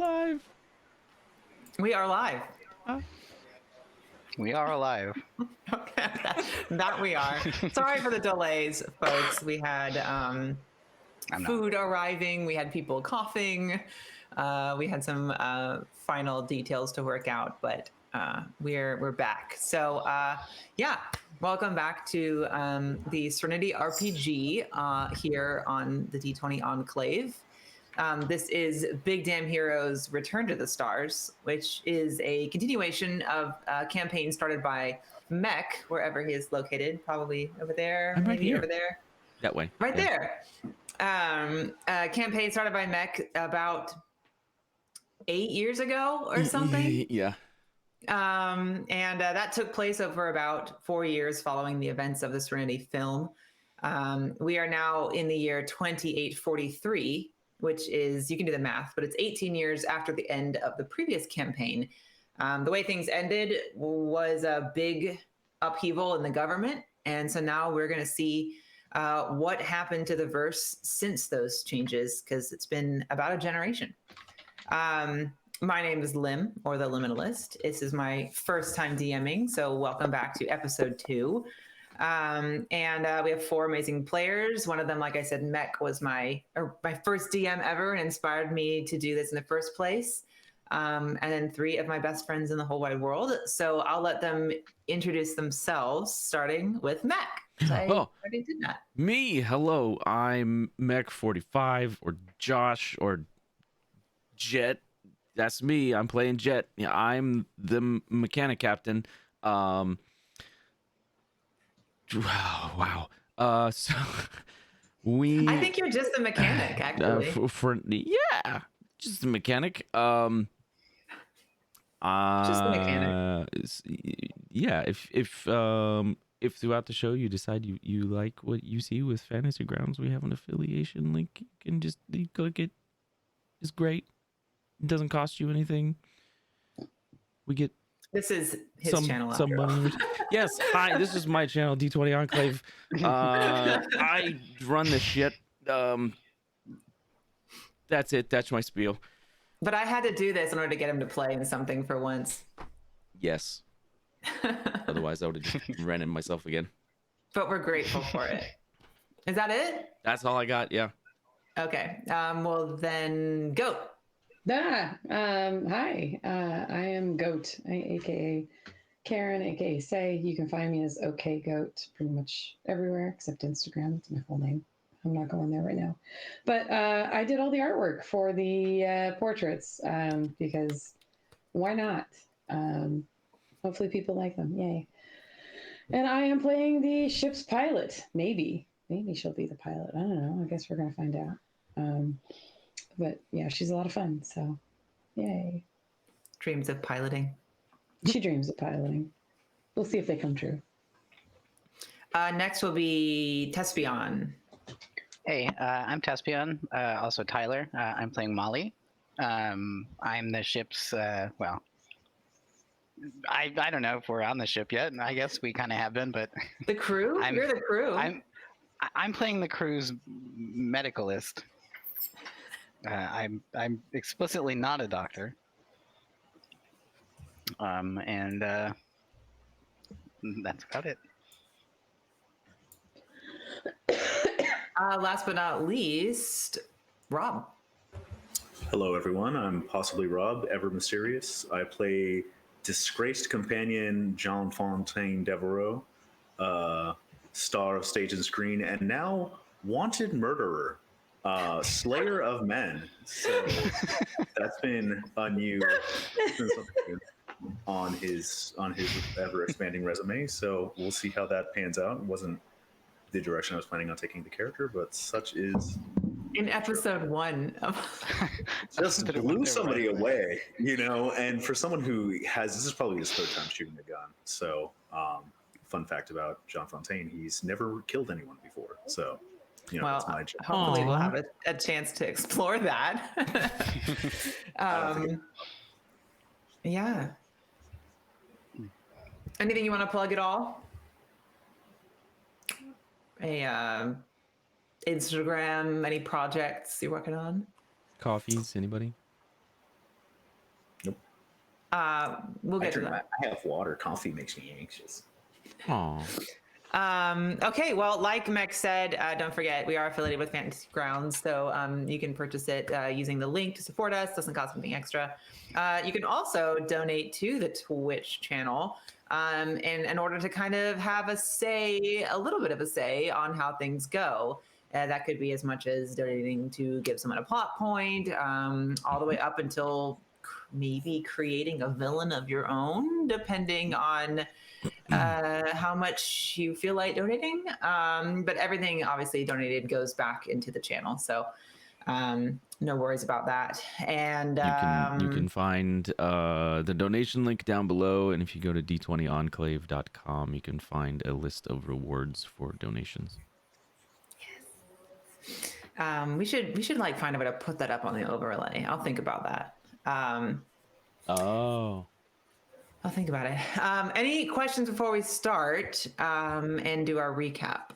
live. We are live. We are alive. Okay, that we are. Sorry for the delays, folks. We had food arriving. We had people coughing. We had some final details to work out, but we're back. So yeah, welcome back to the Serenity RPG here on the D20 Enclave. This is Big Damn Heroes Return to the Stars, which is a continuation of a campaign started by Mech, wherever he is located, probably over there, I'm right maybe here. over there. That way. Right there. Campaign started by Mech about 8 years ago or something. Yeah. And that took place over about 4 years following the events of the Serenity film. We are now in the year 2843, which is, you can do the math, but it's 18 years after the end of the previous campaign. The way things ended was a big upheaval in the government. And so now we're going to see what happened to the verse since those changes, because it's been about a generation. My name is Lim, or the Liminalist. This is my first time DMing, so welcome back to episode 2. And we have 4 amazing players. One of them, like I said, Mech was my first DM ever and inspired me to do this in the first place. And then 3 of my best friends in the whole wide world. So I'll let them introduce themselves, starting with Mech. I already did that. Me. Hello. I'm Mech45 or Josh or Jet. That's me. I'm playing Jet. Yeah, I'm the mechanic captain. Wow. So I think you're just a mechanic, actually. Yeah, just a mechanic. Just a mechanic. Yeah. If throughout the show you decide you like what you see with Fantasy Grounds, we have an affiliation link. You can just click it. It's great. It doesn't cost you anything. We get This is his channel. Some money. Yes. Hi. This is my channel, D20 Enclave. I run the shit. That's it. That's my spiel. But I had to do this in order to get him to play in something for once. Yes. Otherwise, I would have just ran in myself again. But we're grateful for it. Is that it? That's all I got. Yeah. Okay. Well, then Goat. Hi, I am Goat, aka Karen, aka Say. You can find me as OK Goat pretty much everywhere except Instagram. It's my full name. I'm not going there right now. But I did all the artwork for the portraits because why not? Hopefully people like them. Yay. And I am playing the ship's pilot. Maybe she'll be the pilot. I don't know. I guess we're going to find out. But yeah, she's a lot of fun. So yay. Dreams of piloting. She dreams of piloting. We'll see if they come true. Next will be Tespion. Hey, I'm Tespion, also Tyler. I'm playing Molly. I'm the ship's, well, I don't know if we're on the ship yet. I guess we kind of have been, but... The crew? You're the crew. I'm playing the crew's medicalist. I'm explicitly not a doctor. And that's about it. Last but not least, Rob. Hello, everyone. I'm possibly Rob, ever mysterious. I play disgraced companion Jean Fontaine Devereaux, star of stage and screen, and now wanted murderer, slayer of men. So that's been a new on his ever expanding resume. So we'll see how that pans out. It wasn't the direction I was planning on taking the character, but such is in episode 1 just blew somebody away, and for someone who has, this is probably his 3rd time shooting a gun. So fun fact about Jean Fontaine, he's never killed anyone before. So that's my job. Hopefully we'll have a chance to explore that. Yeah. Anything you want to plug at all? Instagram, any projects you're working on? Coffees, anybody? We'll I get to that. I have water. Coffee makes me anxious. Aw. Okay, well, like Mech said, don't forget we are affiliated with Fantasy Grounds, so you can purchase it using the link to support us. Doesn't cost anything extra. You can also donate to the Twitch channel, and in order to kind of have a little bit of a say on how things go. That could be as much as donating to give someone a plot point, all the way up until maybe creating a villain of your own, depending on how much you feel like donating. But everything obviously donated goes back into the channel. So no worries about that. And You can find the donation link down below, and if you go to d20enclave.com, you can find a list of rewards for donations. we should like find a way to put that up on the overlay. I'll think about that. Oh. I'll think about it. Any questions before we start and do our recap?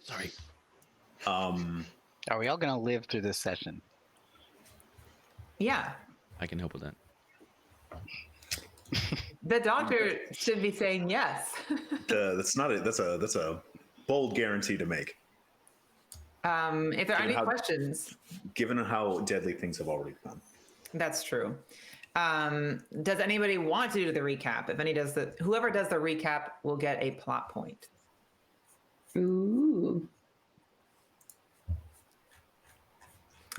Sorry. Are we all gonna live through this session? Yeah. I can help with that. The doctor should be saying yes. That's a bold guarantee to make, If there are any how- questions, given how deadly things have already become. that's true. Does anybody want to do the recap? Whoever does the recap will get a plot point. Ooh.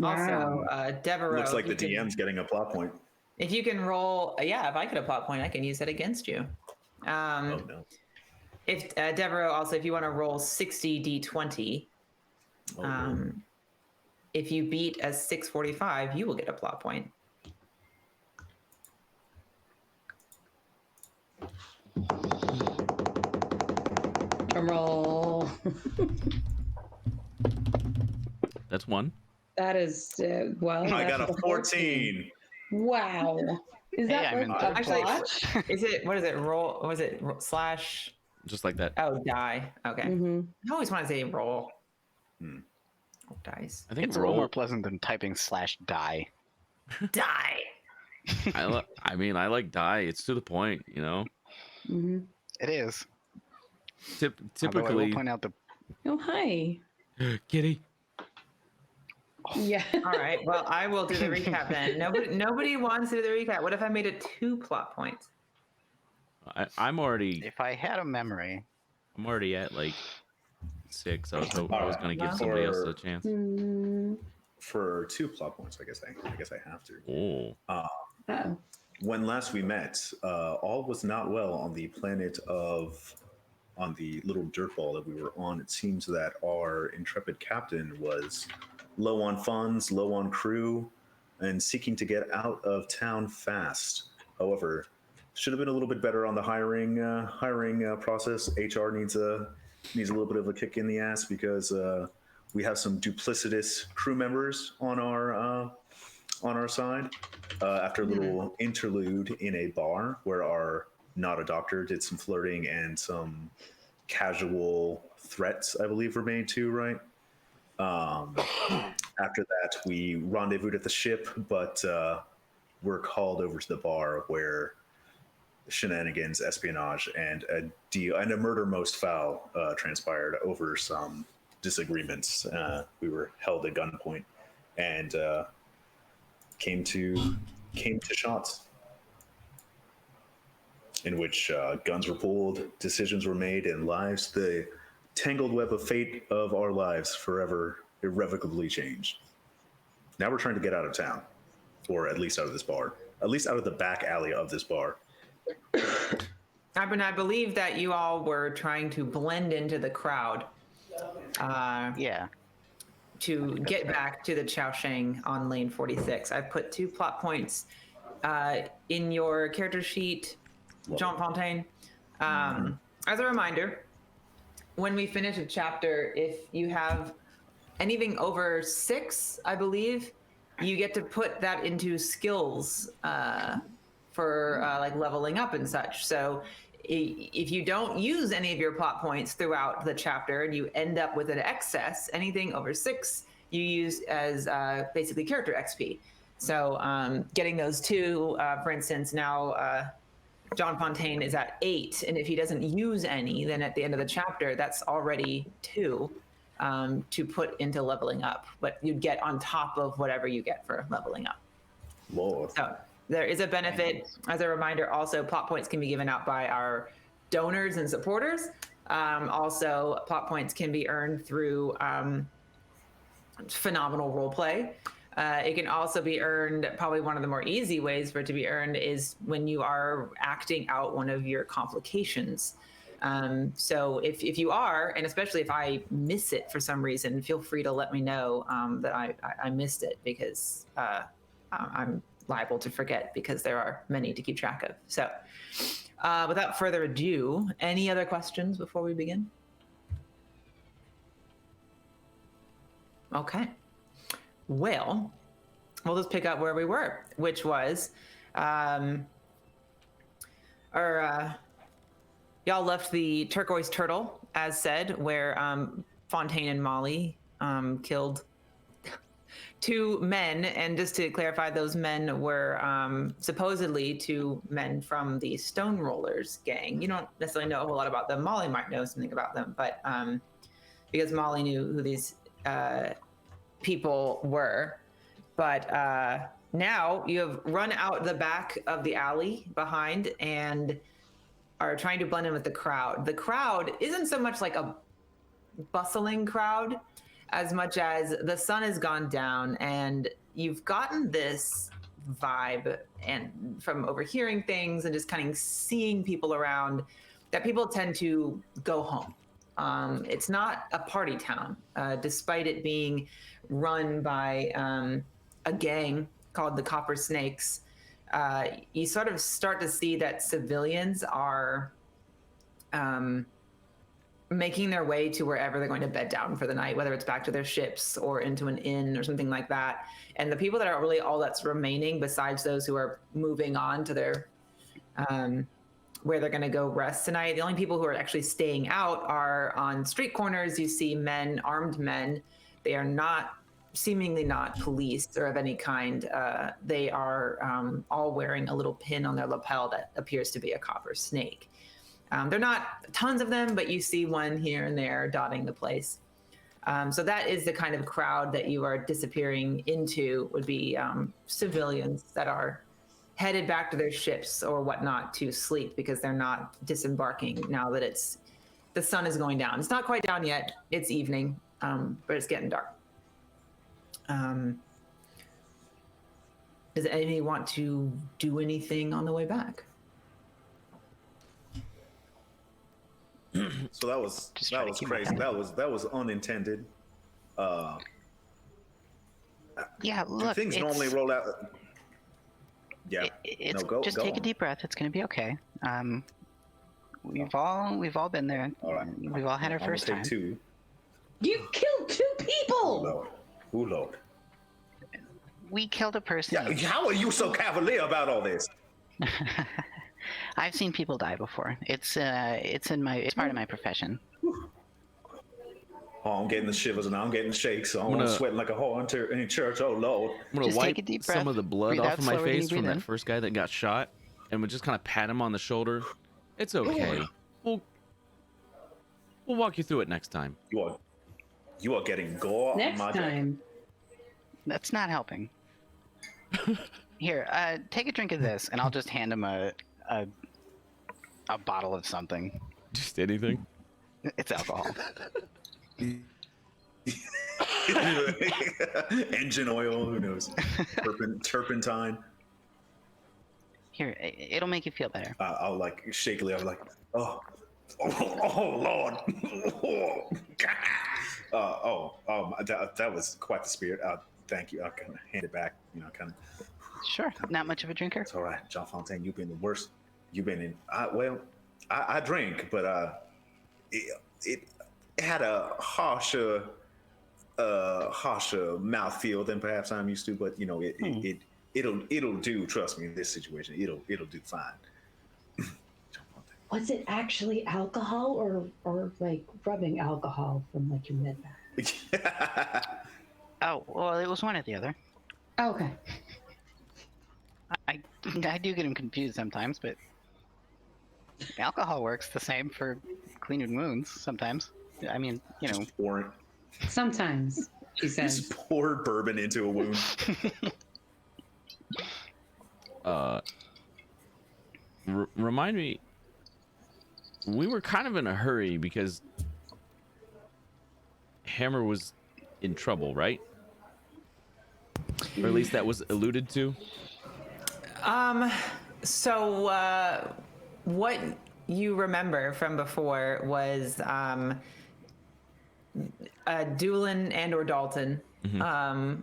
Also, Devereaux. Looks like the you can- DM's getting a plot point. If you can roll, yeah, if I get a plot point, I can use that against you. Oh no. If Devereaux, also, if you want to roll 60 d20, Oh, no. if you beat a 645, you will get a plot point. Drum roll. That's one. That is well. I got that's a 14. Wow. Is Hey, that I'm in like third a Actually, botch? Is it, what is it, roll, what is it, slash, Just like that. oh, die. Okay. Mm-hmm. I always want to say roll. Hmm. Oh, dice. I think It's a little roll. more pleasant than typing /die. Die. I mean, I like die. It's to the point, you know. Mm-hmm. It is. Although I Typically, will point out the Oh, hi. Kitty. Yeah. All right. Well, I will do the recap then. Nobody wants to do the recap. What if I made it 2 plot points? I'm already if I had a memory. at like 6. I was gonna give Well, somebody else a for- chance. Mm, For 2 plot points, I guess I have to. Oh. uh-oh. When last we met, all was not well on the planet on the little dirt ball that we were on. It seems that our intrepid captain was low on funds, low on crew, and seeking to get out of town fast. However, should have been a little bit better on the hiring process. HR needs a little bit of a kick in the ass because we have some duplicitous crew members on our side. After a little interlude in a bar where our not a doctor did some flirting and some casual threats, I believe, were made too, right? After that, we rendezvoused at the ship, but were called over to the bar where shenanigans, espionage, and a murder most foul transpired over some disagreements. We were held at gunpoint and came to shots, in which guns were pulled, decisions were made, and the tangled web of fate of our lives forever irrevocably changed. Now we're trying to get out of town, or at least out of this bar, at least out of the back alley of this bar. I believe that you all were trying to blend into the crowd Yeah. to get back to the Chaosheng on lane 46. I've put 2 plot points in your character sheet, Jean Fontaine. As a reminder, when we finish a chapter, if you have anything over 6, I believe, you get to put that into skills for like leveling up and such. So if you don't use any of your plot points throughout the chapter and you end up with an excess, anything over 6, you use as basically character XP. So getting those 2, for instance, now John Fontaine is at 8, and if he doesn't use any, then at the end of the chapter, that's already 2 to put into leveling up. But you'd get on top of whatever you get for leveling up. Lord. So there is a benefit. As a reminder, also plot points can be given out by our donors and supporters. Also, plot points can be earned through phenomenal roleplay. It can also be earned, probably one of the more easy ways for it to be earned is when you are acting out one of your complications. So if you are, and especially if I miss it for some reason, feel free to let me know that I missed it, because I'm liable to forget, because there are many to keep track of. So without further ado, any other questions before we begin? Okay. Well, we'll just pick up where we were, which was y'all left the Turquoise Turtle, as said, where Fontaine and Molly killed 2 men. And just to clarify, those men were supposedly 2 men from the Stone Rollers gang. You don't necessarily know a whole lot about them. Molly might know something about them, but because Molly knew who these people were. But now you have run out the back of the alley behind and are trying to blend in with the crowd. The crowd isn't so much like a bustling crowd as much as the sun has gone down, and you've gotten this vibe, and from overhearing things and just kind of seeing people around, that people tend to go home. It's not a party town, despite it being run by a gang called the Copper Snakes. You sort of start to see that civilians are making their way to wherever they're going to bed down for the night, whether it's back to their ships or into an inn or something like that. And the people that are really all that's remaining, besides those who are moving on to their where they're going to go rest tonight, the only people who are actually staying out are on street corners. You see men, armed men. They are not, seemingly not police or of any kind. They are all wearing a little pin on their lapel that appears to be a copper snake. They're not tons of them, but you see one here and there dotting the place. So that is the kind of crowd that you are disappearing into, would be civilians that are headed back to their ships or whatnot to sleep, because they're not disembarking now that the sun is going down. It's not quite down yet. It's evening, but it's getting dark. Does anybody want to do anything on the way back? So that was crazy. That was unintended. Yeah, look, things normally roll out. Yeah, it's go take on. a deep breath. It's going to be okay. We've all been there. All right. We've all had our I'm first gonna time. take 2. You killed 2 Oh people. Lord. Oh Lord. We killed a person. Yeah, how are you so cavalier about all this? I've seen people die before. It's part of my profession. Oh, I'm getting the shivers and I'm getting the shakes. I'm gonna- sweating like a whore in church. Oh Lord. I'm gonna Just take wipe a deep some breath, of the blood breathe off out of my slower than you face from breathe that in. first guy that got shot, and we'll just kind of pat him on the shoulder. It's okay. We'll walk you through it next time. You are getting gore on Next my jacket. time. That's not helping. Here, take a drink of this, and I'll just hand him a bottle of something. Just anything. It's alcohol. Engine oil, who knows? Turpentine. Here, it'll make you feel better. I'll like shakily. I'm like, oh Lord. That was quite the spirit. Thank you. I'll kind of hand it back. Kind of. Sure, not much of a drinker. It's all right, John Fontaine. You've been the worst. You've been in. I drink, but it had a harsher mouthfeel than perhaps I'm used to. But it'll do. Trust me, in this situation, it'll do fine. Was it actually alcohol or like rubbing alcohol from like your mid back? Oh, well, it was one or the other. Okay. I I do get him confused sometimes, but alcohol works the same for cleaning wounds sometimes. I mean, you know, Just pouring, Sometimes, she says. just pour bourbon into a wound. Remind me. We were kind of in a hurry because Hammer was in trouble, right? Or at least that was alluded to. So what you remember from before was Doolin and or Dalton.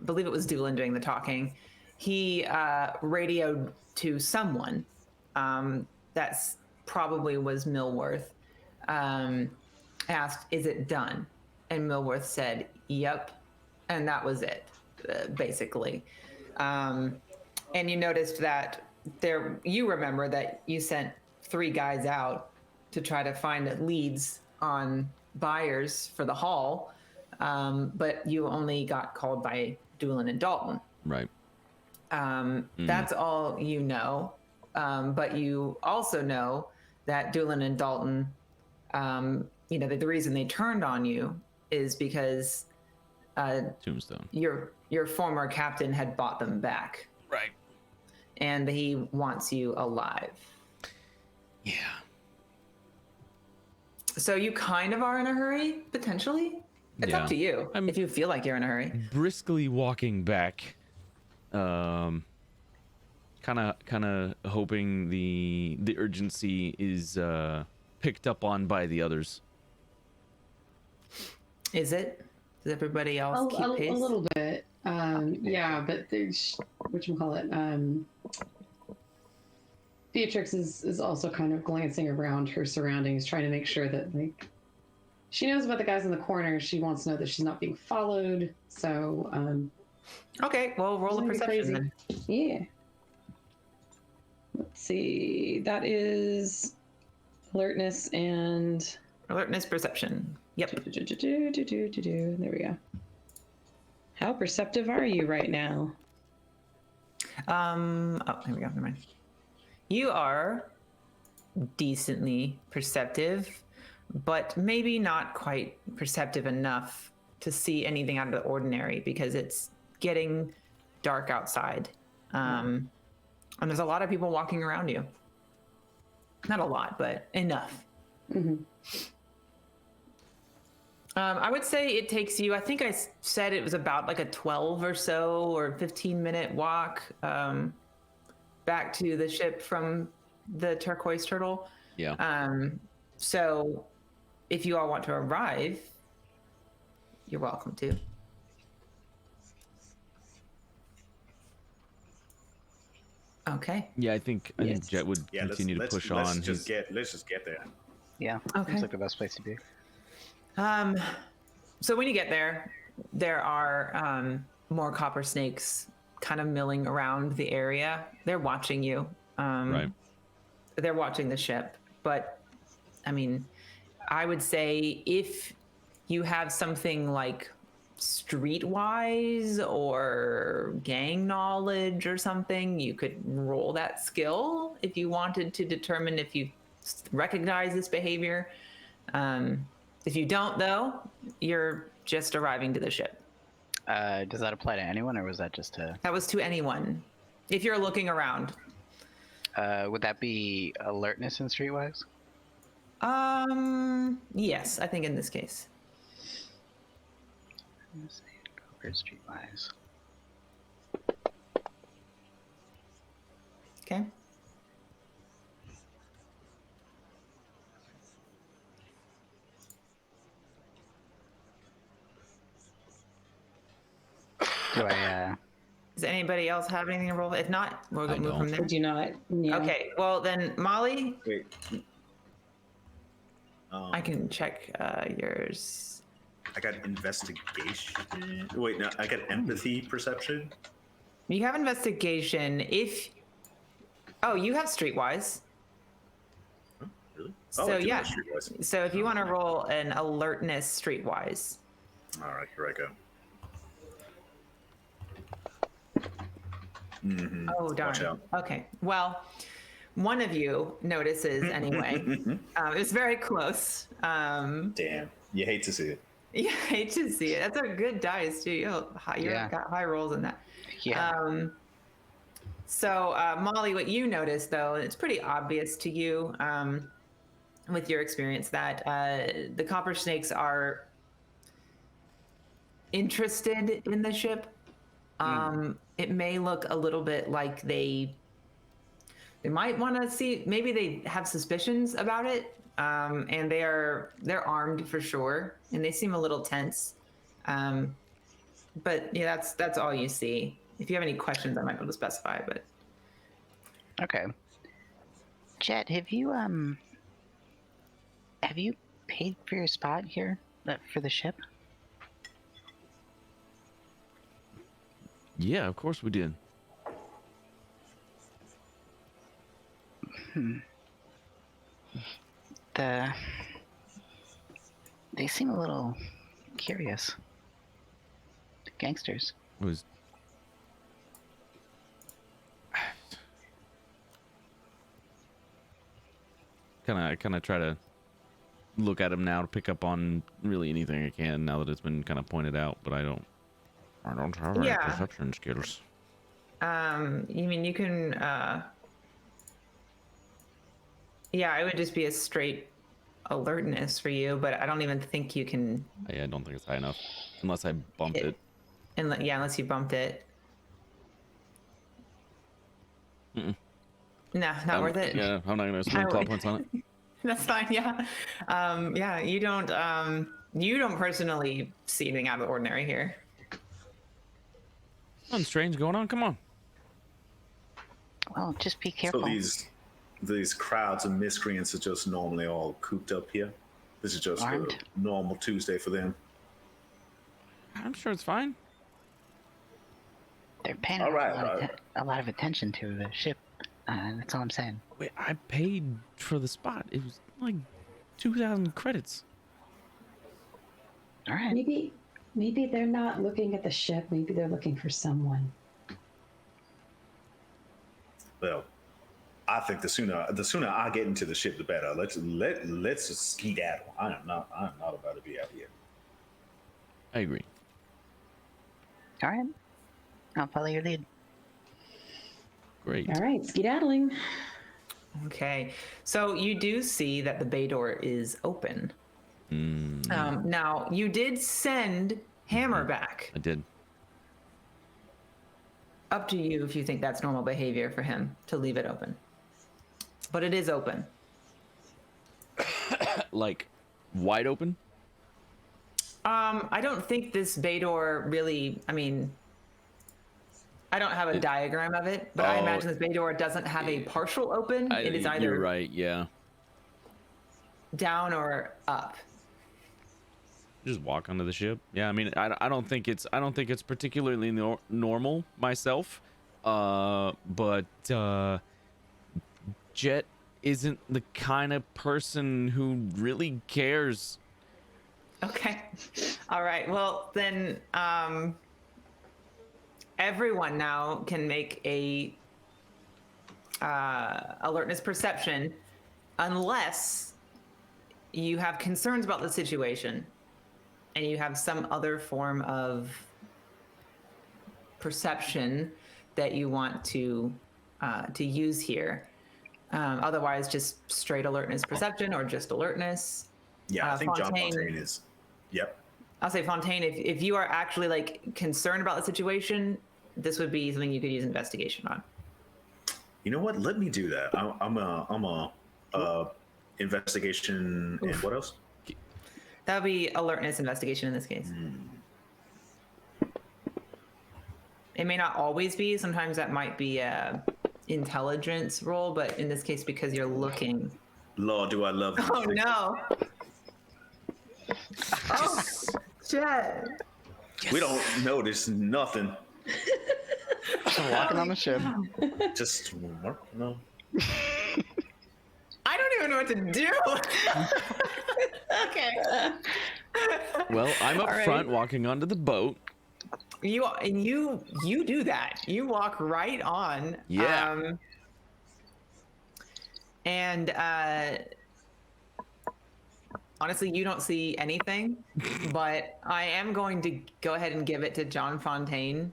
Believe it was Doolin doing the talking. He radioed to someone. That's probably was Millworth. Asked, "Is it done?" And Millworth said, "Yep," and that was it, basically. And you noticed that you remember that you sent 3 guys out to try to find leads on buyers for the hall, but you only got called by Doolin and Dalton. Right. That's all you know. But you also know that Doolin and Dalton, the reason they turned on you is because Tombstone. your former captain had bought them back. Right. And he wants you alive. Yeah. So you kind of are in a hurry, potentially. It's Yeah. up to you if you feel like you're in a hurry. Briskly walking back, kind of hoping the urgency is picked up on by the others. Is it? Does everybody else keep pace? A little bit. Yeah, but there's whatchamacallit. Beatrix is also kind of glancing around her surroundings, trying to make sure that she knows about the guys in the corner. She wants to know that she's not being followed. So Okay, well, roll a Isn't it perception crazy? then. yeah. Let's see. That is alertness and Alertness, perception. Yep. There we go. How perceptive are you right now? Oh, here we go. Never mind. You are decently perceptive, but maybe not quite perceptive enough to see anything out of the ordinary because it's getting dark outside. And there's a lot of people walking around you. Not a lot, but enough. Mm-hmm. I would say it takes you, I think I said it was about like a 12 or so or 15-minute walk back to the ship from the Turquoise Turtle. Yeah. So if you all want to arrive, you're welcome to. Okay. Yeah, I think Jet would Yeah, continue to push on. Let's just get there. yeah, Okay. seems like the best place to be. So when you get there, there are more copper snakes kind of milling around the area. They're watching you. Right. They're watching the ship. But, I mean, I would say if you have something like streetwise or gang knowledge or something, you could roll that skill if you wanted to determine if you recognize this behavior. If you don't, though, you're just arriving to the ship. Does that apply to anyone, or was that just to? That was to anyone. If you're looking around. Would that be alertness and streetwise? Yes, I think in this case. Let's see, go for streetwise. Okay. Do I? Does anybody else have anything to roll? If not, we'll go move from there. I do not. Yeah. Okay, well then, Molly, Wait. I can check yours. I got investigation. Wait, no, I got empathy perception. You have investigation. Oh, you have streetwise. Huh? Really? So I do yeah. have streetwise. So if you want to roll an alertness streetwise. All right, here I go. Mhm. Oh, darn. Watch out. Okay. Well, one of you notices anyway. It's very close. Damn, you hate to see it. Yeah, I hate to see it. That's a good dice, too. You've Yeah. got high rolls in that. Yeah. So, Molly, what you notice, though, and it's pretty obvious to you with your experience, that the copper snakes are interested in the ship. It may look a little bit like they might want to see, maybe they have suspicions about it, and they're armed for sure, and they seem a little tense. But yeah, that's all you see. If you have any questions, I might be able to specify. But Okay. Jet, have you paid for your spot here for the ship? Yeah, of course we did. They seem a little curious. Gangsters. It was kind of try to look at him now to pick up on really anything I can now that it's been kind of pointed out, but I don't have any Yeah. perception skills. you mean you can? Yeah, it would just be a straight alertness for you, but I don't even think you can. I don't think it's high enough unless I bumped it. Unless you bumped it. Mm-mm. No, not worth it. Yeah, I'm not gonna spend I claw would. points on it. That's fine. Yeah. Yeah. You don't personally see anything out of the ordinary here. Something strange going on. Come on. Well, just be careful. So these crowds of miscreants are just normally all cooped up here. This is just a Armed. normal Tuesday for them. I'm sure it's fine. They're paying All right, a lot of attention to the ship. That's all I'm saying. Wait, I paid for the spot. It was like 2,000 credits. All right. Maybe they're not looking at the ship. Maybe they're looking for someone. Well, I think the sooner I get into the ship, the better. Let's just skedaddle. I'm not about to be out here. I agree. All right. I'll follow your lead. Great. All right, skedaddling. Okay. So you do see that the bay door is open. Now you did send Hammer back. I did. Up to you if you think that's normal behavior for him to leave it open. But it is open. Like wide open. I don't think this bay door really. I mean, I don't have a diagram of it, but I Oh. imagine this bay door doesn't have a partial open. It is either You're right. Yeah. down or up. Just walk onto the ship. Yeah. I mean, I don't think it's particularly normal myself. But Jet isn't the kind of person who really cares. Okay. All right. Well, then everyone now can make a alertness perception unless you have concerns about the situation and you have some other form of perception that you want to use here. Otherwise, just straight alertness perception or just alertness. Yeah, I think John Fontaine. Fontaine is. Yep. I'll say Fontaine, if you are actually like concerned about the situation, this would be something you could use investigation on. You know what? Let me do that. I'm a investigation and what else? That would be alertness investigation in this case. It may not always be. Sometimes that might be a intelligence roll, but in this case, because you're looking. Lord, do I love these Oh things. no! Oh, Jet. We don't notice nothing. So walking on the ship. Just no. I don't even know what to do. Okay. Well, I'm up All right. front walking onto the boat. You do that. You walk right on. Yeah. And honestly, you don't see anything, but I am going to go ahead and give it to John Fontaine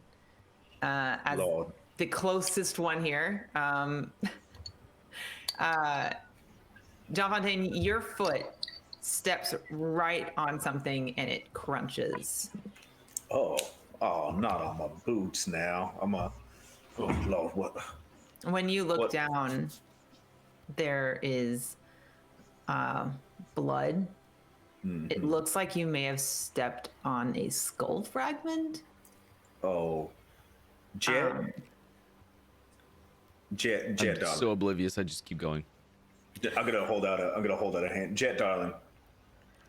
as Lord. the closest one here. John Fontaine, your foot steps right on something and it crunches. Oh, not on my boots now. Oh Lord, what? When you look What? down, there is blood. It looks like you may have stepped on a skull fragment. Oh, Jet, Um, Jet, I'm darling. so oblivious. I just keep going. I'm gonna hold out a hand. Jet, darling.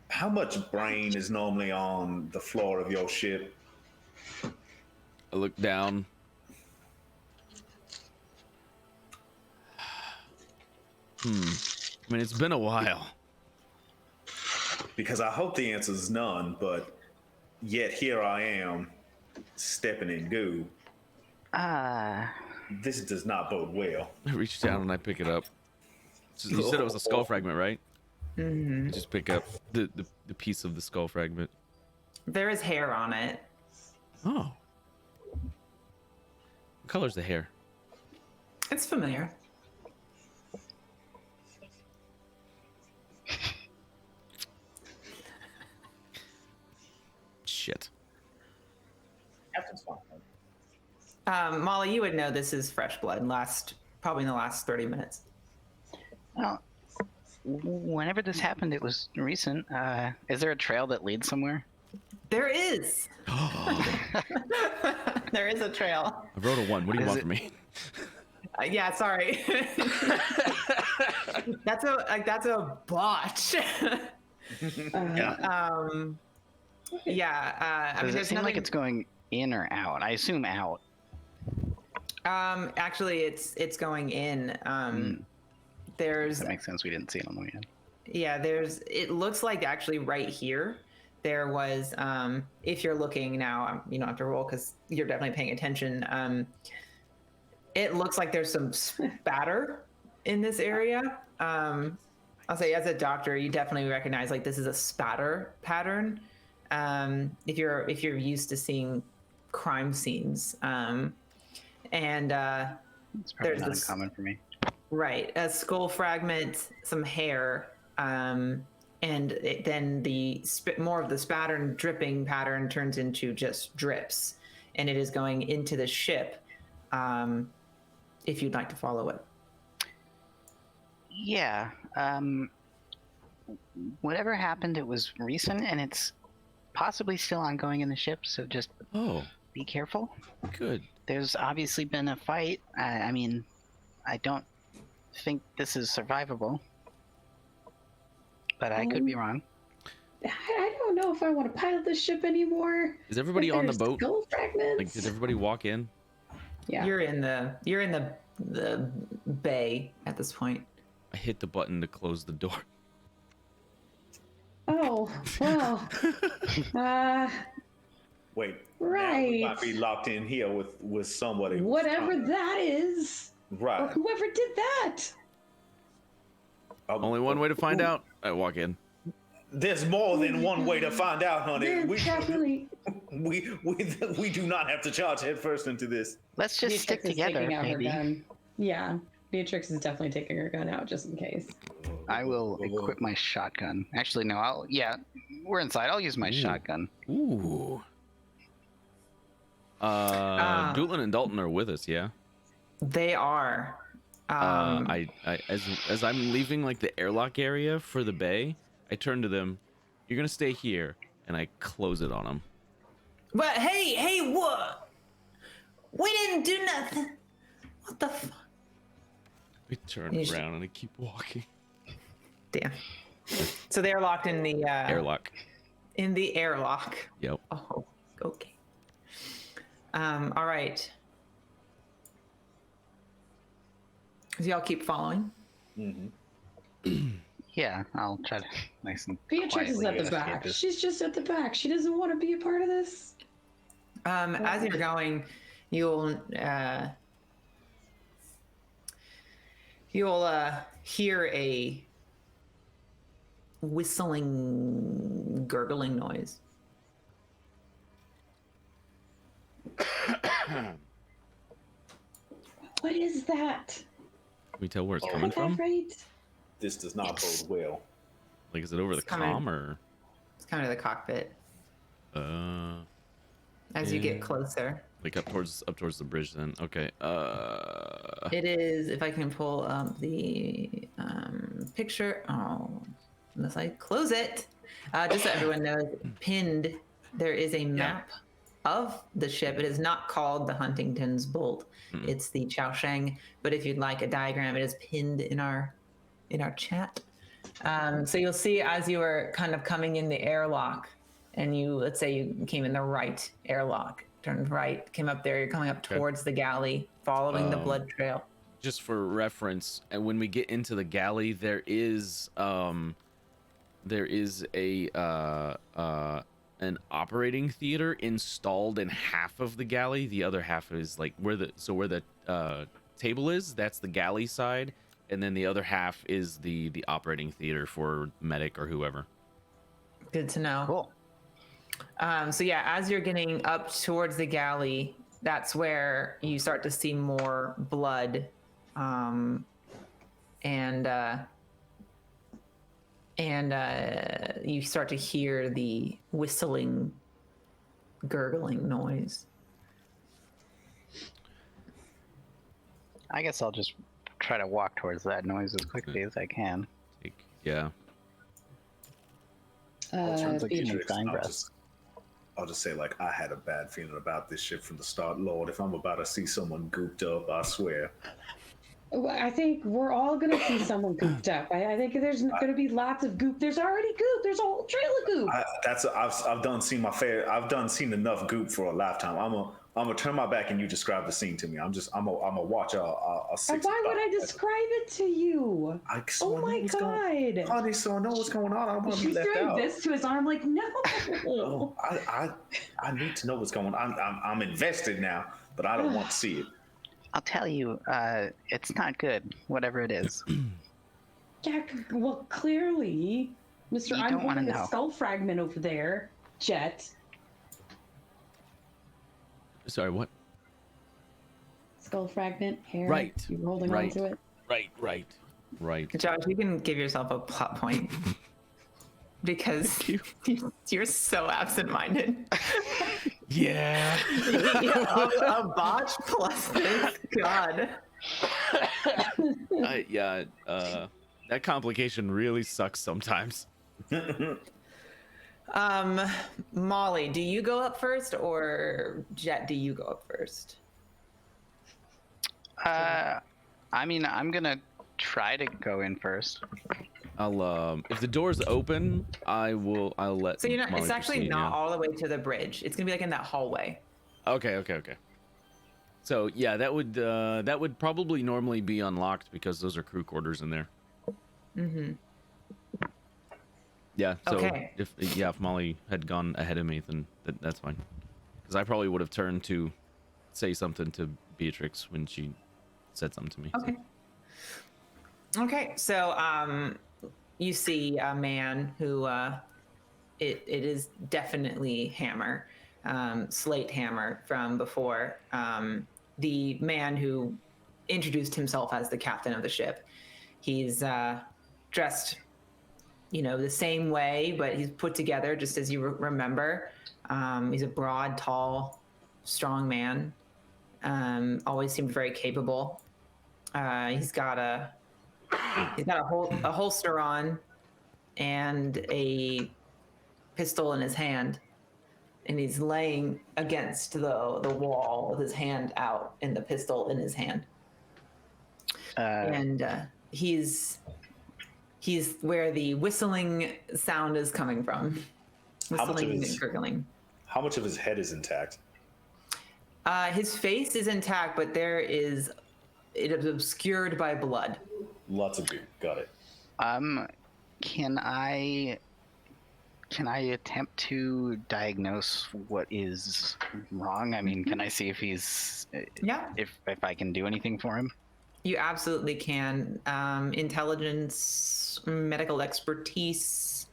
How much brain is normally on the floor of your ship? I look down. I mean, it's been a while. Because I hope the answer is none, but yet here I am, stepping in goo. This does not bode well. I reach down and I pick it up. So you said it was a skull fragment, right? mhm. I just pick up the piece of the skull fragment. There is hair on it. Oh. What color's the hair? It's familiar. Shit. Captain's fine. Molly, you would know this is fresh blood. Probably in the last 30 minutes. Well, whenever this happened, it was recent. Is there a trail that leads somewhere? There is. I There is a trail. wrote a 1. What do you Is want it- from me? Yeah, sorry. that's a botch. Yeah. I mean, Does it there's seem like nothing. it's going in or out? I assume out. Actually, it's going in. There's That makes sense. We didn't see it on the way in. yeah. It looks like actually right here. There was if you're looking now, you don't have to roll because you're definitely paying attention. It looks like there's some spatter in this area. I'll say as a doctor, you definitely recognize like this is a spatter pattern. If you're used to seeing crime scenes, and It's probably There's not this- uncommon for me. right, a skull fragment, some hair, and then more of the spattern dripping pattern turns into just drips, and it is going into the ship. If you'd like to follow it. Yeah. Whatever happened, it was recent, and it's possibly still ongoing in the ship. So just Oh, be careful. good. There's obviously been a fight. I mean, I don't think this is survivable, but I could be wrong. I don't know if I want to pilot this ship anymore. Is everybody If on the there's boat? Skull fragments. Like, did everybody walk in? Yeah. You're in the bay at this point. I hit the button to close the door. Oh well. Wait. Right. Now we might be locked in here with somebody. who's Whatever trying to- that is, or Right. whoever did that. Only one way to find out. I walk in. There's more than one way to find out, honey. There's definitely. We do not have to charge headfirst into this. Let's just stick Beatrix is together, taking out her maybe. gun. Yeah, Beatrix is definitely taking her gun out just in case. I will equip my shotgun. Actually, no. We're inside. I'll use my shotgun. Ooh. Doolin and Dalton are with us, yeah. They are. I as I'm leaving like the airlock area for the bay, I turn to them. You're gonna stay here, and I close it on them. But hey, what? We didn't do nothing. What the fuck? I turn You should- around and I keep walking. Damn. So they're locked in the Airlock. in the airlock. Yep. Oh, okay. All right. So y'all keep following. Yeah, I'll try to nice and Beatrix is quietly at the escape back. this. She's just at the back. She doesn't want to be a part of this. As you're going, you'll hear a whistling, gurgling noise. What is that? Can we tell where it's Oh, coming Got that from? right? This does not bode well. Like, is it over It's the coming. comm or? It's coming to the cockpit as you Yeah. get closer. Like up towards the bridge then. Okay. It is, if I can pull up the picture. Oh, unless I close it. Just so everyone knows, pinned, there is a map of the ship. It is not called the Huntington's Bolt. It's the Chaosheng. But if you'd like a diagram, it is pinned in our chat. So you'll see as you are kind of coming in the airlock, and let's say you came in the right airlock, turned right, came up there, you're coming up towards the galley, following the blood trail. Just for reference, and when we get into the galley, there is a an operating theater installed in half of the galley. The other half is like where the table is. That's the galley side, and then the other half is the operating theater for medic or whoever. Good to know. Cool. So yeah, as you're getting up towards the galley, that's where you start to see more blood, and you start to hear the whistling, gurgling noise. I guess I'll just try to walk towards that noise as quickly as I can. Yeah. Sounds like Beatrix. Phoenix dying breath. I'll just say, like, I had a bad feeling about this ship from the start. Lord, if I'm about to see someone gooped up, I swear. Well, I think we're all gonna see someone gooped up. I think there's gonna be lots of goop. There's already goop. There's a whole trail of goop. I've done seen my fair. I've done seen enough goop for a lifetime. I'm gonna turn my back and you describe the scene to me. I'm gonna watch a And six. why would I describe it to you? Oh my god! Honey, so I know what's going on. I don't want to be He's left doing out. this to his arm like, no. Oh, I need to know what's going on. I'm invested now, but I don't want to see it. I'll tell you, it's not good, whatever it is. Yeah, well, clearly, Mr. You I'm don't wanna holding a know. skull fragment over there, Jet. Sorry, what? Skull fragment, hair. Right, You're holding right. on to it. Right. Josh, you can give yourself a plot point because you're so absent-minded. Yeah. a botch plus this, God. That complication really sucks sometimes. Molly, do you go up first, or Jet, do you go up first? I mean, I'm gonna try to go in first. I'll if the door's open, I'll let. So you're not. Molly It's actually proceed, not yeah. all the way to the bridge. It's gonna be like in that hallway. Okay. So yeah, that would probably normally be unlocked because those are crew quarters in there. Mm-hmm. Yeah. So Okay. if Molly had gone ahead of me, then that's fine. Because I probably would have turned to say something to Beatrix when she said something to me. so. Okay. Okay. So you see a man who it is definitely Hammer, Slate Hammer from before. The man who introduced himself as the captain of the ship. He's dressed, the same way, but he's put together just as you remember. He's a broad, tall, strong man. Always seemed very capable. He's got a holster on and a pistol in his hand, and he's laying against the wall with his hand out and the pistol in his hand. And he's where the whistling sound is coming from. How much of Whistling his- and gurgling. How much of his head is intact? His face is intact, but it is obscured by blood. Lots of goop. Got it. Can I Can I attempt to diagnose what is wrong? I mean, can I see if he's Yeah, if I can do anything for him? you absolutely can. Intelligence, medical expertise.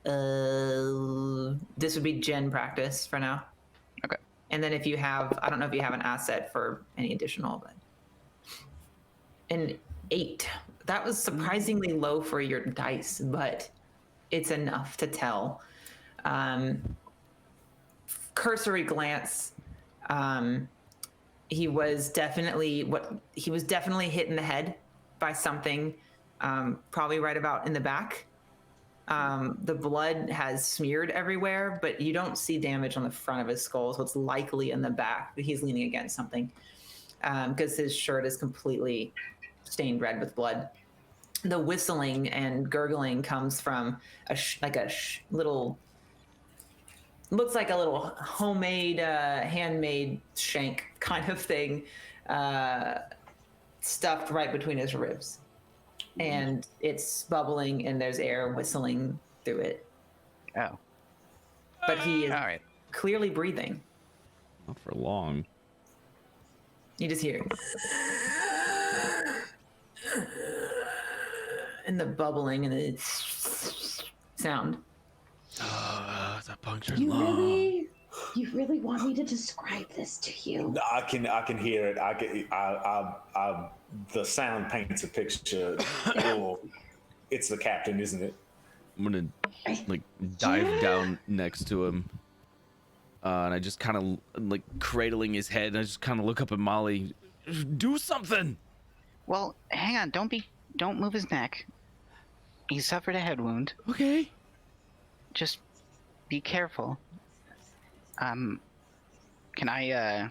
This would be gen practice for now. Okay. And then if you have, I don't know if you have an asset for any additional, but an 8. That was surprisingly low for your dice, but it's enough to tell. Cursory glance. He was definitely hit in the head by something, probably right about in the back. The blood has smeared everywhere, but you don't see damage on the front of his skull, so it's likely in the back that he's leaning against something, because his shirt is completely stained red with blood. The whistling and gurgling comes from little, looks like a little homemade, handmade shank kind of thing, stuffed right between his ribs. And it's bubbling and there's air whistling through it. Oh, But he is all right. clearly breathing. Not for long. You just hear and the bubbling and the sound. The punctured You lung. really want me to describe this to you? I can hear it. The sound paints a picture. Oh, it's the captain, isn't it? I'm gonna like dive down next to him, and I just kind of like cradling his head. And I just kind of look up at Molly. Do something. Well, hang on. Don't move his neck. He suffered a head wound. Okay. Just be careful. Can I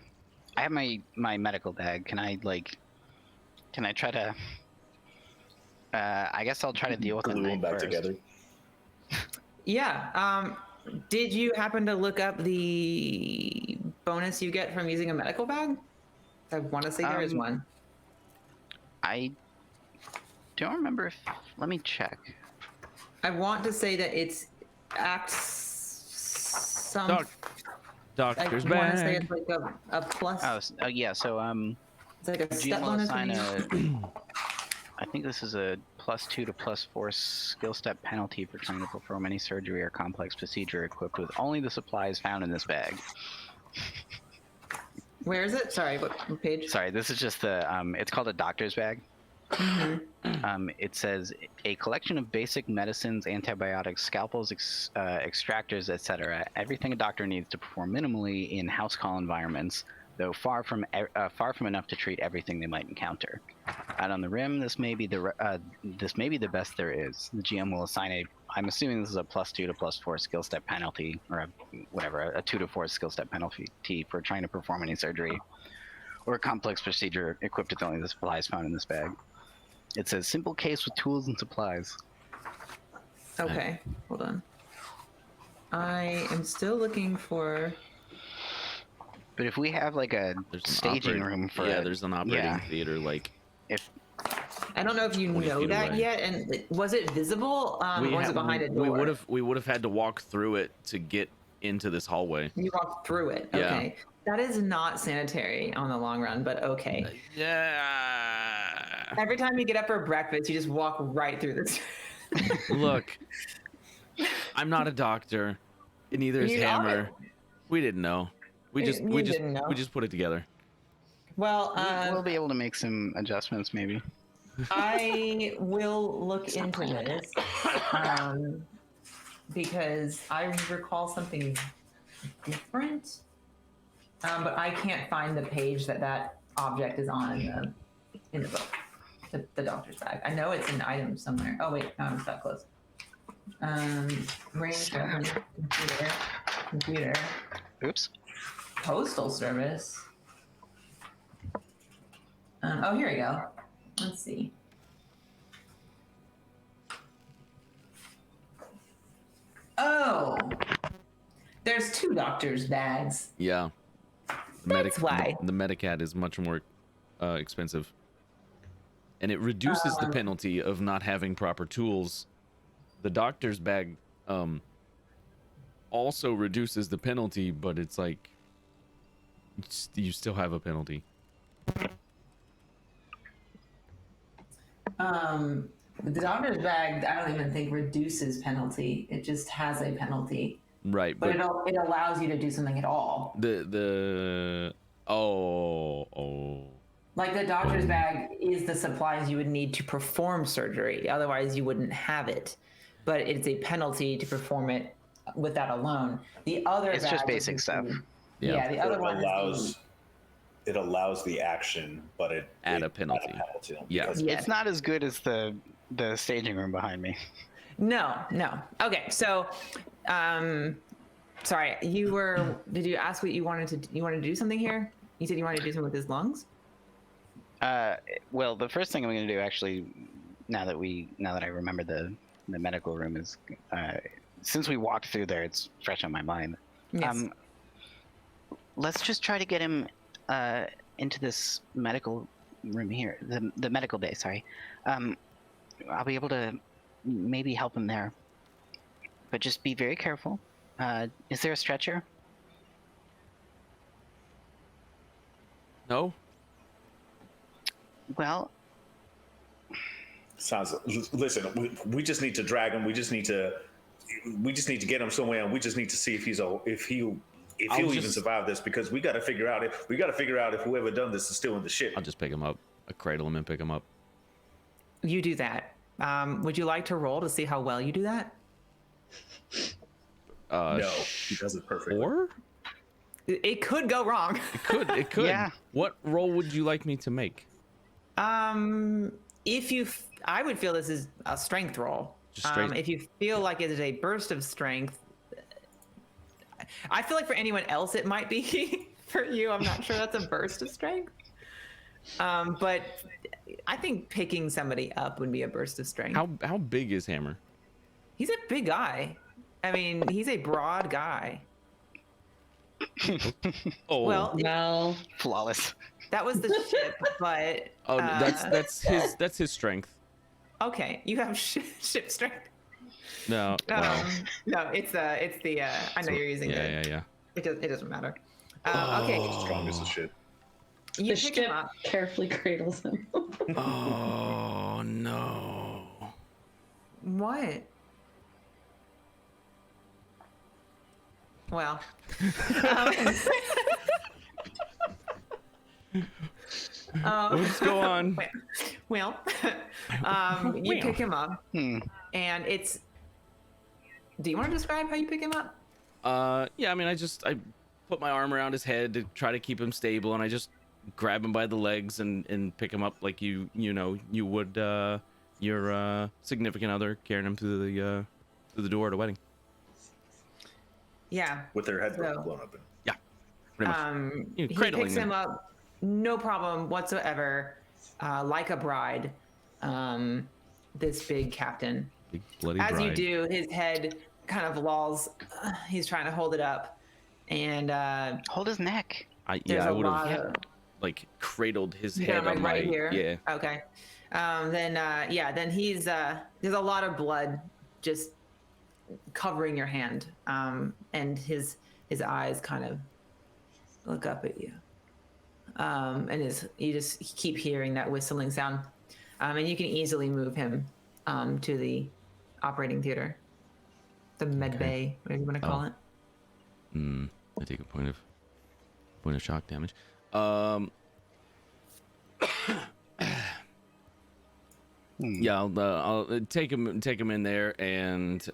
have my medical bag. Can I try to I guess I'll try to deal with it Glue them back first. together. Yeah. Did you happen to look up the bonus you get from using a medical bag? I want to say there is one. I don't remember if let me check. I want to say that it's acts some. Doctor's I want to say bag. it's like a plus. Oh yeah, so It's like a GM step will bonus. assign when you- I think this is a +2 to +4 skill step penalty for trying to perform any surgery or complex procedure equipped with only the supplies found in this bag. Where is it? Sorry, what page? Sorry, this is just the it's called a doctor's bag. It says a collection of basic medicines, antibiotics, scalpels, extractors, etc. Everything a doctor needs to perform minimally in house call environments, though far from enough to treat everything they might encounter. Out on the rim, this may be the best there is. The GM will assign I'm assuming this is a +2 to +4 skill step penalty, or a 2 to 4 skill step penalty for trying to perform any surgery or a complex procedure equipped with only the supplies found in this bag. It says simple case with tools and supplies. Okay, hold on. I am still looking for. But if we have like a There's an staging room for there's an operating yeah. theater like if I don't know if you 20 know feet that away. yet, and was it visible, or was it behind a door? we would have had to walk through it to get into this hallway. You walked through it. Yeah. Okay, that is not sanitary on the long run, but okay. Yeah. Every time you get up for breakfast, you just walk right through this. Look, I'm not a doctor, and neither is You Hammer. are. We didn't know. We just You didn't know. put it together. Well, we'll be able to make some adjustments maybe. I will look into this because I recall something different, but I can't find the page that object is on in the book, the doctor's bag. I know it's in items somewhere. Oh wait, no, it's that close. Range computer, Oops. postal service. Oh, here we go. Let's see. Oh, there's 2 doctors' bags. Yeah. That's why. The Medicat is much more expensive, and it reduces the penalty of not having proper tools. The doctor's bag also reduces the penalty, but it's like you still have a penalty. The doctor's bag, I don't even think reduces penalty. It just has a penalty, Right, but but it allows you to do something at all. oh. Like the doctor's bag is the supplies you would need to perform surgery. Otherwise, you wouldn't have it. But it's a penalty to perform it with that alone. The other It's bag just is basic stuff. Yeah, the other it one allows it allows the action, but it Add a it penalty. Yeah. because Yeah. It's not as good as the staging room behind me. No. Okay, so, sorry, did you ask what you wanted to do something here? You said you wanted to do something with his lungs? Well, the first thing I'm going to do, actually, now that I remember the medical room is, since we walked through there, it's fresh on my mind. Yes. Let's just try to get him into this medical room here, the medical bay. Sorry, I'll be able to maybe help him there, but just be very careful. Is there a stretcher? No? Well, sounds. Listen, we just need to drag him. We just need to get him somewhere, and we just need to see if he'll even survive this, because we got to figure out if whoever done this is still in the ship. I'll just pick him up. I cradle him and pick him up. You do that. Would you like to roll to see how well you do that? No, he does it perfectly. Or? It could go wrong. It could. Yeah. What role would you like me to make? I would feel this is a strength roll. Just straight- If you feel like it is a burst of strength, I feel like for anyone else it might be. For you, I'm not sure that's a burst of strength. But I think picking somebody up would be a burst of strength. How big is Hammer? He's a big guy. I mean, he's a broad guy. Oh, Well, flawless. that was the ship, but oh, that's his strength. okay. You have ship strength. No, well, No, it's the. I know you're using it. yeah. It doesn't matter. Okay, Strong as a shit. you The pick ship him up. carefully cradles him. Oh no. What? Well, Let's go on. well, you pick him up, and it's. Do you want to describe how you pick him up? Yeah, I mean, I put my arm around his head to try to keep him stable, and I just grab him by the legs and pick him up like you would your significant other, carrying him through the door at a wedding. Yeah. With their head So- blown open. Yeah, pretty much. He cradling picks them. him up, no problem whatsoever, like a bride. This big captain. Big bloody As you bride. do, his head kind of lolls. He's trying to hold it up, and Hold his neck. I there's a would lot have of. like cradled his You head got him on right my here. yeah. Okay. Then he's there's a lot of blood just covering your hand, and his eyes kind of look up at you, and you just keep hearing that whistling sound, and you can easily move him to the operating theater, the med bay, whatever you want to call it. I take a point of shock damage. Yeah, I'll take him in there, and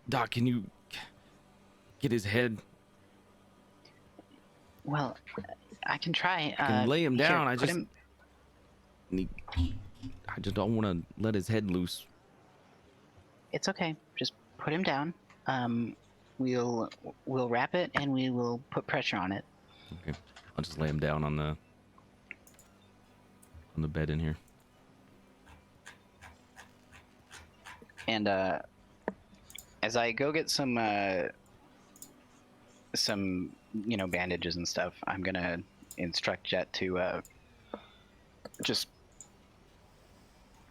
Doc, can you get his head? Well, I can try. I can lay him here, down. put him- I just don't want to let his head loose. It's okay. Just put him down. We'll wrap it and we will put pressure on it. Okay, I'll just lay him down on the bed in here. And as I go get some bandages and stuff, I'm gonna instruct Jet to just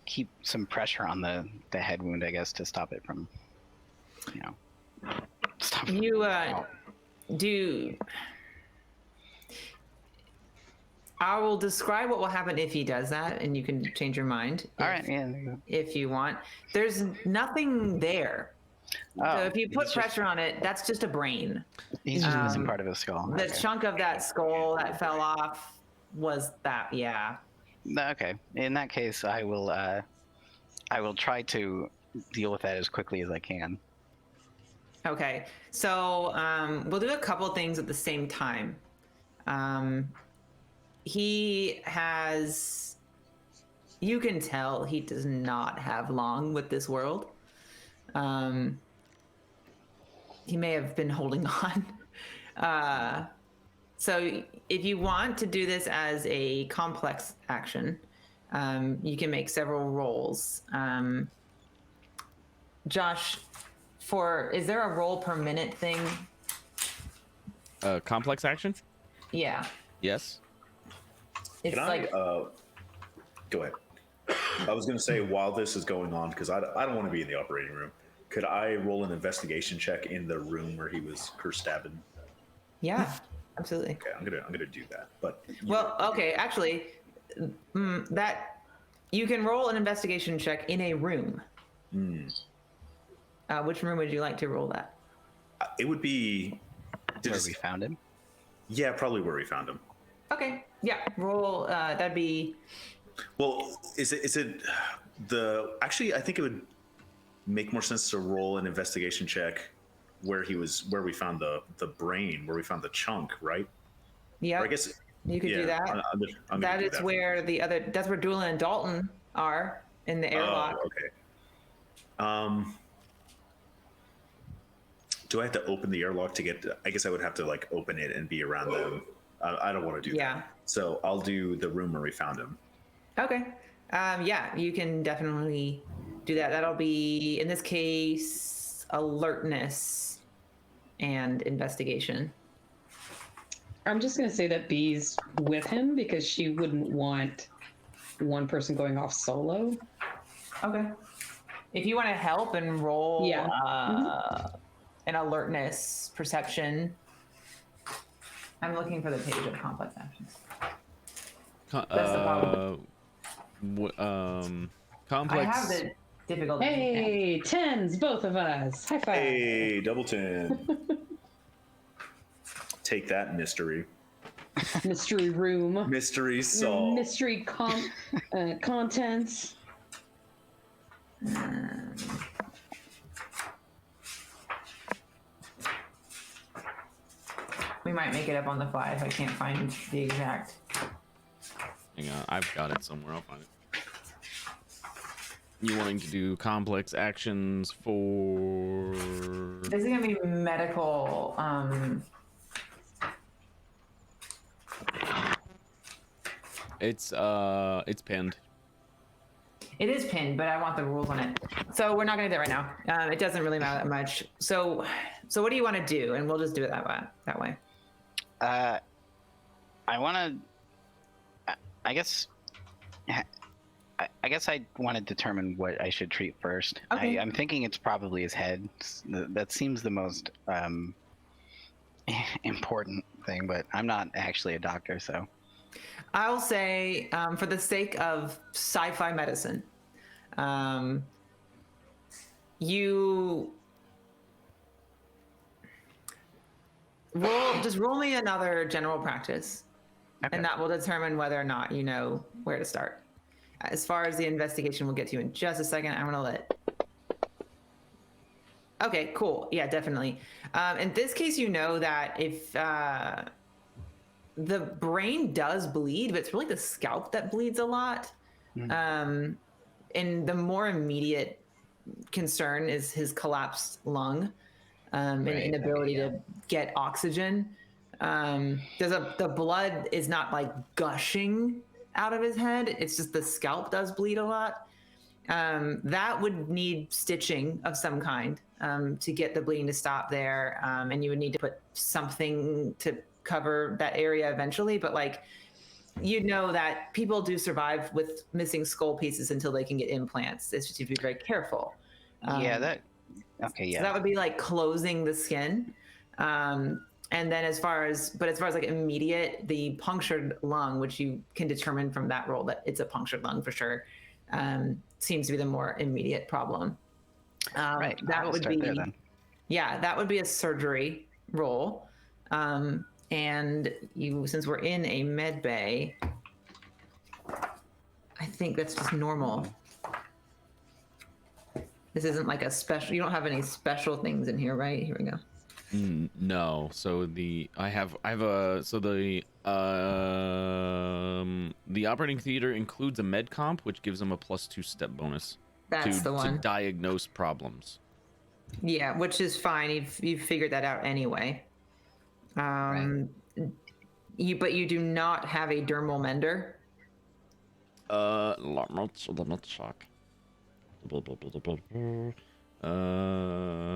keep some pressure on the head wound, I guess, to stop it from, you know, stop. You Ow. do. I will describe what will happen if he does that, and you can change your mind. All right, yeah. There you go. If you want. There's nothing there. Oh, So if you put he's pressure on it, that's just a brain. he's just missing um, part of his skull. The Okay. chunk of that skull that fell off was that, yeah. No, okay. In that case, I will try to deal with that as quickly as I can. Okay, so we'll do a couple things at the same time. He has, you can tell he does not have long with this world. He may have been holding on. So if you want to do this as a complex action, you can make several rolls. Josh, is there a roll per minute thing? Complex action? Yeah. Yes. It's Can like, go ahead. I was going to say, while this is going on, because I don't want to be in the operating room, could I roll an investigation check in the room where he was cursed stabbing? yeah, absolutely. Okay, I'm gonna do that. But Well, okay, actually, that you can roll an investigation check in a room. Which room would you like to roll that? it would be. Where we found him. Yeah, probably where we found him. Okay, yeah, roll. That'd be. Well, is it the? Actually, I think it would make more sense to roll an investigation check where we found the brain, where we found the chunk, right? Yeah, Or I guess you could do that. I'm gonna That do is where that's where Doolin and Dalton are in the airlock. Oh, okay. Do I have to open the airlock to get? I guess I would have to like open it and be around them. I don't want to do Yeah. that. So I'll do the room where we found him. Okay. Yeah, you can definitely do that. That'll be, in this case, alertness and investigation. I'm just going to say that B's with him because she wouldn't want one person going off solo. Okay. If you want to help and roll Yeah. an alertness perception, I'm looking for the page of complex actions. That's the problem. Complex. I have the difficulty. Hey, tens, both of us. High five. Hey, Doubleton. Take that, mystery. Mystery room. Mystery solved. Mystery contents. We might make it up on the fly if I can't find the exact. Hang on, I've got it somewhere. I'll find it. You wanting to do complex actions for? This is gonna be medical. It's pinned. It is pinned, but I want the rules on it. So we're not gonna do that right now. It doesn't really matter that much. So what do you want to do? And we'll just do it that way. I want to. I guess I want to determine what I should treat first. Okay. I'm thinking it's probably his head. That seems the most important thing, but I'm not actually a doctor, so. I'll say, for the sake of sci-fi medicine, you roll me another general practice, Okay. and that will determine whether or not you know where to start. As far as the investigation, we'll get to in just a second. I'm gonna let. Okay, cool. Yeah, definitely. In this case, you know that if the brain does bleed, but it's really the scalp that bleeds a lot. And the more immediate concern is his collapsed lung and inability to get oxygen. The blood is not like gushing out of his head. It's just the scalp does bleed a lot. That would need stitching of some kind to get the bleeding to stop there. And you would need to put something to cover that area eventually. But like you know that people do survive with missing skull pieces until they can get implants. It's just you have to be very careful. Yeah, Um, that. Okay, So yeah. that would be like closing the skin. And then as far as like immediate, the punctured lung, which you can determine from that roll that it's a punctured lung for sure, seems to be the more immediate problem. Right. I That will would start be, there then. yeah, that would be a surgery roll. And you, since we're in a med bay, I think that's just normal. This isn't like a special, you don't have any special things in here, right? Here we go. No. So the operating theater includes a med comp, which gives them a +2 step bonus That's to the one. diagnose problems. Yeah, which is fine. You've figured that out anyway. But you do not have a dermal mender. Let me check.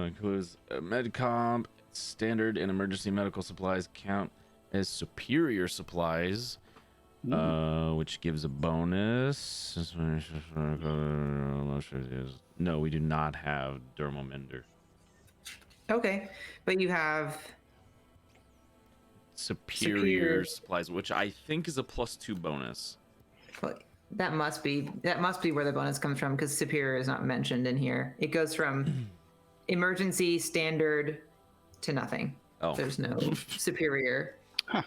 Includes med comp, standard and emergency medical supplies count as superior supplies, which gives a bonus. No, we do not have dermal mender. Okay, but you have Superior supplies, which I think is a +2 bonus. that must be where the bonus comes from, because superior is not mentioned in here. It goes from emergency, standard to nothing. Oh, There's no superior. Huh.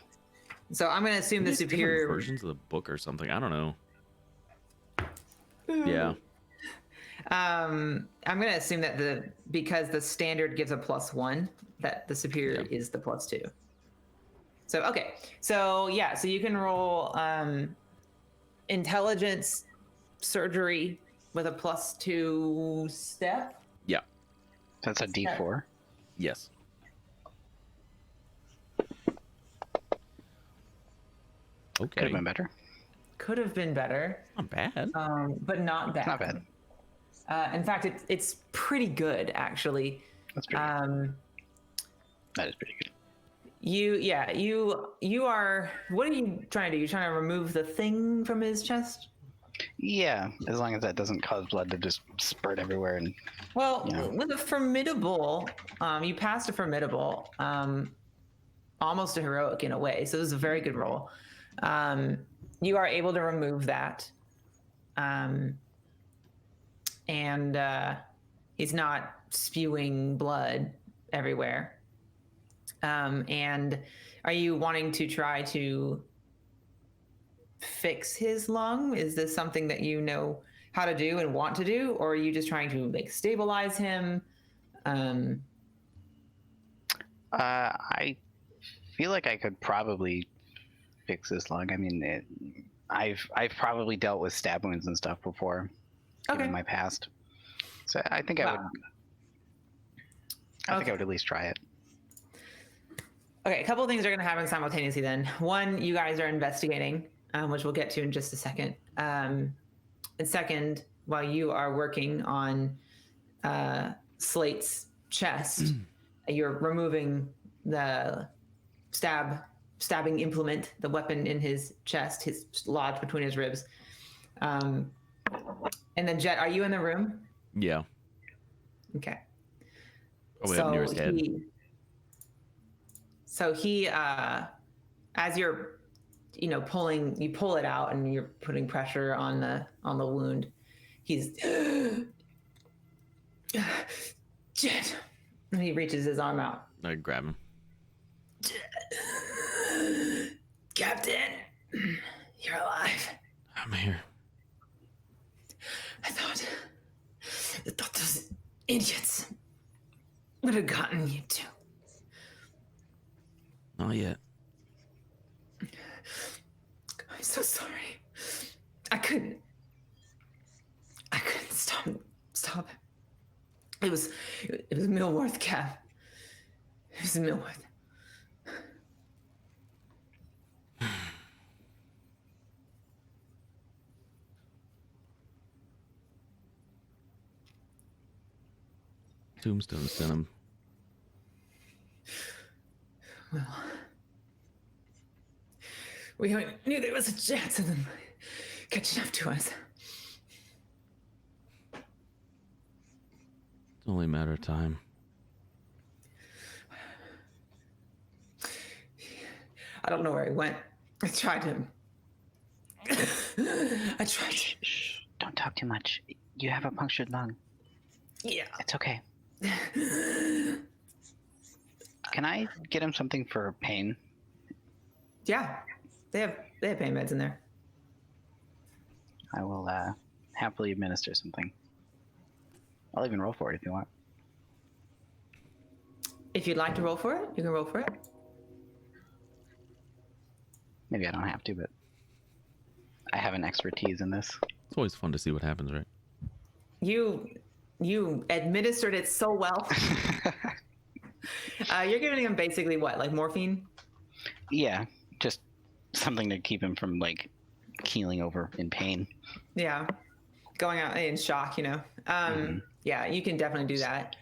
So I'm going to assume the Maybe different superior versions of the book or something. I don't know. Yeah. I'm going to assume that because the standard gives a +1, that the superior is the +2. So okay, so yeah, so you can roll intelligence surgery with a +2 step. Yeah. That's a D4. Yes. Could Okay. have been better. Could have been better, Not bad. but not bad. Not bad. In fact, it's pretty good actually. That's pretty good. That is pretty good. You are. What are you trying to do? You're trying to remove the thing from his chest. Yeah, as long as that doesn't cause blood to just spurt everywhere. And Well, Yeah. with a formidable, you passed a formidable, almost a heroic in a way. So it was a very good roll. You are able to remove that, and he's not spewing blood everywhere. And are you wanting to try to fix his lung? Is this something that you know how to do and want to do, or are you just trying to like stabilize him? I feel like I could probably fix this lung. I mean, I've probably dealt with stab wounds and stuff before, Okay. in my past. So I think I would. I think I would at least try it. Okay, a couple of things are going to happen simultaneously then. One, you guys are investigating, which we'll get to in just a second. And second, while you are working on Slate's chest, you're removing the stabbing implement, the weapon in his chest, his lodged between his ribs. And then Jet, are you in the room? Yeah. Okay. Probably up near his head. He, as you're, you pull it out and you're putting pressure on the wound. He's Jet, and he reaches his arm out. I grab him. Captain, you're alive. I'm here. I thought those idiots would have gotten you too. Not yet. I'm so sorry. I couldn't stop. It was Millworth, Cap. It was Millworth. Tombstone sent him. We knew there was a chance of them catching up to us. It's only a matter of time. I don't know where he went. I tried him. I tried. Shh. Don't talk too much. You have a punctured lung. Yeah. It's okay. Can I get him something for pain? Yeah. They have pain meds in there. I will happily administer something. I'll even roll for it if you want. If you'd like to roll for it, you can roll for it. Maybe I don't have to, but I have an expertise in this. It's always fun to see what happens, right? You administered it so well. You're giving him basically what, like morphine? Yeah, just something to keep him from like keeling over in pain. Yeah. Going out in shock, you know. Yeah, you can definitely do that.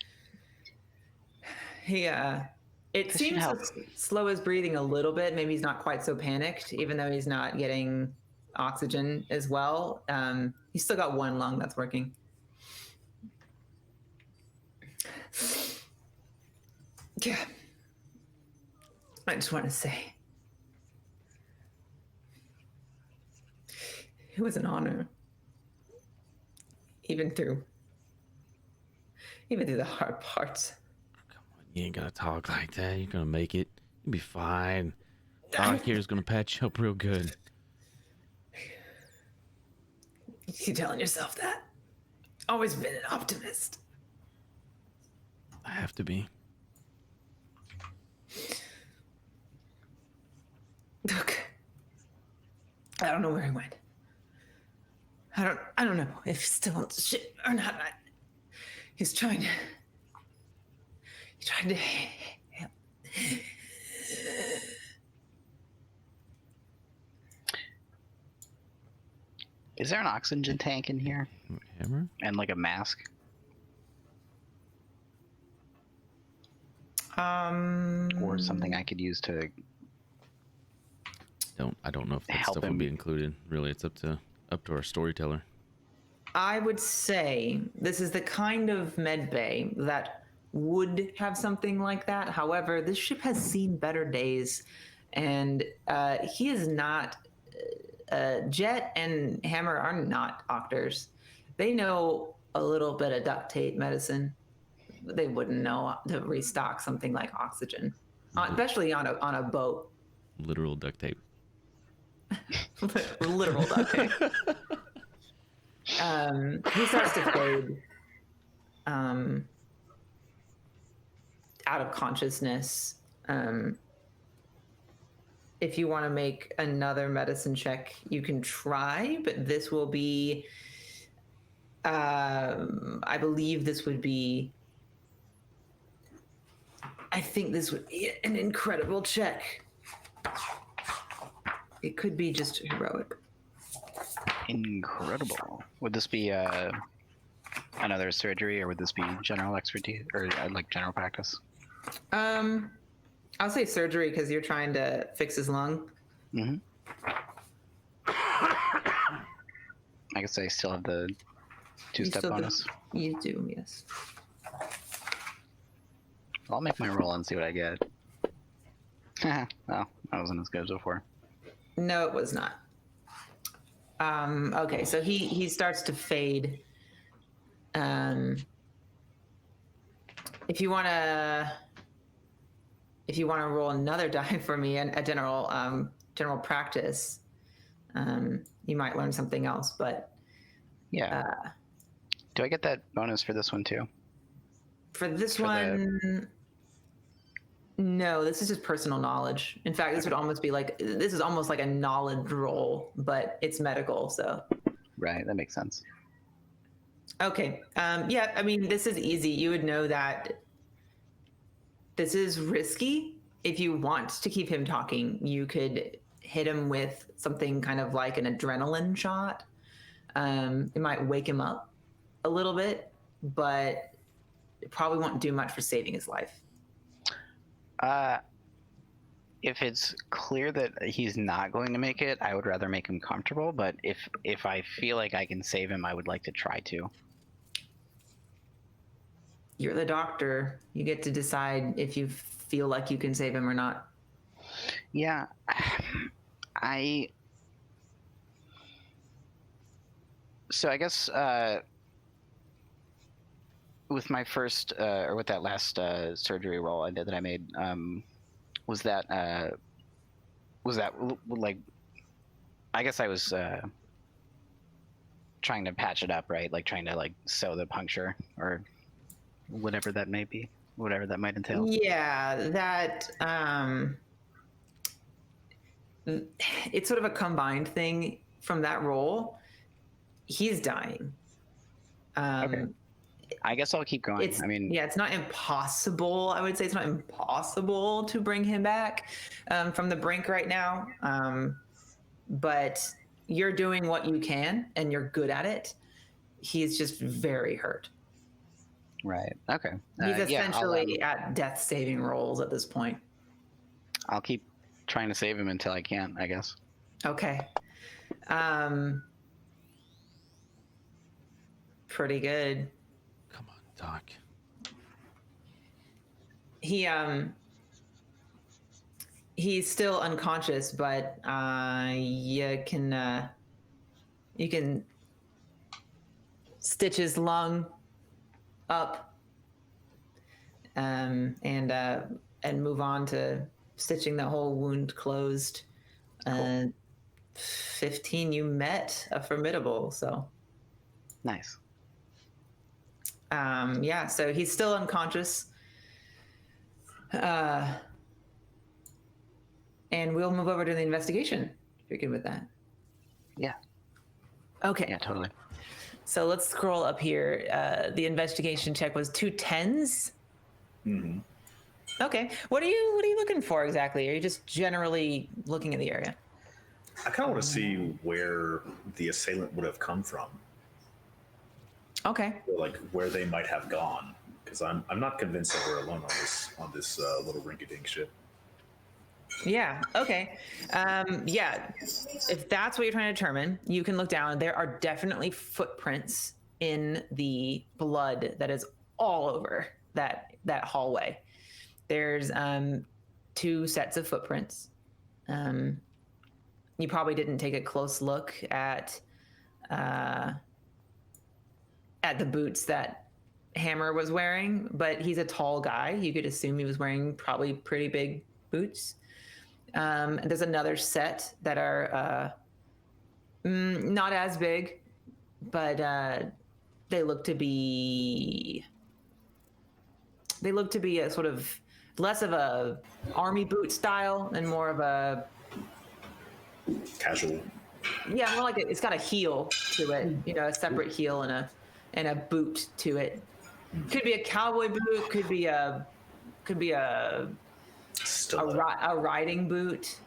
He it This should seems help. to slow his breathing a little bit. Maybe he's not quite so panicked, even though he's not getting oxygen as well. He's still got one lung that's working. Yeah. I just want to say it was an honor. Even through the hard parts. Come on, you ain't gotta talk like that. You're gonna make it. You'll be fine. Doc here's gonna patch you up real good. You keep telling yourself that. Always been an optimist. I have to be. Look, I don't know where he went. I don't know if he's still on the ship or not. He's trying to. Is there an oxygen tank in here? Hammer? And like a mask? Or something I could use to I don't know if that Help stuff will him. be included. Really, it's up to our storyteller. I would say this is the kind of med bay that would have something like that. However, this ship has seen better days, and he is not. Jet and Hammer are not doctors. They know a little bit of duct tape medicine. They wouldn't know to restock something like oxygen, especially on a boat. Literal duct tape. Literal duct tape. He starts to fade out of consciousness. If you want to make another medicine check, you can try, but this will be, I believe this would be, I think this would be an incredible check. It could be just heroic. incredible. Would this be another surgery, or would this be general expertise, or like general practice? I'll say surgery because you're trying to fix his lung. Mm-hmm. I guess I still have the two-step still do. bonus. You do, yes. I'll make my roll and see what I get. Well, that wasn't as good as before. No, it was not. Okay, so he starts to fade. If you wanna roll another die for me and a general practice, you might learn something else. But Yeah. Do I get that bonus for this one too? for this For the- one, no. This is just personal knowledge. In fact, this would almost be like this is almost like a knowledge roll, but it's medical. So Right, that makes sense. okay, yeah. I mean, this is easy. You would know that this is risky. If you want to keep him talking, you could hit him with something kind of like an adrenaline shot. It might wake him up a little bit, but it probably won't do much for saving his life. if it's clear that he's not going to make it, I would rather make him comfortable. But if I feel like I can save him, I would like to try to. You're the doctor. You get to decide if you feel like you can save him or not. Yeah, So I guess with my first or with that last surgery roll I did that I made, was that like, I guess I was trying to patch it up, right? Like trying to like sew the puncture or whatever that may be, whatever that might entail. Yeah, that it's sort of a combined thing from that role. He's dying. Okay. I guess I'll keep going. It's, I mean, yeah, it's not impossible. I would say it's not impossible to bring him back from the brink right now. But you're doing what you can and you're good at it. He's just very hurt. right. Okay. He's yeah, essentially at death saving rolls at this point. I'll keep trying to save him until I can, I guess. Okay. Pretty good. Come on, Doc. He's still unconscious, but you can stitch his lung up and move on to stitching the whole wound closed. Cool. 15, you met a formidable, so Nice. yeah, so he's still unconscious. And we'll move over to the investigation, if you're good with that. Yeah. Okay. Yeah, totally. So let's scroll up here. The investigation check was 2 10s. Mm-hmm. Okay. What are you looking for exactly? Are you just generally looking at the area? I kind of want to see where the assailant would have come from, Okay. or like where they might have gone, because I'm not convinced that we're alone on this little rinky-dink ship. Yeah. Okay. Yeah. If that's what you're trying to determine, you can look down. There are definitely footprints in the blood that is all over that hallway. There's 2 sets of footprints. You probably didn't take a close look at the boots that Hammer was wearing, but he's a tall guy. You could assume he was wearing probably pretty big boots. There's another set that are not as big, but they look to be a sort of less of a army boot style and more of a Casual. yeah, more like it's got a heel to it, a separate heel and a boot to it. Could be a cowboy boot, could be a Still a riding boot,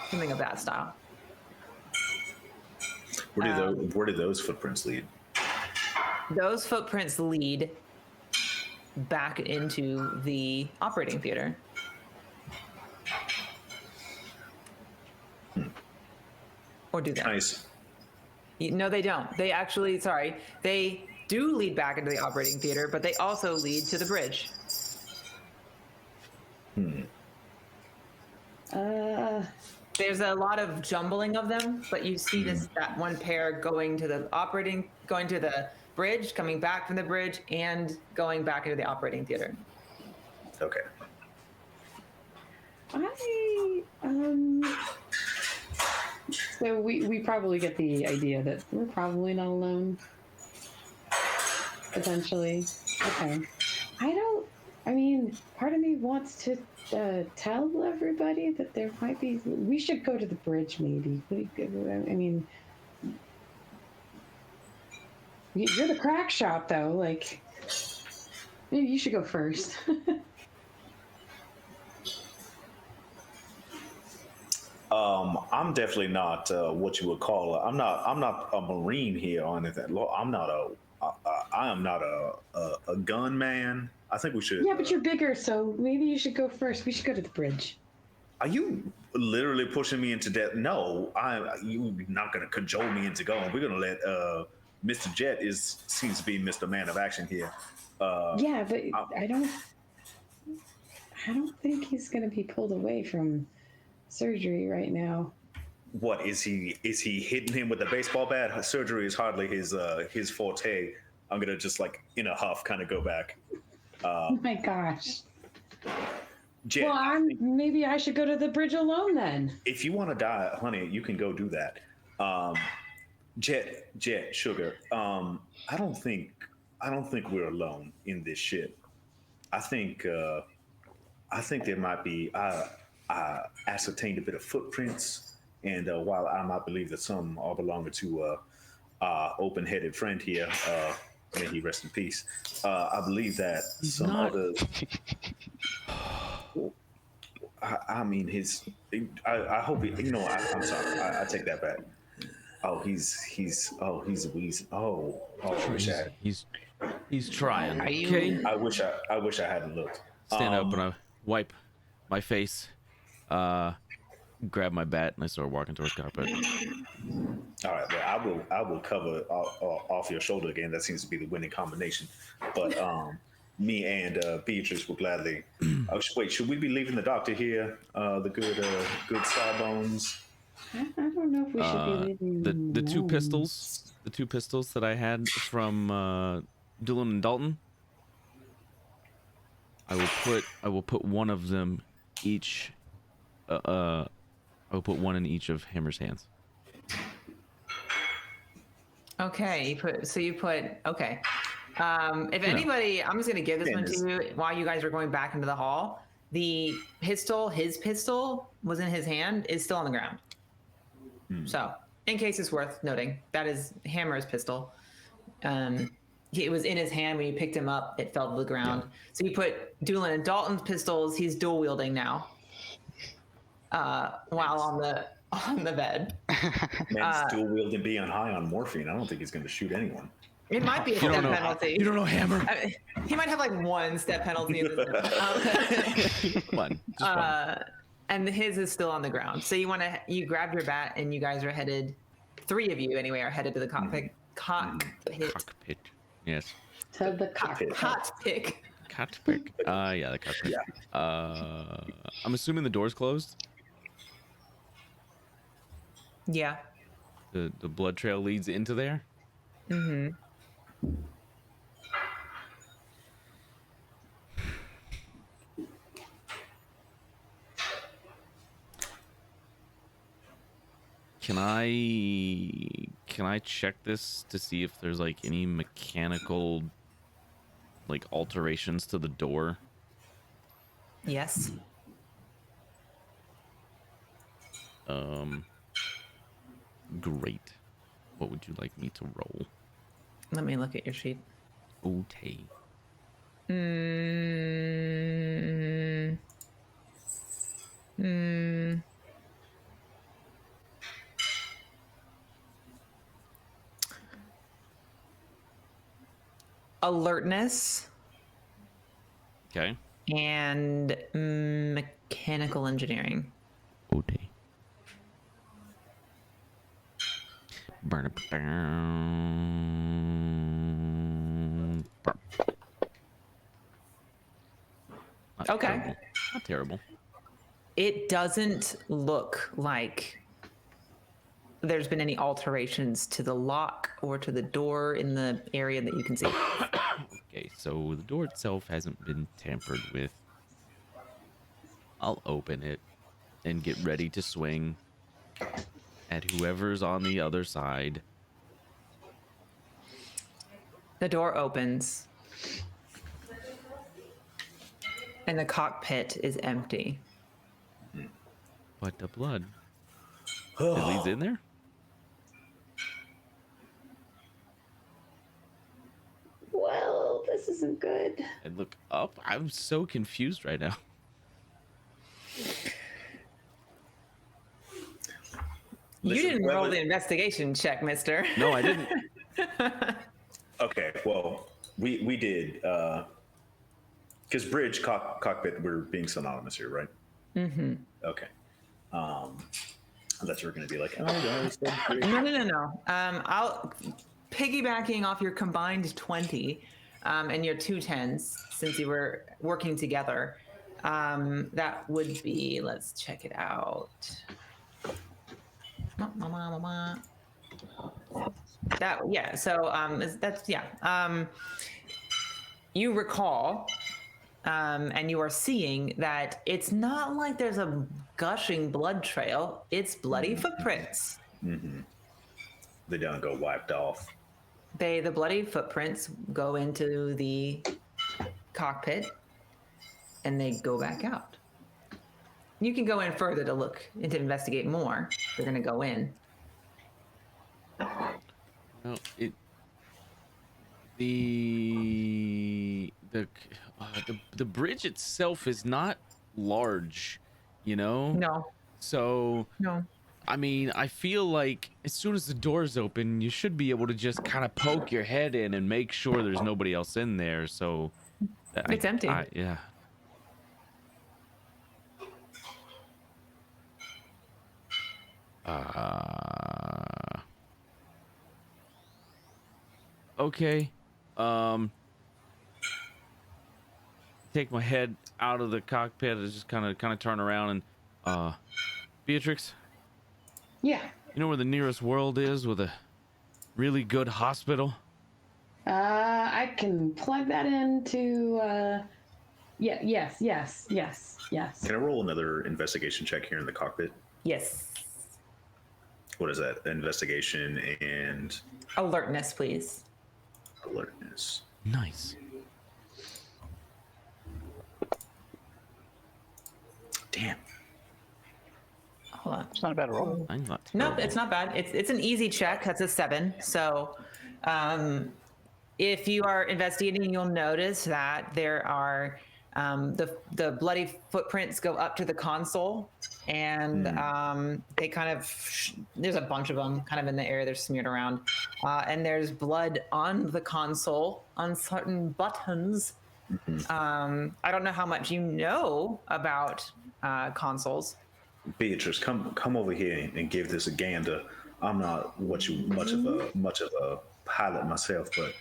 something of that style. where do those footprints lead? Those footprints lead back into the operating theater. Or do they? Nice. No, they don't. They actually, sorry, they do lead back into the operating theater, but they also lead to the bridge. There's a lot of jumbling of them, but you see that one pair going to the bridge, coming back from the bridge, and going back into the operating theater. Okay. So we probably get the idea that we're probably not alone. Potentially. Okay. Part of me wants to tell everybody that there might be. We should go to the bridge, maybe. You're the crack shop, though. Like, maybe you should go first. I'm definitely not what you would call. I'm not a Marine here or anything. I am not a gunman. I think we should. Yeah, but you're bigger, so maybe you should go first. We should go to the bridge. Are you literally pushing me into death? No, you're not gonna cajole me into going. We're gonna let Mr. Jet seems to be Mr. Man of Action here. Yeah, but I don't think he's gonna be pulled away from surgery right now. What is he? Is he hitting him with a baseball bat? Surgery is hardly his forte. I'm gonna just like in a huff kind of go back. Oh my gosh. Jet, Well, maybe I should go to the bridge alone then. if you want to die, honey, you can go do that. Jet, sugar. I don't think we're alone in this ship. I think there might be. I ascertained a bit of footprints, and while I might believe that some are belonging to our open-headed friend here, may he rest in peace. I believe that some others. I mean, I hope he. You know, I'm sorry. I take that back. Oh, he's a weasel. I wish I had. He's trying. Are you- Okay. I wish I hadn't looked. Stand up and I wipe my face, grab my bat, and I start walking towards carpet. All right, well, I will cover off your shoulder again. That seems to be the winning combination. But me and Beatrice will gladly. Wait, should we be leaving the doctor here? The good Sawbones. I don't know if we should be leaving The two alone. pistols, that I had from Dylan and Dalton. I will put one of them each. I will put one in each of Hammer's hands. Okay, you put okay. If anybody, I'm just gonna give this one to you while you guys are going back into the hall. The pistol, his pistol, was in his hand, is still on the ground. So, in case it's worth noting, that is Hammer's pistol. It was in his hand when you picked him up. It fell to the ground. So you put Doolin and Dalton's pistols. He's dual wielding now, while on the bed. Man's dual wielding being high on morphine. I don't think he's going to shoot anyone. It might be a You step don't know. penalty. You don't know Hammer. He might have like one step penalty in this. Come on. Just one. And his is still on the ground. So you grab your bat and you guys are headed. 3 of you anyway are headed to the cockpit. Cockpit. Cockpit. Yes. To the cockpit. Cockpit. Cockpit. Yeah, the cockpit. Yeah. I'm assuming the door's closed. Yeah. The blood trail leads into there. Mm-hmm. Can I check this to see if there's like any mechanical like alterations to the door? Yes. Great. What would you like me to roll? Let me look at your sheet. Okay. Alertness Okay. and mechanical engineering. Okay. Burn it down. Not Okay. terrible. Not terrible. It doesn't look like there's been any alterations to the lock or to the door in the area that you can see. Okay, so the door itself hasn't been tampered with. I'll open it and get ready to swing at whoever's on the other side. The door opens and the cockpit is empty. But the blood. It leads in there? Well, this isn't good. And look up. I'm so confused right now. You Listen, didn't roll whether- the investigation check, mister. No, I didn't. Okay, well, we did. Because bridge, cockpit, we're being synonymous here, right? Mm-hmm. Okay. I thought you were going to be like, oh, I said 3. No. I'll piggybacking off your combined 20 and your 2 10s, since you were working together. That would be, let's check it out. That, yeah. So that's, yeah. You recall, and you are seeing that it's not like there's a gushing blood trail. It's bloody footprints. They don't go wiped off. The bloody footprints go into the cockpit and they go back out. You can go in further to look and to investigate more. They're going to go in. Well, the bridge itself is not large, you know? No. So, No. I mean, I feel like as soon as the doors open, you should be able to just kind of poke your head in and make sure there's nobody else in there. So It's empty. Yeah. Okay. Take my head out of the cockpit and just kind of turn around and Beatrix, Yeah. you know where the nearest world is with a really good hospital? I can plug that into. Yes. Can I roll another investigation check here in the cockpit? Yes. What is that? Investigation and Alertness, please. alertness. Nice. Damn. Hold on. It's not a bad roll. I'm not Nope, it's not bad. It's an easy check. That's a 7. So, if you are investigating, you'll notice that there are the bloody footprints go up to the console, and they kind of there's a bunch of them kind of in the area. They're smeared around, and there's blood on the console on certain buttons. I don't know how much you know about consoles. Beatrice, come over here and give this a gander. I'm not much of a pilot myself, but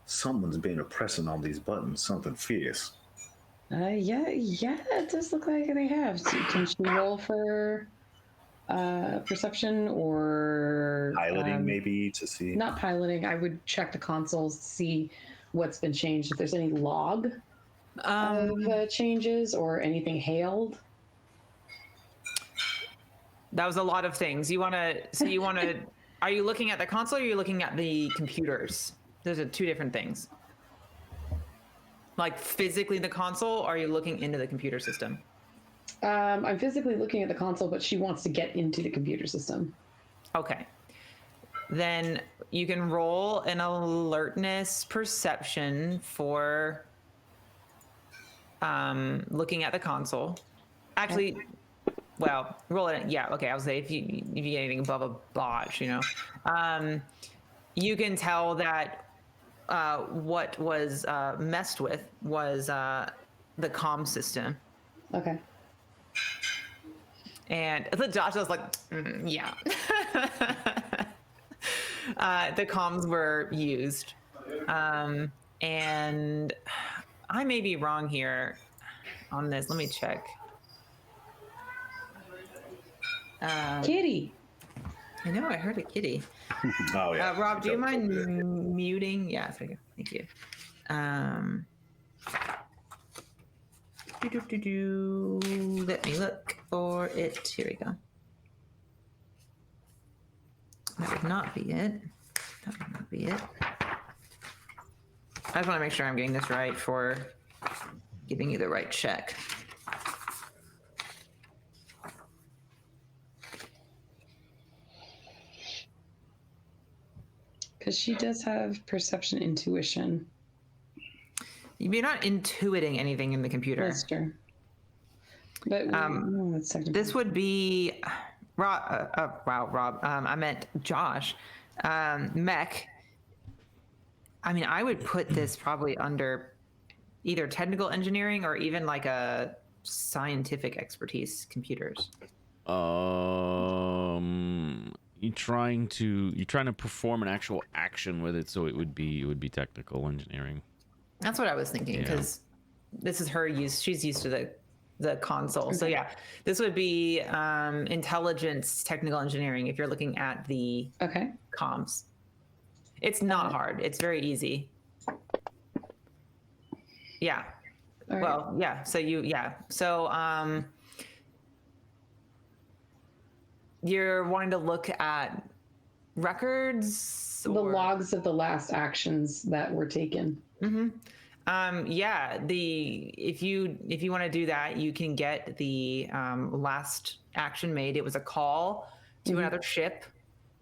someone's been pressing on these buttons, something fierce. Yeah, it does look like they have. So can she roll for perception or Piloting, maybe, to see. not piloting? I would check the consoles to see what's been changed, if there's any log of changes or anything hailed. That was a lot of things. You want to, are you looking at the console or are you looking at the computers? Those are 2 different things. Like physically the console, or are you looking into the computer system? I'm physically looking at the console, but she wants to get into the computer system. Okay. Then you can roll an alertness perception for looking at the console. Actually, well, roll it. Yeah, okay. I would say if you get anything above a botch, you can tell that what was messed with was the comm system. Okay. And Josh was like, yeah. The comms were used. And I may be wrong here on this. Let me check. Kitty. I know, I heard a kitty. Oh yeah. Rob, do you mind muting? Yeah, thank you. Let me look for it. Here we go. That would not be it. That would not be it. I just want to make sure I'm getting this right for giving you the right check. Because she does have perception intuition. You're not intuiting anything in the computer. That's true. But that's technically... This would be Rob. Rob. I meant Josh. Mech. I mean, I would put this probably under either technical engineering or even like a scientific expertise, computers. You're trying to perform an actual action with it, so it would be technical engineering. That's what I was thinking, Yeah. because this is her use. She's used to the console. So yeah, this would be intelligence, technical engineering. If you're looking at the Okay. comms, it's not hard. It's very easy. Yeah. All right. Well, yeah. So you're wanting to look at records, the logs of the last actions that were taken. Mm-hmm. Yeah. If you want to do that, you can get the last action made. It was a call to another ship,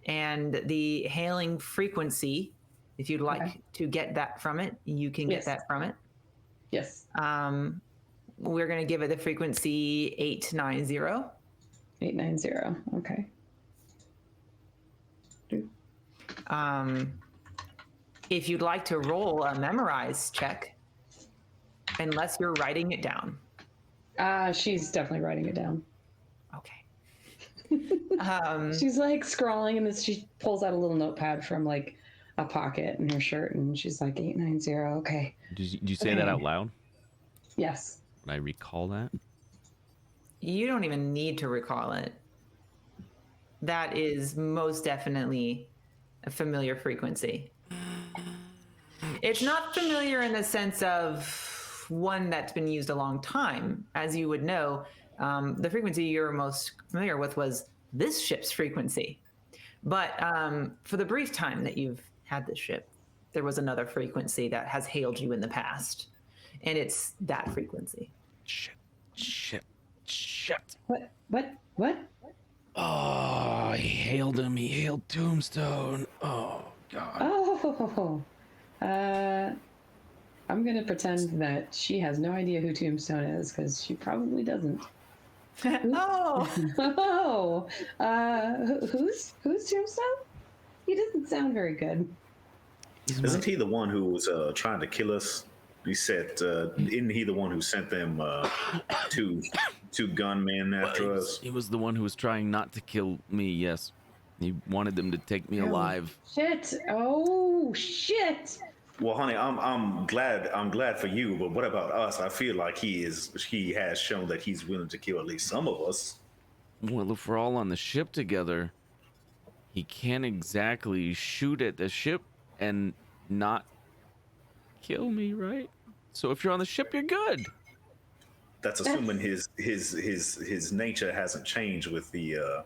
and the hailing frequency. If you'd like to get that from it, you can get that from it. Yes. We're going to give it the frequency 890. 890. Okay. If you'd like to roll a memorize check, unless you're writing it down. She's definitely writing it down. Okay. She's like scrawling, and then she pulls out a little notepad from like a pocket in her shirt, and she's like 890. Okay. Did you say that out loud? Yes. Would I recall that? You don't even need to recall it. That is most definitely a familiar frequency. It's not familiar in the sense of one that's been used a long time. As you would know, the frequency you're most familiar with was this ship's frequency. But for the brief time that you've had this ship, there was another frequency that has hailed you in the past. And it's that frequency. Shit. What? Oh, he hailed him. He hailed Tombstone. Oh, God. Oh. I'm gonna pretend that she has no idea who Tombstone is, because she probably doesn't. Oh. Who's Tombstone? He doesn't sound very good. Isn't he the one who was trying to kill us? He said, isn't he the one who sent them two gunmen after us? He was the one who was trying not to kill me, yes. He wanted them to take me alive. Shit. Oh, shit. Well, honey, I'm glad for you, but what about us? I feel like he has shown that he's willing to kill at least some of us. Well, if we're all on the ship together, he can't exactly shoot at the ship and not kill me, right? So if you're on the ship, you're good. That's assuming his nature hasn't changed with the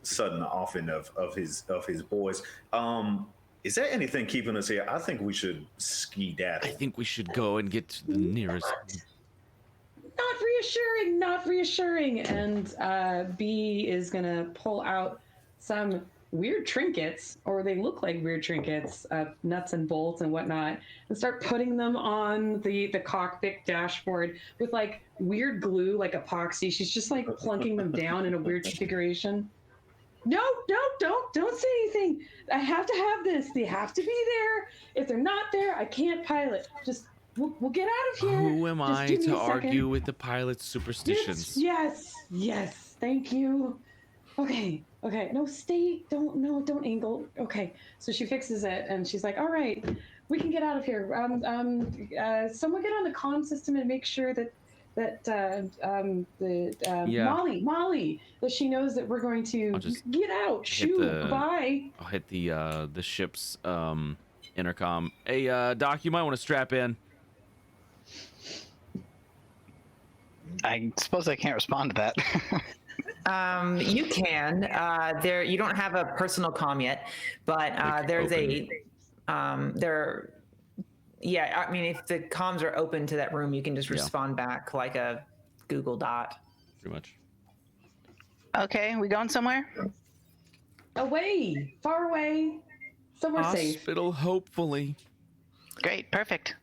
sudden offing of his boys. Is there anything keeping us here? I think we should skedaddle. I think we should go and get to the nearest. Not reassuring. And B is gonna pull out some weird trinkets, or they look like weird trinkets, nuts and bolts and whatnot, and start putting them on the cockpit dashboard with like weird glue, like epoxy. She's just like plunking them down in a weird configuration. No, don't say anything. I have to have this. They have to be there. If they're not there, I can't pilot. Just we'll get out of here. Who am Just I give me to a second. argue with the pilot's superstitions? Yes. Thank you. Okay. No, stay. Don't angle. Okay. So she fixes it, and she's like, "All right, we can get out of here. Someone get on the comm system and make sure that Molly, that she knows that we're going to get out. Shoot, bye." I'll hit the ship's intercom. Hey, Doc, you might want to strap in. I suppose I can't respond to that. You can. You don't have a personal comm yet, but there's Yeah, I mean, if the comms are open to that room, you can just respond back like a Google Dot. Pretty much. Okay, we going somewhere? Away, far away, somewhere safe. Hospital, hopefully. Great, perfect.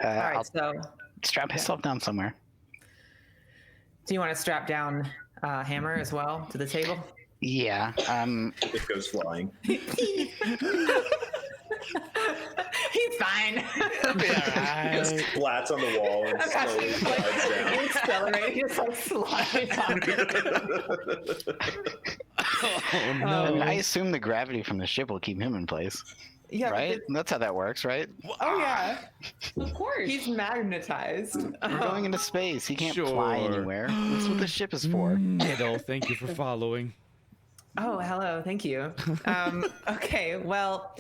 All right, I'll so strap myself down somewhere. do you want to strap down Hammer as well to the table? Yeah. It goes flying. He's fine. Just splats on the wall and slowly slides down. Accelerating, just like sliding on. Oh no! I mean, I assume the gravity from the ship will keep him in place, Yeah, but right? That's how that works, right? oh yeah, Of course. he's magnetized. We're going into space. He can't fly Sure. anywhere. That's what the ship is for. Niddle, thank you for following. Oh, hello. Thank you. Okay, well,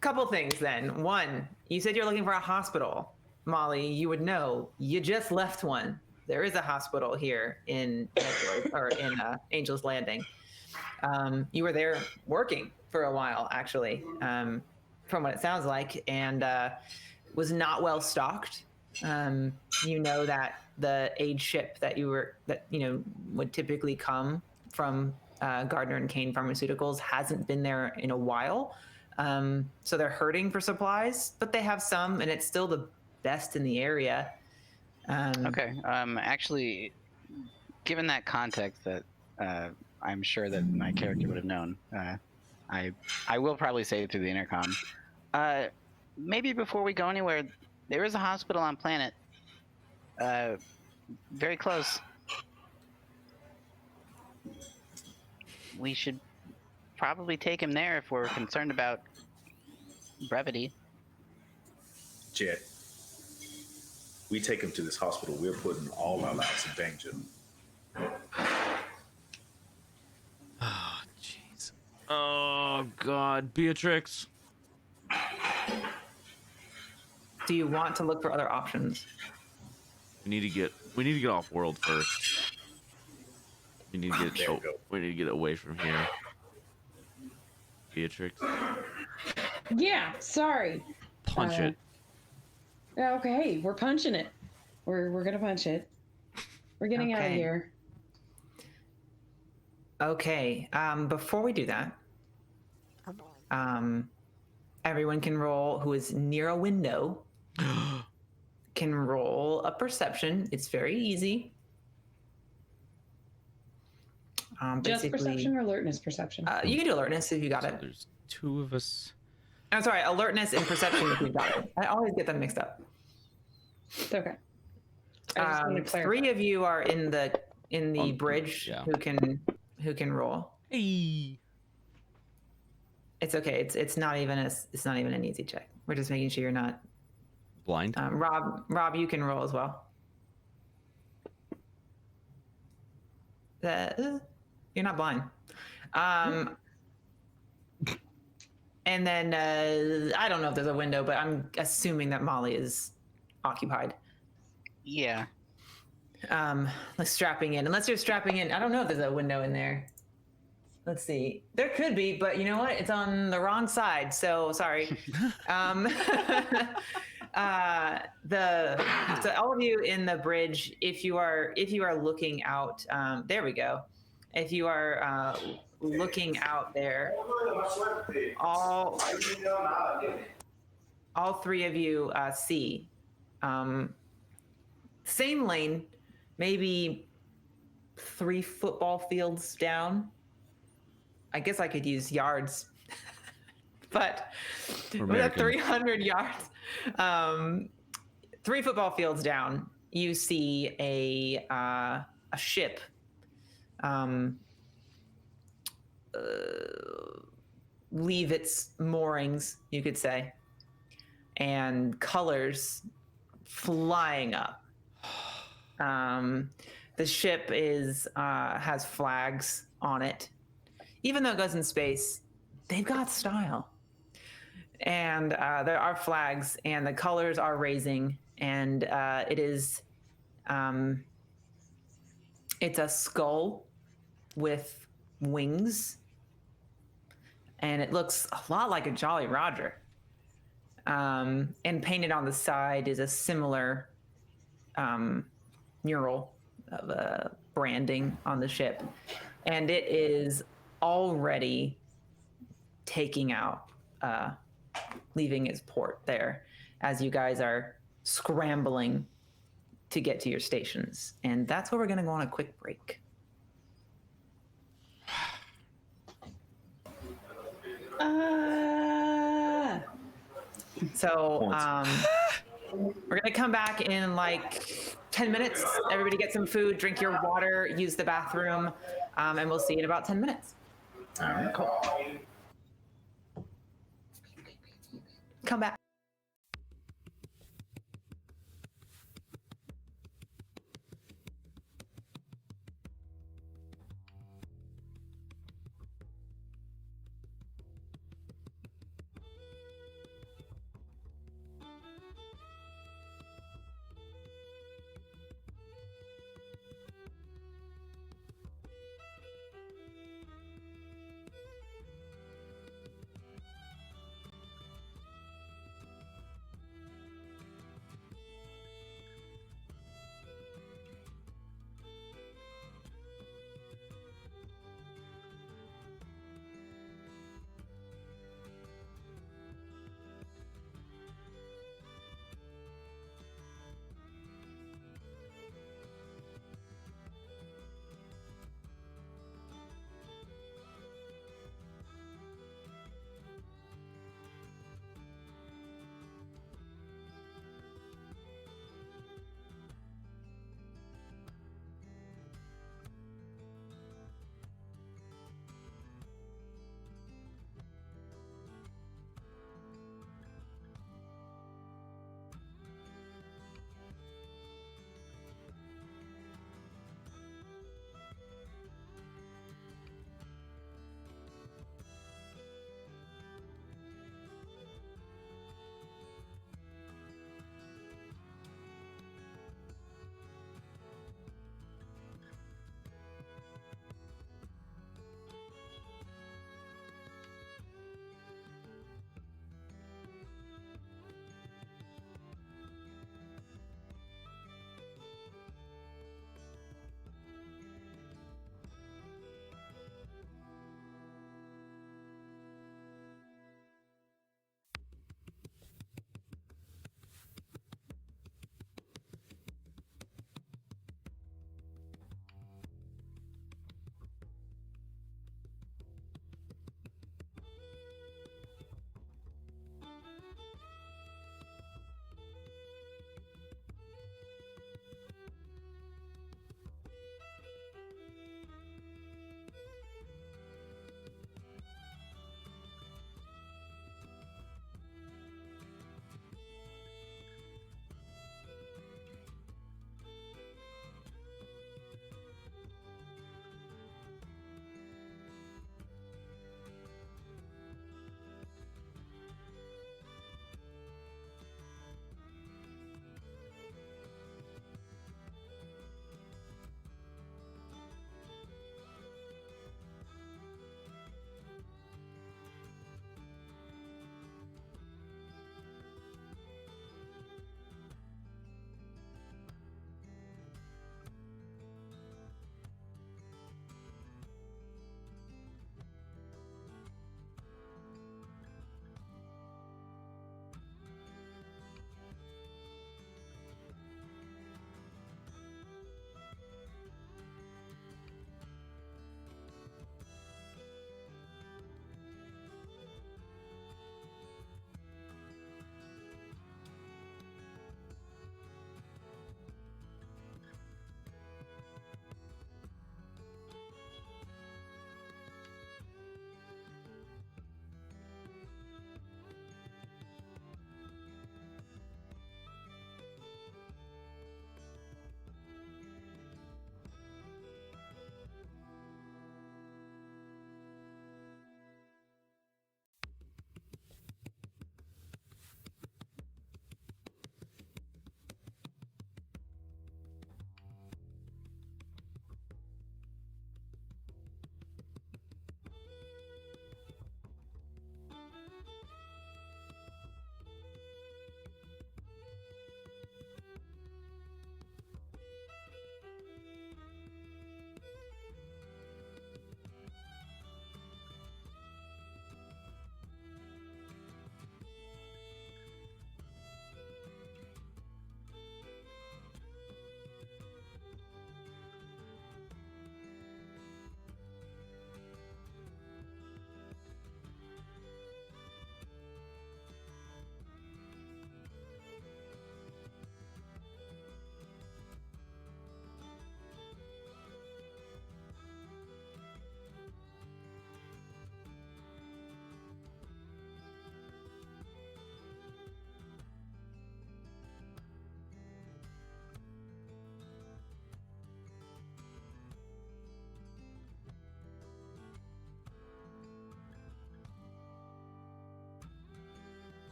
couple things then. One, you said you're looking for a hospital. Molly, you would know. You just left one. There is a hospital here in Angel's Landing. You were there working for a while, actually, from what it sounds like, and was not well stocked. You know that the aid ship that would typically come from Gardner and Kane Pharmaceuticals hasn't been there in a while. So they're hurting for supplies, but they have some, and it's still the best in the area. Okay. Actually, given that context that I'm sure that my character would have known, I will probably say it through the intercom. Maybe before we go anywhere, there is a hospital on planet. Very close. We should probably take him there if we're concerned about brevity. Jet, we take him to this hospital, we're putting all our lives in danger. Oh, jeez. Oh, God. Beatrix. Do you want to look for other options? We need to get off world first. We need to get There we go. we need to get away from here. Beatrix, Yeah, sorry. punch it. Okay, we're punching it. We're gonna punch it. We're getting out of Okay. here. Okay. Before we do that, everyone can roll who is near a window. Can roll a perception. It's very easy. Just Basically, perception or alertness perception? you can do alertness if you got So it. there's two of us. I'm sorry, alertness and perception if you got it. I always get them mixed up. It's okay. I just wanted to clarify. 3 of you are in the Oh, bridge yeah. who can roll. Hey. It's okay. It's not even an easy check. We're just making sure you're not. Blind. Rob, you can roll as well. You're not blind. And then I don't know if there's a window, but I'm assuming that Molly is occupied. Yeah. Like strapping in. Unless you're strapping in. I don't know if there's a window in there. Let's see. There could be, but you know what? It's on the wrong side. So sorry. So all of you in the bridge, if you are looking out, there we go. If you are looking out there, all 3 of you see same lane, maybe 3 football fields down. I guess I could use yards, but We're we're at American. 300 yards. 3 football fields down, you see a ship leave its moorings, you could say, and colors flying up. The ship has flags on it. Even though it goes in space, they've got style. And there are flags, and the colors are raising, and it is it's a skull with wings, and it looks a lot like a Jolly Roger. And painted on the side is a similar mural of branding on the ship, and it is already taking out, leaving its port there as you guys are scrambling to get to your stations. And that's where we're going to go on a quick break. So, We're gonna come back in like 10 minutes. Everybody get some food, drink your water, use the bathroom, and we'll see you in about 10 minutes. All right. Cool. Come back.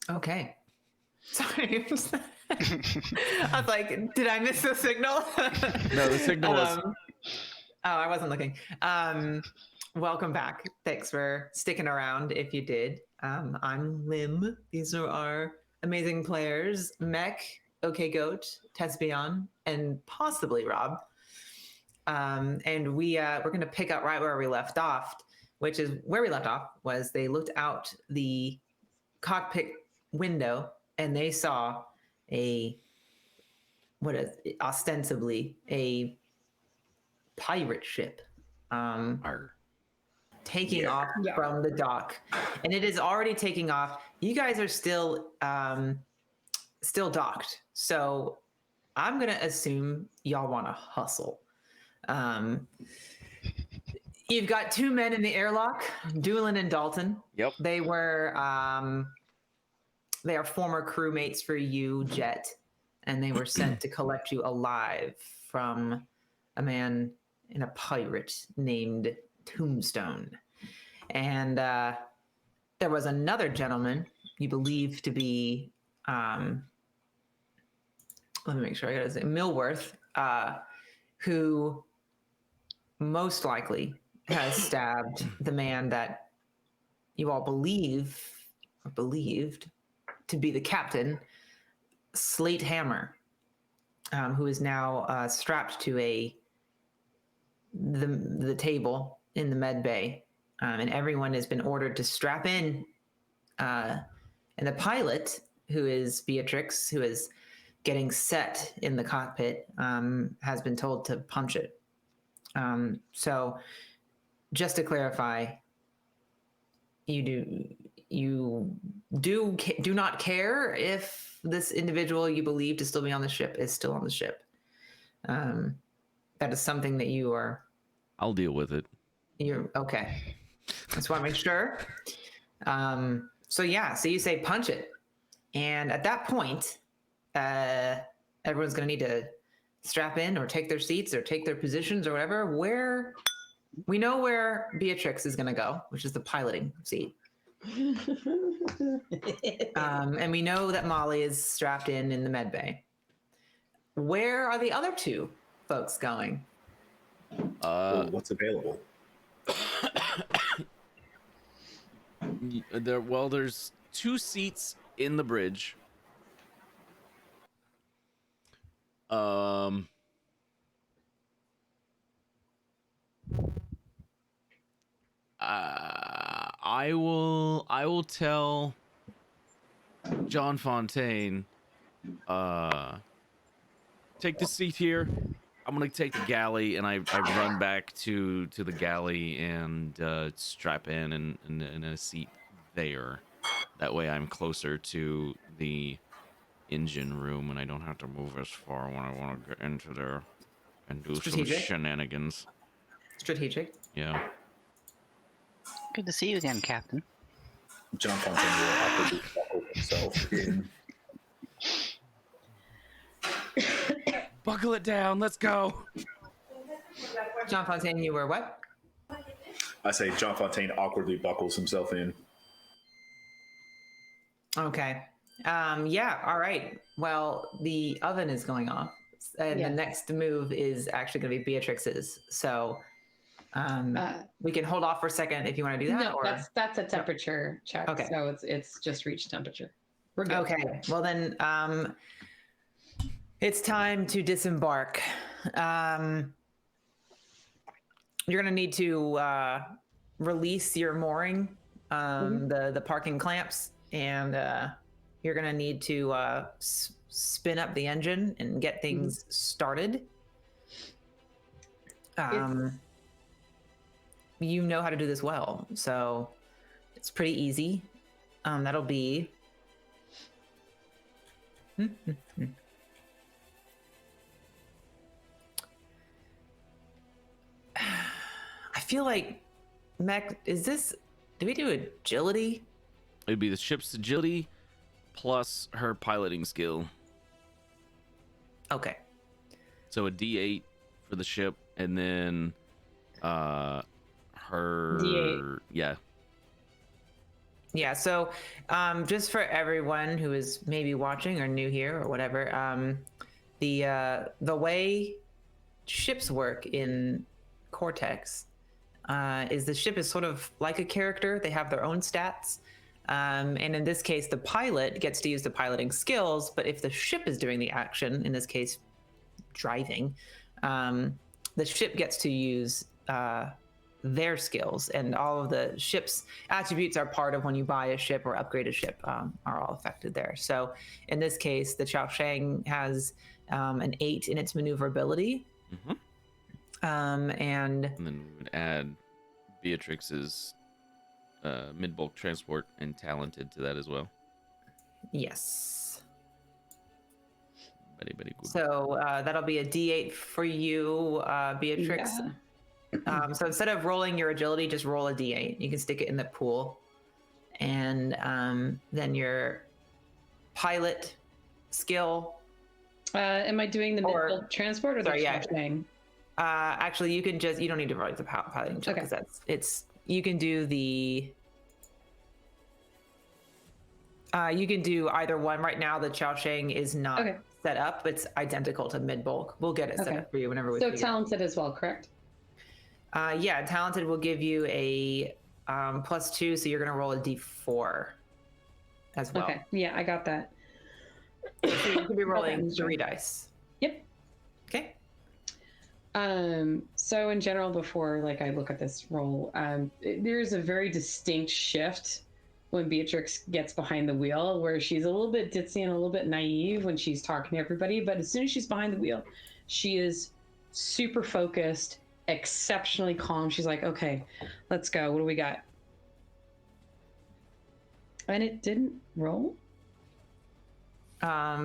Okay. Sorry. I was like, did I miss the signal? No, the signal was. Oh, I wasn't looking. Welcome back. Thanks for sticking around if you did. I'm Lim. These are our amazing players, Mech, OK Goat, Tespion, and possibly Rob. And we're going to pick up right where we left off, which is where we left off was they looked out the cockpit window and they saw ostensibly a pirate ship Arr. taking off Yeah. from the dock, and it is already taking off. You guys are still docked, so I'm gonna assume y'all want to hustle. You've got two men in the airlock, Doolin and Dalton. Yep. They were they are former crewmates for you, Jet, and they were sent to collect you alive from a man and a pirate named Tombstone. And there was another gentleman you believe to be, let me make sure I got his name, Millworth, who most likely has stabbed the man that you all believed to be the captain, Slate Hammer, who is now strapped to the table in the med bay, and everyone has been ordered to strap in. And the pilot, who is Beatrix, who is getting set in the cockpit, has been told to punch it. So, just to clarify, you do not care if this individual you believe to still be on the ship is still on the ship. That is something that I'll deal with it. you're okay. Just want to make sure. So you say punch it, and at that point, everyone's going to need to strap in or take their seats or take their positions or whatever. We know where Beatrix is going to go, which is the piloting seat. And we know that Molly is strapped in the med bay. Where are the other two folks going? What's available? There's 2 seats in the bridge. I will tell John Fontaine, take the seat here. I'm gonna take the galley, and I run back to the galley and strap in a seat there. That way, I'm closer to the engine room, and I don't have to move as far when I want to get into there and do Strategic. some shenanigans. Strategic. Yeah. Good to see you again, Captain. John Fontaine will awkwardly buckle himself in. Buckle it down. Let's go. John Fontaine, you were what? I say John Fontaine awkwardly buckles himself in. Okay. Yeah. All right. Well, the oven is going off, and the Yes. next move is actually going to be Beatrix's. So we can hold off for a second if you want to do that. No, or that's a temperature check. Okay. So it's just reached temperature. We're good. okay. Well then, it's time to disembark. You're going to need to release your mooring, the parking clamps, and you're going to need to spin up the engine and get things started. You know how to do this well, so it's pretty easy. That'll be I feel like Mech, do we do agility? It'd be the ship's agility plus her piloting skill. Okay. So a D8 for the ship, and then her D8. yeah. Yeah. So, just for everyone who is maybe watching or new here or whatever, the way ships work in Cortex is the ship is sort of like a character. They have their own stats. And in this case, the pilot gets to use the piloting skills. But if the ship is doing the action, in this case, driving, the ship gets to use their skills. And all of the ship's attributes are part of when you buy a ship or upgrade a ship, are all affected there. So in this case, the Chao Shang has an 8 in its maneuverability. Mm-hmm. And And then we would add Beatrix's mid-bulk transport and talented to that as well. yes. Very, very good. So that'll be a D8 for you, Beatrix. Yeah. So instead of rolling your agility, just roll a D8. You can stick it in the pool. And then your pilot skill. Am I doing the Or- mid-bulk transport or the sorry, yeah. thing? Actually, you don't need to roll the piloting check Okay. because you can do the. You can do either one. Right now, the Chao Shang is not Okay. set up. It's identical to mid bulk. We'll get it set Okay. up for you whenever we. So figure it out. talented as well, correct? Yeah, talented will give you a +2, so you're gonna roll a d4 as well. Okay. Yeah, I got that. So you could be rolling Okay. 3 dice. Yep. Okay. So in general, before like I look at this roll, there's a very distinct shift when Beatrix gets behind the wheel, where she's a little bit ditzy and a little bit naive when she's talking to everybody. But as soon as she's behind the wheel, she is super focused, exceptionally calm. She's like, okay, let's go. What do we got? And it didn't roll.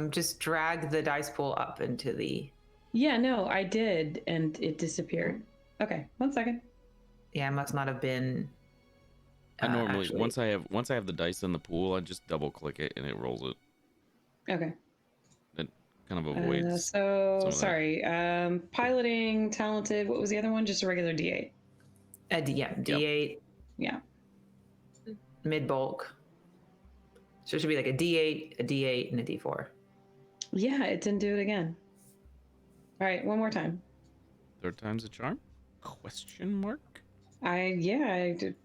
Just drag the dice pool up into the. Yeah, no, I did, and it disappeared. Okay, 1 second. Yeah, it must not have been. I normally actually- once I have the dice in the pool, I just double click it and it rolls it. Okay. Kind of avoids. So some of that. sorry. Piloting, talented. What was the other one? Just a regular D8. D8 Yeah. mid bulk. So it should be like a D8, a D8, and a D4. Yeah, it didn't do it again. All right, one more time. Third time's a charm? Question mark? I did.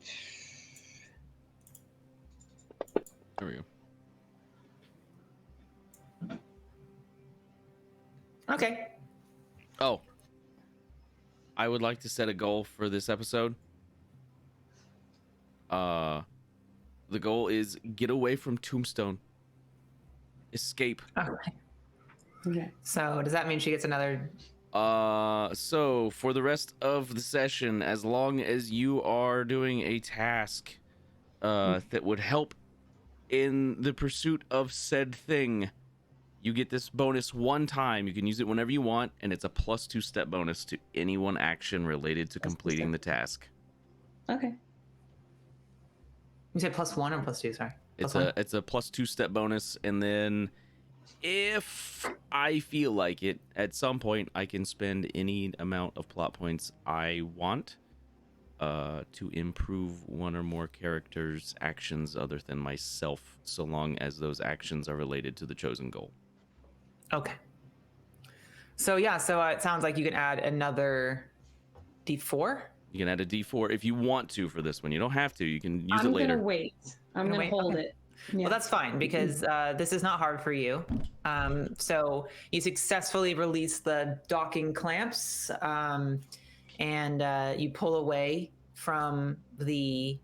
There we go. Okay. Oh. I would like to set a goal for this episode. The goal is get away from Tombstone. Escape. Okay. Okay. So does that mean she gets another? So for the rest of the session, as long as you are doing a task that would help in the pursuit of said thing, you get this bonus one time. You can use it whenever you want, and it's a +2 step bonus to any one action related to Plus two completing step. the task. Okay. You said +1 or +2? Sorry. It's +1? a +2 step bonus, and then if I feel like it, at some point I can spend any amount of plot points I want to improve one or more characters' actions other than myself, so long as those actions are related to the chosen goal. Okay. So yeah, so it sounds like you can add another D4. You can add a D4 if you want to for this one. You don't have to. You can use I'm it later. gonna wait. I'm Gonna gonna wait? hold Okay. it. Yeah. Well, that's fine because this is not hard for you. So you successfully release the docking clamps, and you pull away from the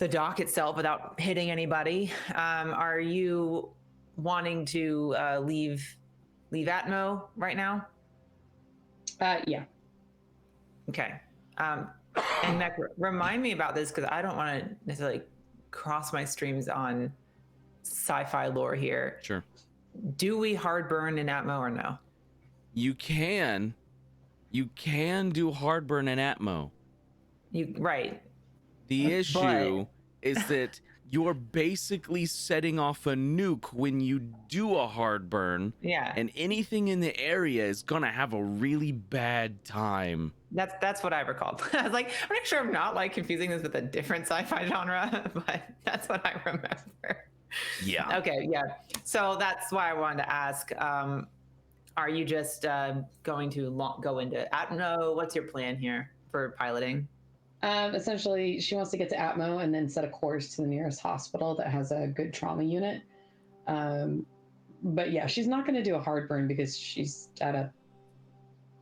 dock itself without hitting anybody. Are you wanting to leave Atmo right now? Yeah. Okay. And Mech, remind me about this because I don't want to necessarily cross my streams on sci-fi lore here. Sure. Do we hard burn in Atmo or no? You can do Hardburn and Atmo. Right. The issue is that you're basically setting off a nuke when you do a hard burn, Yeah, and anything in the area is gonna have a really bad time. that's what I recalled. I was like, I'm not sure I'm not like confusing this with a different sci-fi genre, but that's what I remember. Yeah. Okay, yeah. So that's why I wanted to ask. Are you just going to go into Atmo? What's your plan here for piloting? Essentially, she wants to get to Atmo and then set a course to the nearest hospital that has a good trauma unit. But yeah, she's not going to do a hard burn because she's at a.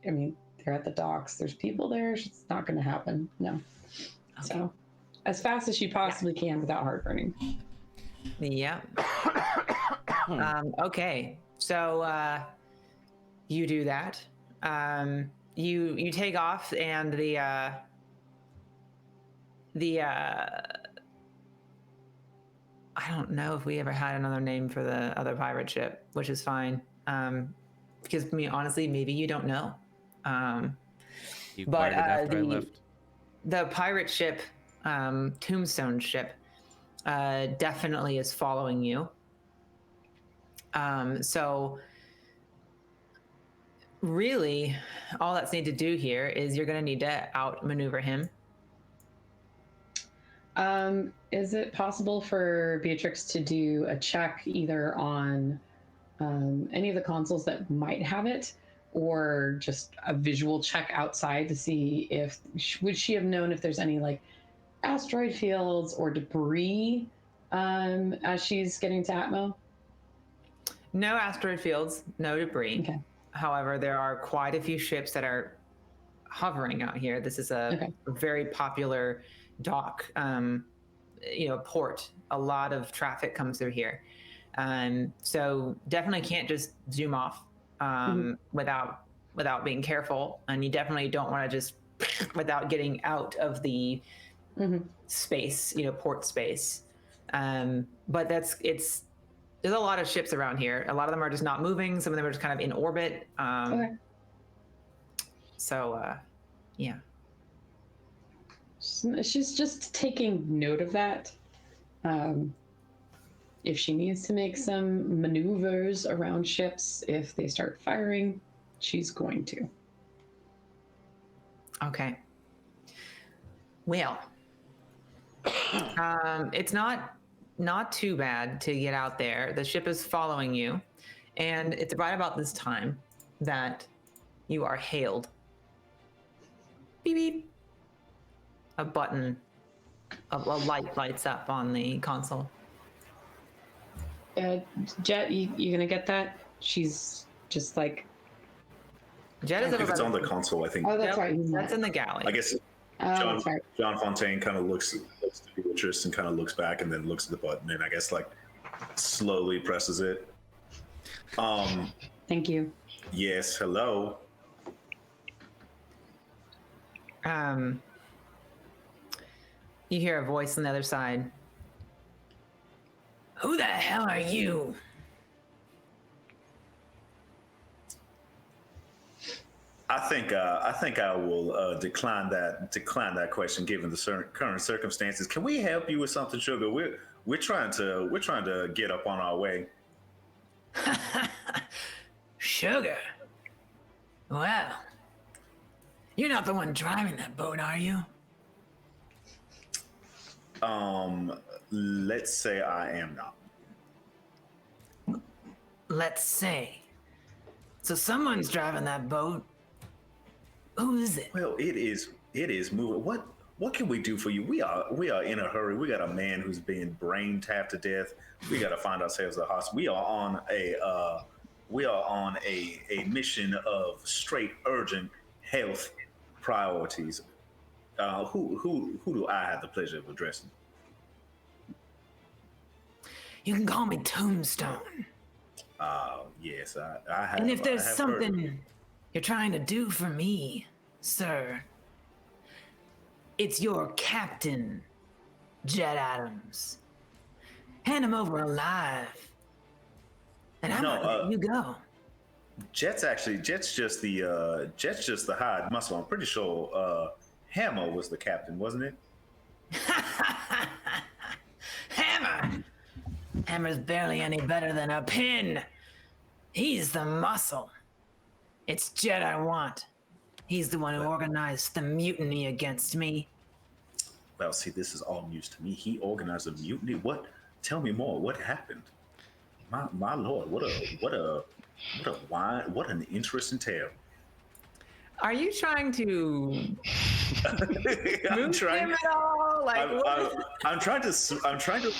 I mean, they're at the docks. There's people there. It's not going to happen. No. Okay. So, as fast as she possibly can without hard burning. Yeah. Okay. So you do that. You take off, and the I don't know if we ever had another name for the other pirate ship, which is fine. Because honestly, maybe you don't know. You But, acquired it after I left. The pirate ship, Tombstone ship, definitely is following you. So really, all that's needed to do here is you're going to need to outmaneuver him. Is it possible for Beatrix to do a check either on any of the consoles that might have it, or just a visual check outside to see if would she have known if there's any like asteroid fields or debris as she's getting to Atmo? No asteroid fields, no debris. Okay. However, there are quite a few ships that are hovering out here. This is a very popular dock, port. A lot of traffic comes through here. So definitely can't just zoom off without being careful. And you definitely don't want to just without getting out of the space, port space. But there's a lot of ships around here. A lot of them are just not moving. Some of them are just kind of in orbit. So, yeah. She's just taking note of that. If she needs to make some maneuvers around ships, if they start firing, she's going to. Okay. Well, it's not too bad to get out there. The ship is following you, and it's right about this time that you are hailed. Beep beep. A button, a light lights up on the console. Jet, you gonna get that? She's just like. Jet is If it's about- on the console, I think. Oh, that's right. That's in the galley. I guess That's right. John Fontaine kind of looks to Beatrice and kind of looks back and then looks at the button and I guess like slowly presses it. Thank you. Yes, hello. You hear a voice on the other side. Who the hell are you? I think I will decline that question given the current circumstances. Can we help you with something, Sugar? We're trying to get up on our way. Sugar? Well, you're not the one driving that boat, are you? Let's say I am not. Let's say. So someone's driving that boat. Who is it? Well, it is moving. What can we do for you? We are in a hurry. We got a man who's being brain tapped to death. We got to find ourselves a hospital. We are on a mission of straight urgent health priorities. Who do I have the pleasure of addressing? You can call me Tombstone. Yes, I have. And if there's I have something you're trying to do for me, sir, it's your captain, Jet Adams. Hand him over alive, and I'm gonna let you go. Jet's just the hired muscle. I'm pretty sure Hammer was the captain, wasn't it? Hammer Hammer's barely any better than a pin. He's the muscle. It's Jet I want. He's the one who organized the mutiny against me. Well, see, this is all news to me. He organized a mutiny. What? Tell me more. What happened? My lord, what an interesting tale. Are you trying to I'm move trying. him at all? Like, I'm trying to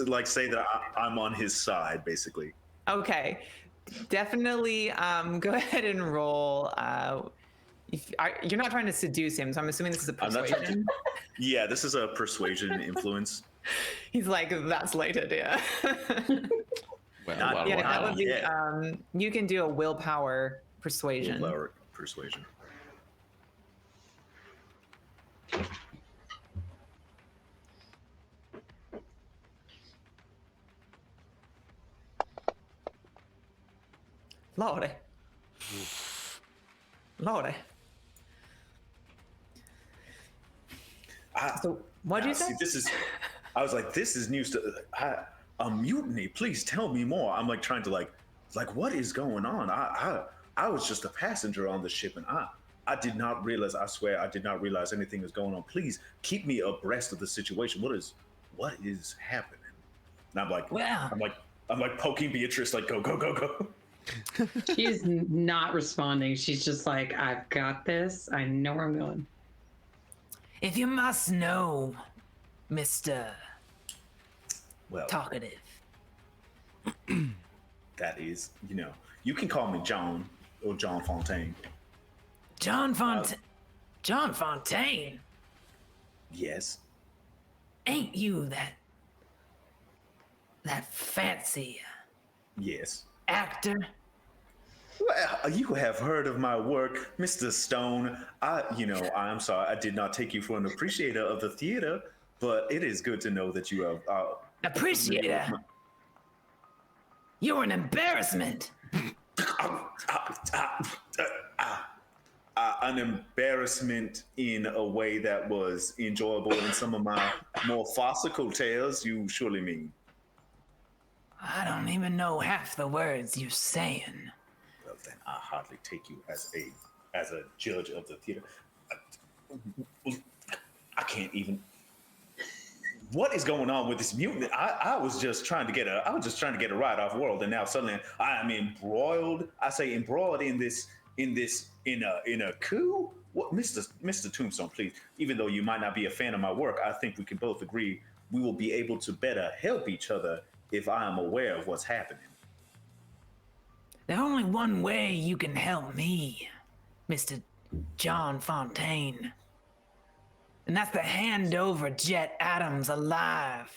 like say that I'm on his side, basically. okay, definitely. Go ahead and roll. You're not trying to seduce him, so I'm assuming this is a I'm not trying to- persuasion. Yeah, this is a persuasion influence. He's like, that's slated, yeah. Well, Not well, Yeah, well. that would be. Yeah. You can do a willpower persuasion. Willpower persuasion. Lordy. Lordy. So what'd you say? See, this is. I was like, this is news to a mutiny. Please tell me more. I'm like trying to like what is going on? I was just a passenger on the ship, and I did not realize. I swear, I did not realize anything was going on. Please keep me abreast of the situation. What is happening? And I'm like, Well. I'm like poking Beatrice, like go. She's not responding. She's just like, I've got this. I know where I'm going. If you must know, Mr. Well, Talkative. that is, you can call me John or John Fontaine. John Fontaine, Yes. ain't you that fancy Yes. actor? Well, you have heard of my work, Mr. Stone. I'm sorry, I did not take you for an appreciator of the theater, but it is good to know that you have. Appreciator? You're an embarrassment. An embarrassment in a way that was enjoyable in some of my more farcical tales, you surely mean. I don't even know half the words you're saying. Well, then I hardly take you as a judge of the theater. I can't even. What is going on with this mutant? I was just trying to get a ride off world, and now suddenly I am embroiled. I say embroiled in a coup. What, Mr. Tombstone, please. Even though you might not be a fan of my work, I think we can both agree we will be able to better help each other if I am aware of what's happening. There's only one way you can help me, Mr. John Fontaine. And that's to hand over Jet Adams alive.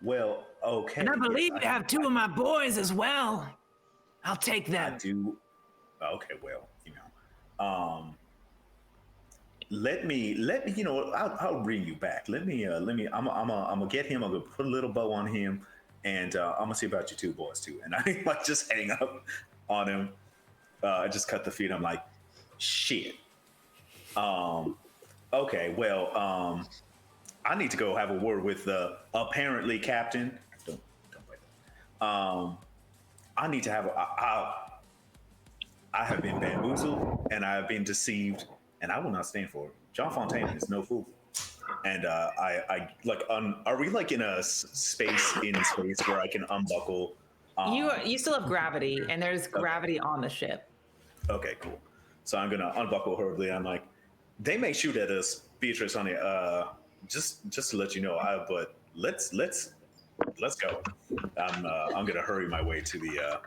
Well, okay. And I believe yes, you have two of my boys as well. I'll take I them. do. Okay, well, let me, I'll bring you back. I'm gonna get him. I'm gonna put a little bow on him, and I'm gonna see about you two boys too. And I like just hang up on him. I just cut the feed. I'm like, shit. Okay, well, I need to go have a word with the apparently captain. Don't play that. I need to have I have been bamboozled and I have been deceived, and I will not stand for it. John Fontaine is no fool. And are we like in a space where I can unbuckle? You still have gravity, and there's gravity on the ship. Okay, cool. So I'm gonna unbuckle hurriedly. I'm like, they may shoot at us, Beatrice, honey. Just to let you know, but let's go. I'm gonna hurry my way to The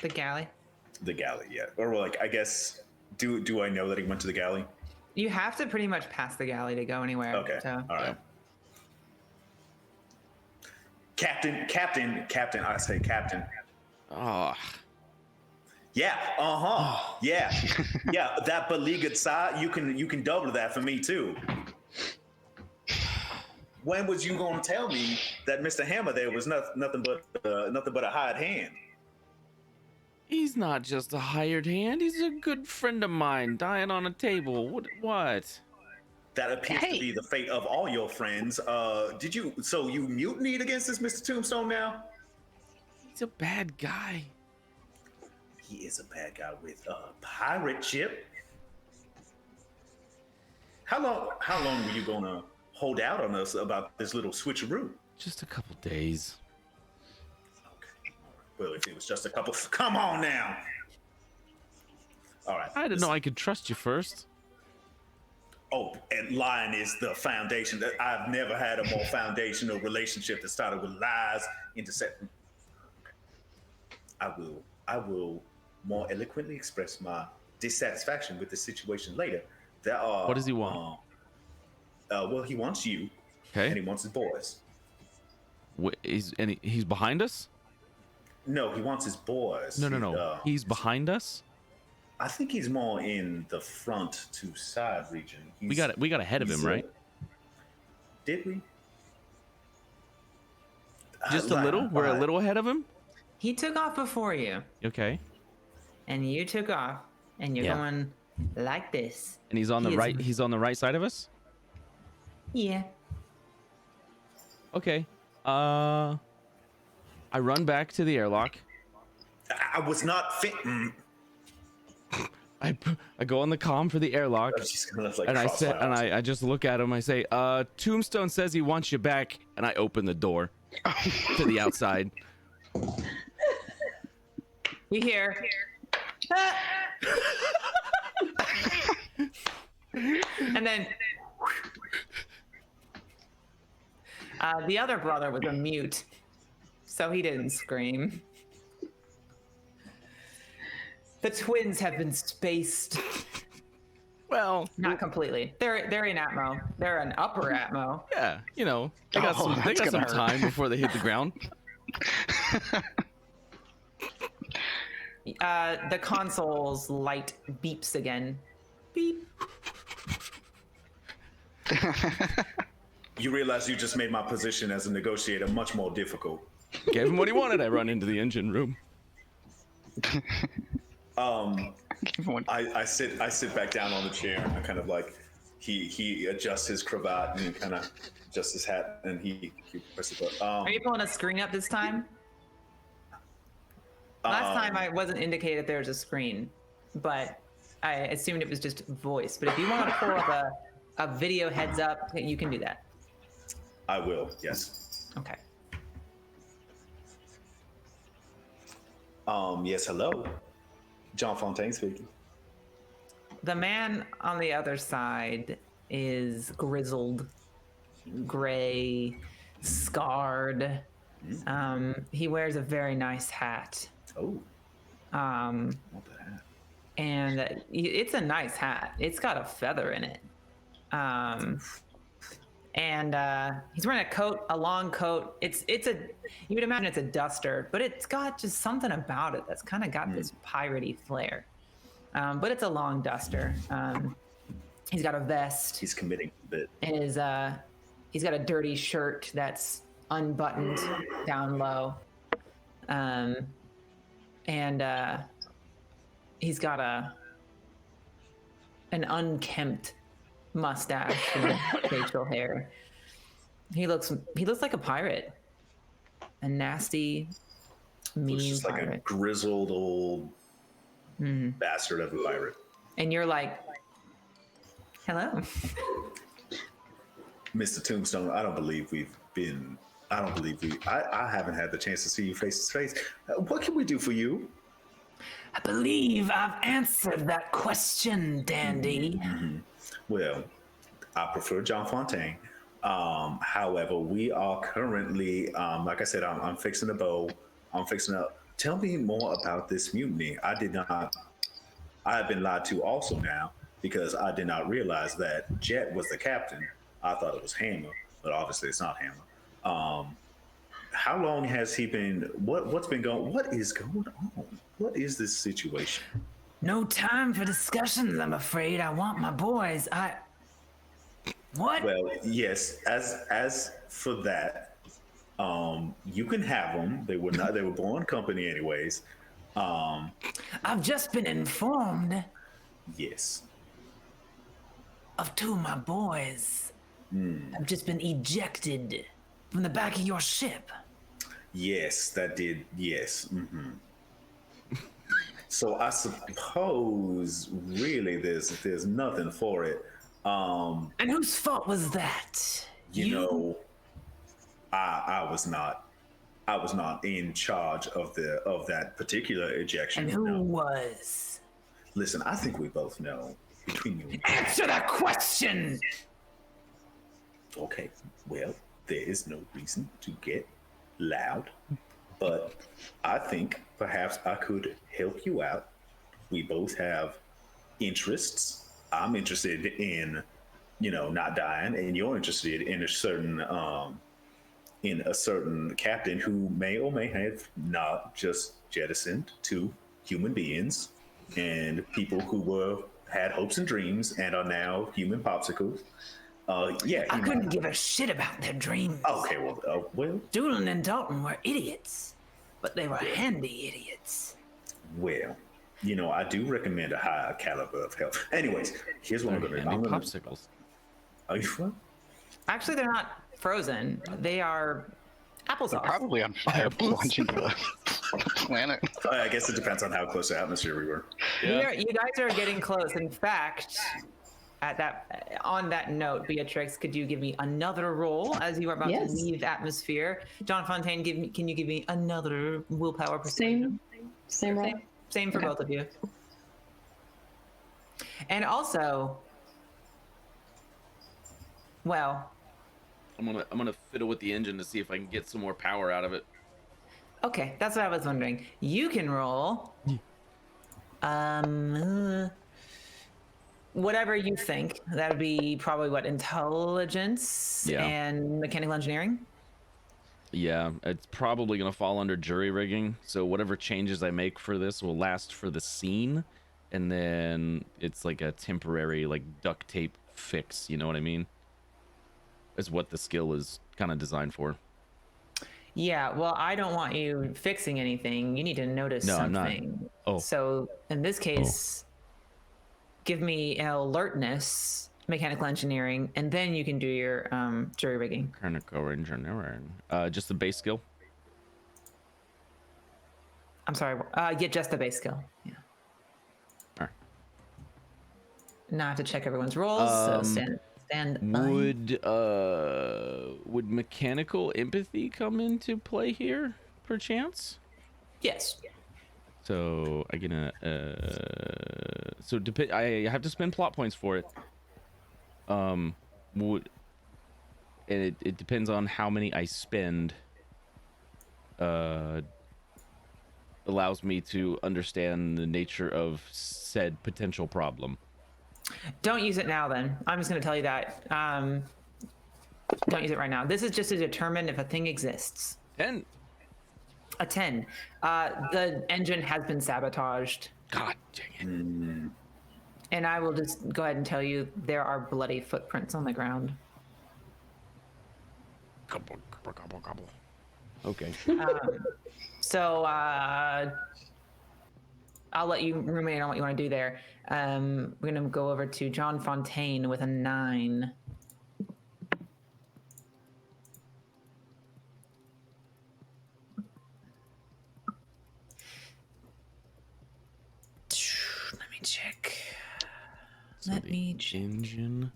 galley. the galley. Yeah, or like I guess do I know that he went to the galley? You have to pretty much pass the galley to go anywhere. Okay, So. all right. Captain. I say captain. Oh, Yeah. Yeah. Yeah. That beleaguered side, you can double that for me too. When was you gonna tell me that Mr. Hammer there was nothing but a hired hand? he's not just a hired hand. He's a good friend of mine, dying on a table. What? That appears Hey. to be the fate of all your friends. So you mutinied against this Mr. Tombstone now? He's a bad guy. He is a bad guy with a pirate ship. How long were you gonna hold out on us about this little switcheroo? Just a couple days. Okay. Well, if it was just a couple, come on now. All right. I didn't know I could trust you first. Oh, and lying is the foundation. I've never had a more foundational relationship that started with lies into set. I will more eloquently express my dissatisfaction with the situation later. There are. What does he want? Well, he wants you, and Okay. he wants his boys. He's behind us? No, he wants his boys. No. He's behind us? I think he's more in the front to side region. We got ahead of him, right? Did we? Just a little? We're a little ahead of him? He took off before you, Okay. and you took off, and you're Yeah. going like this. And he's on the He is- right. He's on the right side of us? Yeah. Okay. I run back to the airlock. I was not fit. I go on the comm for the airlock. I was just gonna like And I cross said, my and arms. I just look at him. I say, Tombstone says he wants you back, and I open the door to the outside. You hear? "Ah!" And then the other brother was a mute, so he didn't scream. The twins have been spaced. Well, Not completely. They're in Atmo. They're an upper Atmo. yeah, they got Oh, some. They that's got some gonna hurt. time before they hit the ground. The console's light beeps again. Beep. You realize you just made my position as a negotiator much more difficult. Gave him what he wanted. I run into the engine room. I sit back down on the chair. I kind of like he adjusts his cravat and he kind of adjusts his hat and he presses the button. Are you pulling a screen up this time? Last time I wasn't indicated there's a screen, but I assumed it was just voice. But if you want to pull up a video heads up, you can do that. I will. Yes. Okay. Yes. Hello. John Fontaine speaking. The man on the other side is grizzled, gray, scarred. He wears a very nice hat. Oh, Um, what the hat? and it's a nice hat. It's got a feather in it. And he's wearing a coat, a long coat. It's a, you would imagine it's a duster, but it's got just something about it that's kind of got this piratey flair. But it's a long duster. He's got a vest, He's committing a bit. and he's got a dirty shirt that's unbuttoned down low. And he's got an unkempt mustache and facial hair. He looks like a pirate, a nasty, mean Looks just like a pirate. grizzled old bastard of a pirate. And you're like, hello. Mr. Tombstone, I don't believe we. I haven't had the chance to see you face to face. What can we do for you? I believe I've answered that question, Dandy. Well, I prefer John Fontaine. However, we are currently, like I said, I'm fixing a bow. I'm fixing up. Tell me more about this mutiny. I have been lied to also now because I did not realize that Jet was the captain. I thought it was Hammer, but obviously it's not Hammer. How long has he been? What is going on? What is this situation? No time for discussions, I'm afraid. I want my boys. What? Well, yes. As for that, you can have them. They were not. They were born company, anyways. I've just been informed. Yes. of two of my boys have just been ejected from the back of your ship. Yes, that did. Yes. So I suppose really there's nothing for it. And whose fault was that? You know, I was not in charge of that particular ejection. And who no. was? Listen, I think we both know between you and me. Answer that question! Okay, well, there is no reason to get loud, but I think perhaps I could help you out. We both have interests. I'm interested in, not dying, and you're interested in a certain captain who may or may have not just jettisoned two human beings and people who had hopes and dreams and are now human popsicles. I couldn't give a shit about their dreams. Okay, well, Doolin and Dalton were idiots, but they were handy idiots. Well, I do recommend a higher caliber of help. Anyways, here's what I'm going to do. Handy popsicles. Are you sure? Actually, they're not frozen. They are applesauce. Probably on fire, plunging to the planet. I guess it depends on how close to atmosphere we were. You guys are getting close. In fact, on that note, Beatrix, could you give me another roll as you are about to leave atmosphere? John Fontaine, can you give me another willpower perception? Same roll. Same for both of you. And also, well, I'm gonna fiddle with the engine to see if I can get some more power out of it. okay, that's what I was wondering. You can roll. Whatever you think. That would be probably what, intelligence and mechanical engineering? Yeah, it's probably gonna fall under jury rigging. So whatever changes I make for this will last for the scene, and then it's like a temporary like duct tape fix. You know what I mean? Is what the skill is kind of designed for. Yeah, well, I don't want you fixing anything. You need to notice I'm something. not. Oh. So in this case, give me an alertness, mechanical engineering, and then you can do your jury rigging. Mechanical engineering. Just the base skill. I'm sorry. Yeah, just the base skill. Yeah. All right. Now I have to check everyone's rolls. So stand by. Would mechanical empathy come into play here, perchance? Yes. So I gonna I have to spend plot points for it. It depends on how many I spend. Allows me to understand the nature of said potential problem. Don't use it now then. I'm just going to tell you that. Don't use it right now. This is just to determine if a thing exists. 10. A 10. The engine has been sabotaged. God dang it. And I will just go ahead and tell you there are bloody footprints on the ground. Gobble, gobble, gobble, gobble. Okay. So I'll let you ruminate on what you want to do there. We're going to go over to John Fontaine with a 9. Let me check. So Let the me check. engine.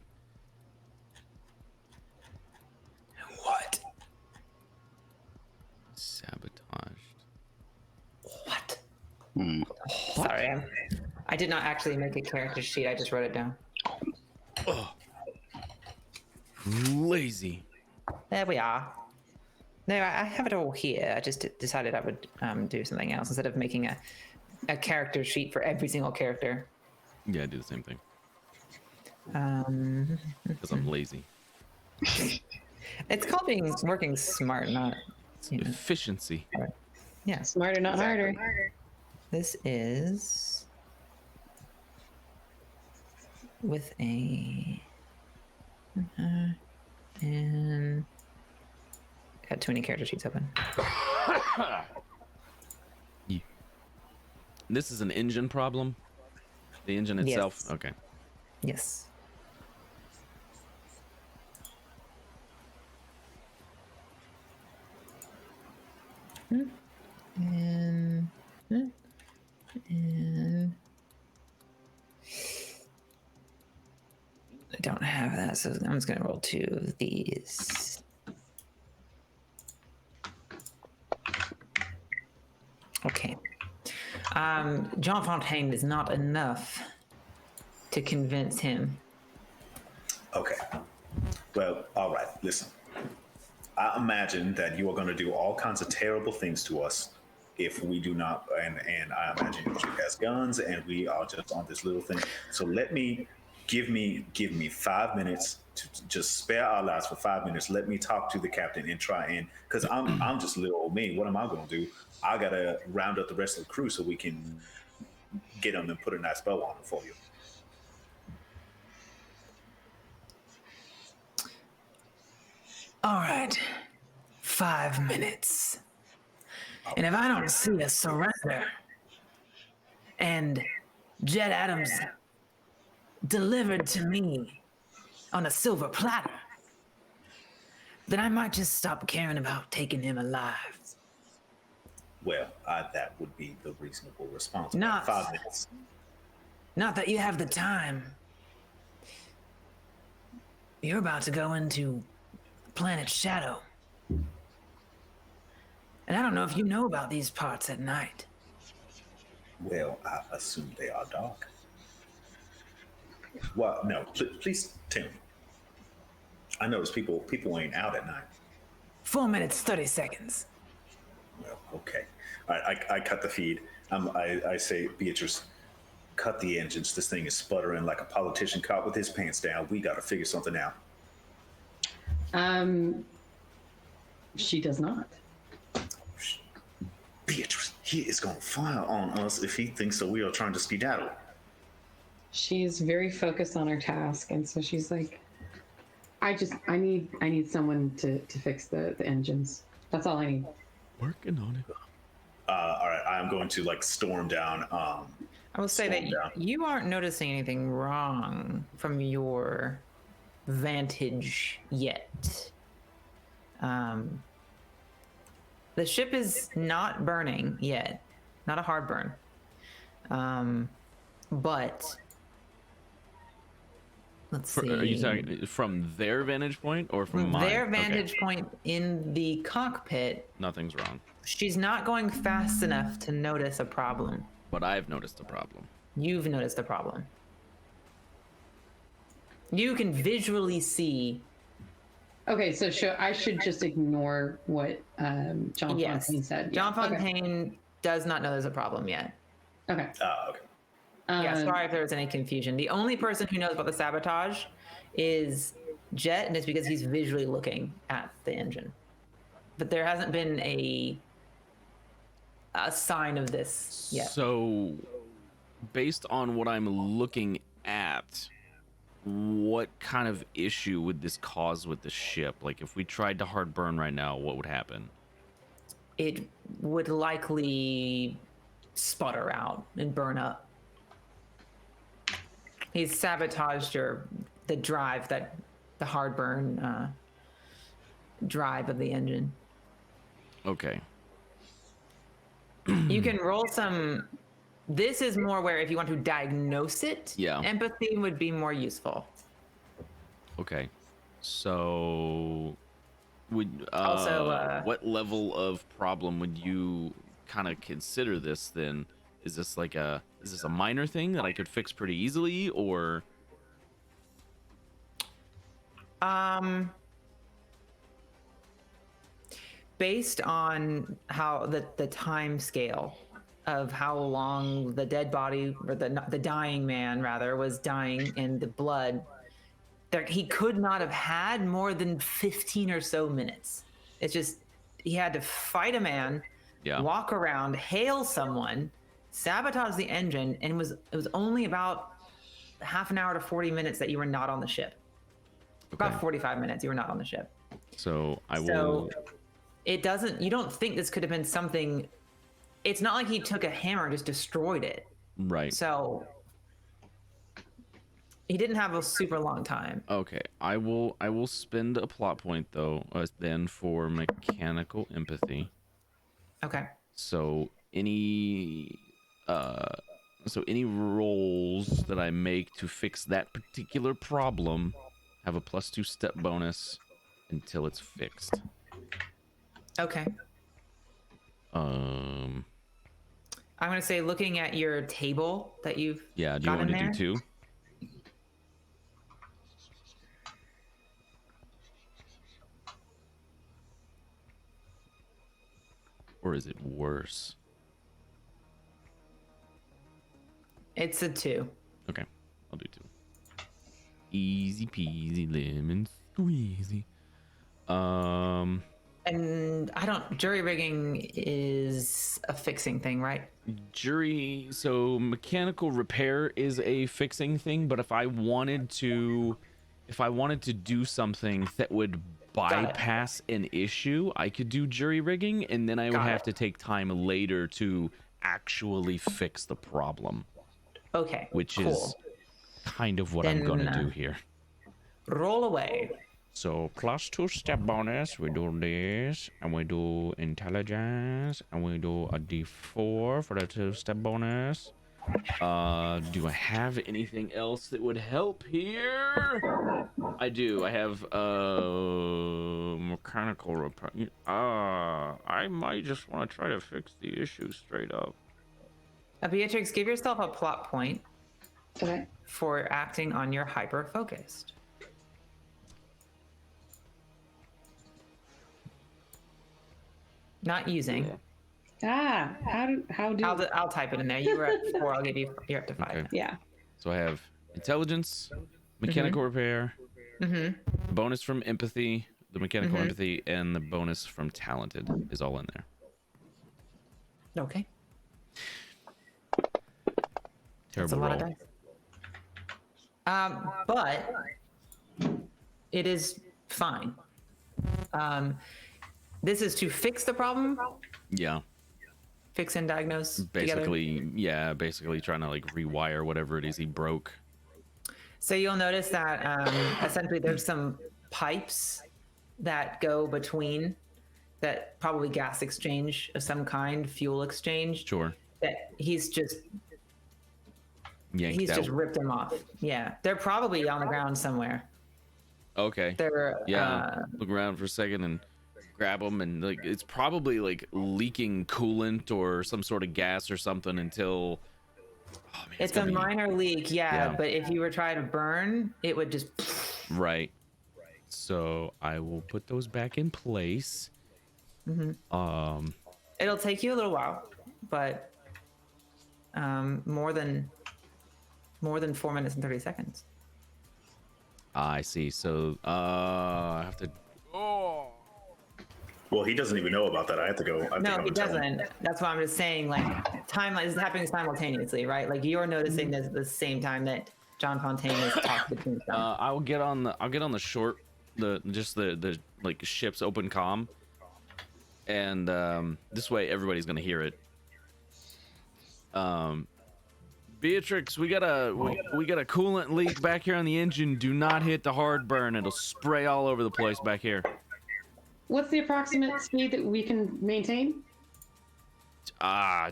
What? Sabotaged. What? Sorry, I did not actually make a character sheet. I just wrote it down. Lazy. There we are. No, I have it all here. I just decided I would do something else instead of making a character sheet for every single character. Yeah, I do the same thing. Um, Because I'm lazy. it's called working smart, not Efficiency. yeah. Smarter, not harder. This is with a and got too many character sheets open. This is an engine problem. The engine itself. Yes. Okay. Yes. And I don't have that, so I'm just gonna roll 2 of these. Okay. John Fontaine is not enough to convince him. Okay. Well, all right. Listen, I imagine that you are going to do all kinds of terrible things to us if we do not. And I imagine you has guns, and we are just on this little thing. So give me 5 minutes to just spare our lives for 5 minutes. Let me talk to the captain and try and because I'm just little old me. What am I going to do? I gotta round up the rest of the crew so we can get them and put a nice bow on them for you. All right. 5 minutes. And if I don't see a surrender and Jed Adams delivered to me on a silver platter, then I might just stop caring about taking him alive. Well, that would be the reasonable response. Not 5 minutes. Not that you have the time. You're about to go into Planet Shadow. And I don't know if you know about these parts at night. Well, I assume they are dark. Well, no, please tell me. I notice people ain't out at night. 4 minutes, 30 seconds. Well, okay. I cut the feed. I say, Beatrice, cut the engines. This thing is sputtering like a politician caught with his pants down. We got to figure something out. She does not. Beatrice, he is going to fire on us if he thinks that we are trying to skedaddle. She's very focused on her task, and so she's like, I need someone to fix the engines. That's all I need. Working on it. All right, I'm going to storm down. I will say that you aren't noticing anything wrong from your vantage yet. The ship is not burning yet, not a hard burn. But let's see. Are you talking from their vantage point or from mine? Their vantage point in the cockpit? Nothing's wrong. She's not going fast enough to notice a problem. But I've noticed a problem. You've noticed a problem. You can visually see. Okay, so I should just ignore what John Fontaine said. John Fontaine does not know there's a problem yet. Okay. Okay. Yeah, sorry if there was any confusion. The only person who knows about the sabotage is Jet, and it's because he's visually looking at the engine. But there hasn't been a sign of this yet. So, based on what I'm looking at, what kind of issue would this cause with the ship? Like, if we tried to hard burn right now, what would happen? It would likely sputter out and burn up. He's sabotaged the drive, the hard burn drive of the engine. Okay. You can roll some. This is more where if you want to diagnose it, Yeah. empathy would be more useful. Okay. So, would Also, what level of problem would you kind of consider this then? Is this a minor thing that I could fix pretty easily, or? Based on how the time scale of how long the dead body or the dying man rather was dying in the blood, he could not have had more than 15 or so minutes. It's just he had to fight a man, walk around, hail someone, sabotage the engine, and it was only about half an hour to 40 minutes that you were not on the ship. Okay. About 45 minutes you were not on the ship. So So it doesn't, you don't think this could have been something, it's not like he took a hammer and just destroyed it. Right. So he didn't have a super long time. Okay, I will spend a plot point though then for mechanical empathy. Okay. So any rolls that I make to fix that particular problem have a +2 step bonus until it's fixed. Okay. Um I'm gonna say, looking at your table that you've yeah, do you got want in me to there. do 2? Or is it worse? It's a 2. Okay, I'll do 2. Easy peasy lemon squeezy. And I don't. Jury rigging is a fixing thing, right? So mechanical repair is a fixing thing, but if I wanted to do something that would bypass an issue, I could do jury rigging, and then I would Got have it. to take time later to actually fix the problem, Okay. which cool. is kind of what I'm Then, gonna do here. Roll away. So +2 step bonus, we do this, and we do intelligence, and we do a D4 for the 2 step bonus. Do I have anything else that would help here? I do. I have mechanical repair. I might just want to try to fix the issue straight up. Beatrix, give yourself a plot point Okay. for acting on your hyper focused. Not using. How do I'll type it in there. You were at 4. I'll give you're up to 5. Okay. yeah. So I have intelligence, mechanical repair, bonus from empathy, the mechanical empathy, and the bonus from talented is all in there. Okay. Terrible That's a lot roll. of dice. But it is fine. This is to fix the problem, Yeah. fix and diagnose together. Basically trying to like rewire whatever it is he broke. So you'll notice that essentially there's some pipes that go between, that probably gas exchange of some kind, fuel exchange, Sure. that he's just Yanked out. just ripped them off. Yeah, they're probably on the ground somewhere. Okay. They're Look around for a second and grab them, and like it's probably like leaking coolant or some sort of gas or something until. Oh, man, it's a minor leak, Yeah. but if you were trying to burn, it would just. Right. So I will put those back in place. It'll take you a little while, but more than 4 minutes and 30 seconds. I see. So I have to. Well, he doesn't even know about that. I have to go. I think No, I'm he gonna tell him. doesn't. That's why I'm just saying, like, timeline is happening simultaneously, right? Like, you're noticing this at the same time that John Fontaine is talking between them. I'll get on the short, the like ship's open comm, and this way everybody's gonna hear it. Beatrix, we got a coolant leak back here on the engine. Do not hit the hard burn; it'll spray all over the place back here. What's the approximate speed that we can maintain?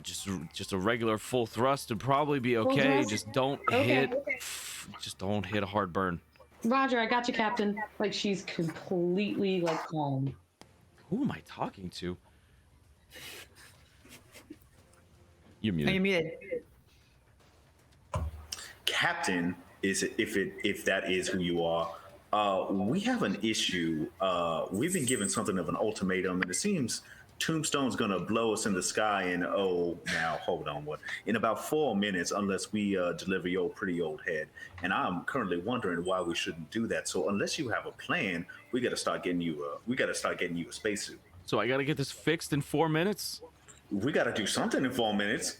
Just a regular full thrust would probably be okay. thrust? Just don't Okay. hit a hard burn. Roger, I got you, Captain. Like, she's completely like calm. Who am I talking to? You're Are muted. you muted? Captain is if that is who you are. We have an issue. We've been given something of an ultimatum, and it seems Tombstone's gonna blow us in the sky. And now hold on, in about 4 minutes, unless we deliver your pretty old head. And I'm currently wondering why we shouldn't do that. So unless you have a plan, we got to start getting you a spacesuit. So I gotta get this fixed in 4 minutes. We got to do something in 4 minutes.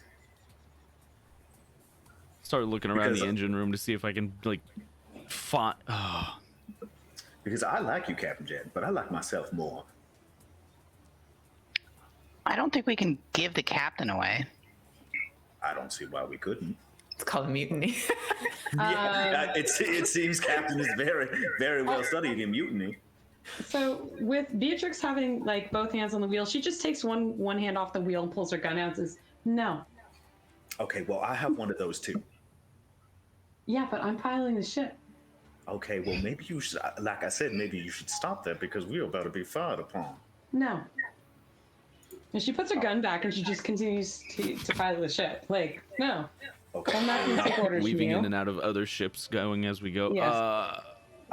Start looking around Because- the engine room to see if I can like find. Because I like you, Captain Jet, but I like myself more. I don't think we can give the captain away. I don't see why we couldn't. It's called a mutiny. Yeah, it seems Captain is very, very well studied in mutiny. So with Beatrix having like both hands on the wheel, she just takes one hand off the wheel and pulls her gun out and says, "No." Okay, well, I have one of those too. Yeah, but I'm piloting the ship. Okay, well, maybe you should, like I said, maybe you should stop that because we're about to be fired upon. No. And she puts her gun back and she just continues to pilot the ship. Like, no. Okay. I'm not going to take orders from Weaving you. in and out of other ships going as we go. Yes.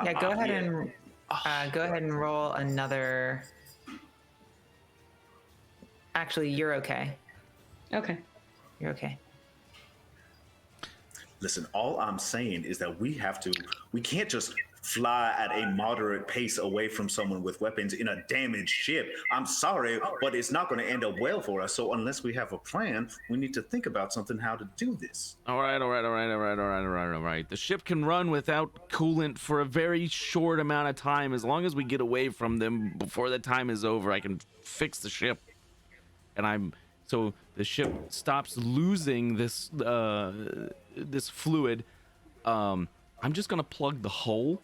Yeah, go ahead and roll another. Actually, you're okay. Okay. You're okay. Listen, all I'm saying is that we can't just fly at a moderate pace away from someone with weapons in a damaged ship. I'm sorry, but it's not going to end up well for us. So unless we have a plan, we need to think about something how to do this. All right. The ship can run without coolant for a very short amount of time. As long as we get away from them before the time is over, I can fix the ship. And so the ship stops losing this this fluid. I'm just gonna plug the hole,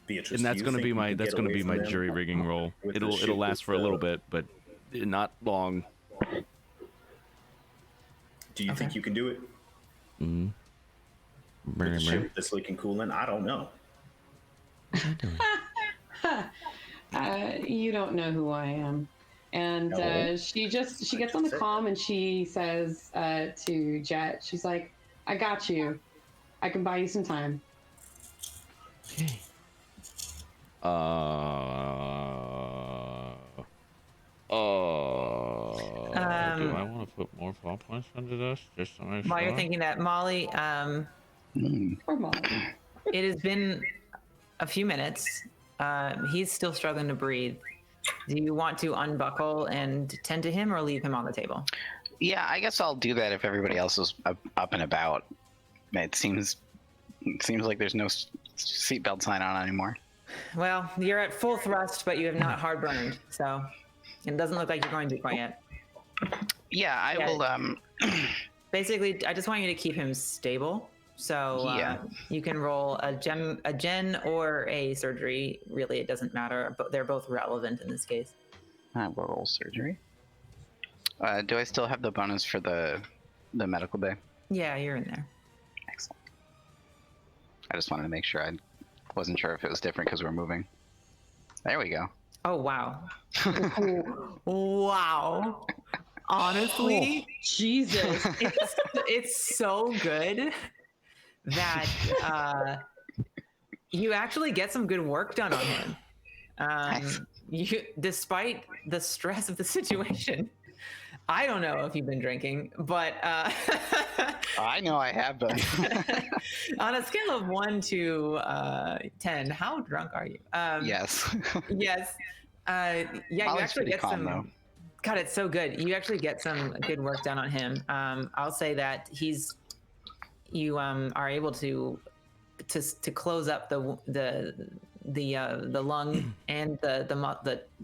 Beatrice, and that's do you gonna think be you my can get away from them jury rigging roll. with the It'll ship last with for a little the- bit, but not long. Do you think you can do it? With the ship that's leaking coolant? I don't know. You don't know who I am. And No. she gets on the comm and she says to Jet, she's like, "I got you. I can buy you some time." Okay. Do I want to put more fall points into this just to make While sure? you're thinking that, Molly, Poor Molly. it has been a few minutes. He's still struggling to breathe. Do you want to unbuckle and tend to him or leave him on the table? Yeah, I guess I'll do that if everybody else is up and about. It seems like there's no seatbelt sign on anymore. Well, you're at full thrust, but you have not hard burned, so it doesn't look like you're going to quite yet. Yeah, I Yeah. will. Basically, I just want you to keep him stable. So Yeah. you can roll a gen or a surgery. Really, it doesn't matter, but they're both relevant in this case. I will roll surgery. Do I still have the bonus for the medical bay? Yeah, you're in there. Excellent. I just wanted to make sure. I wasn't sure if it was different because we're moving. There we go. Oh wow, wow. Honestly, Jesus. it's so good that you actually get some good work done on him. Despite the stress of the situation. I don't know if you've been drinking, but I know I have been. on a scale of 1 to 10, how drunk are you? Yes. Yes. Yeah, you Molly's actually pretty get calm, some. though. God, it's so good. You actually get some good work done on him. I'll say that you are able to close up the lung and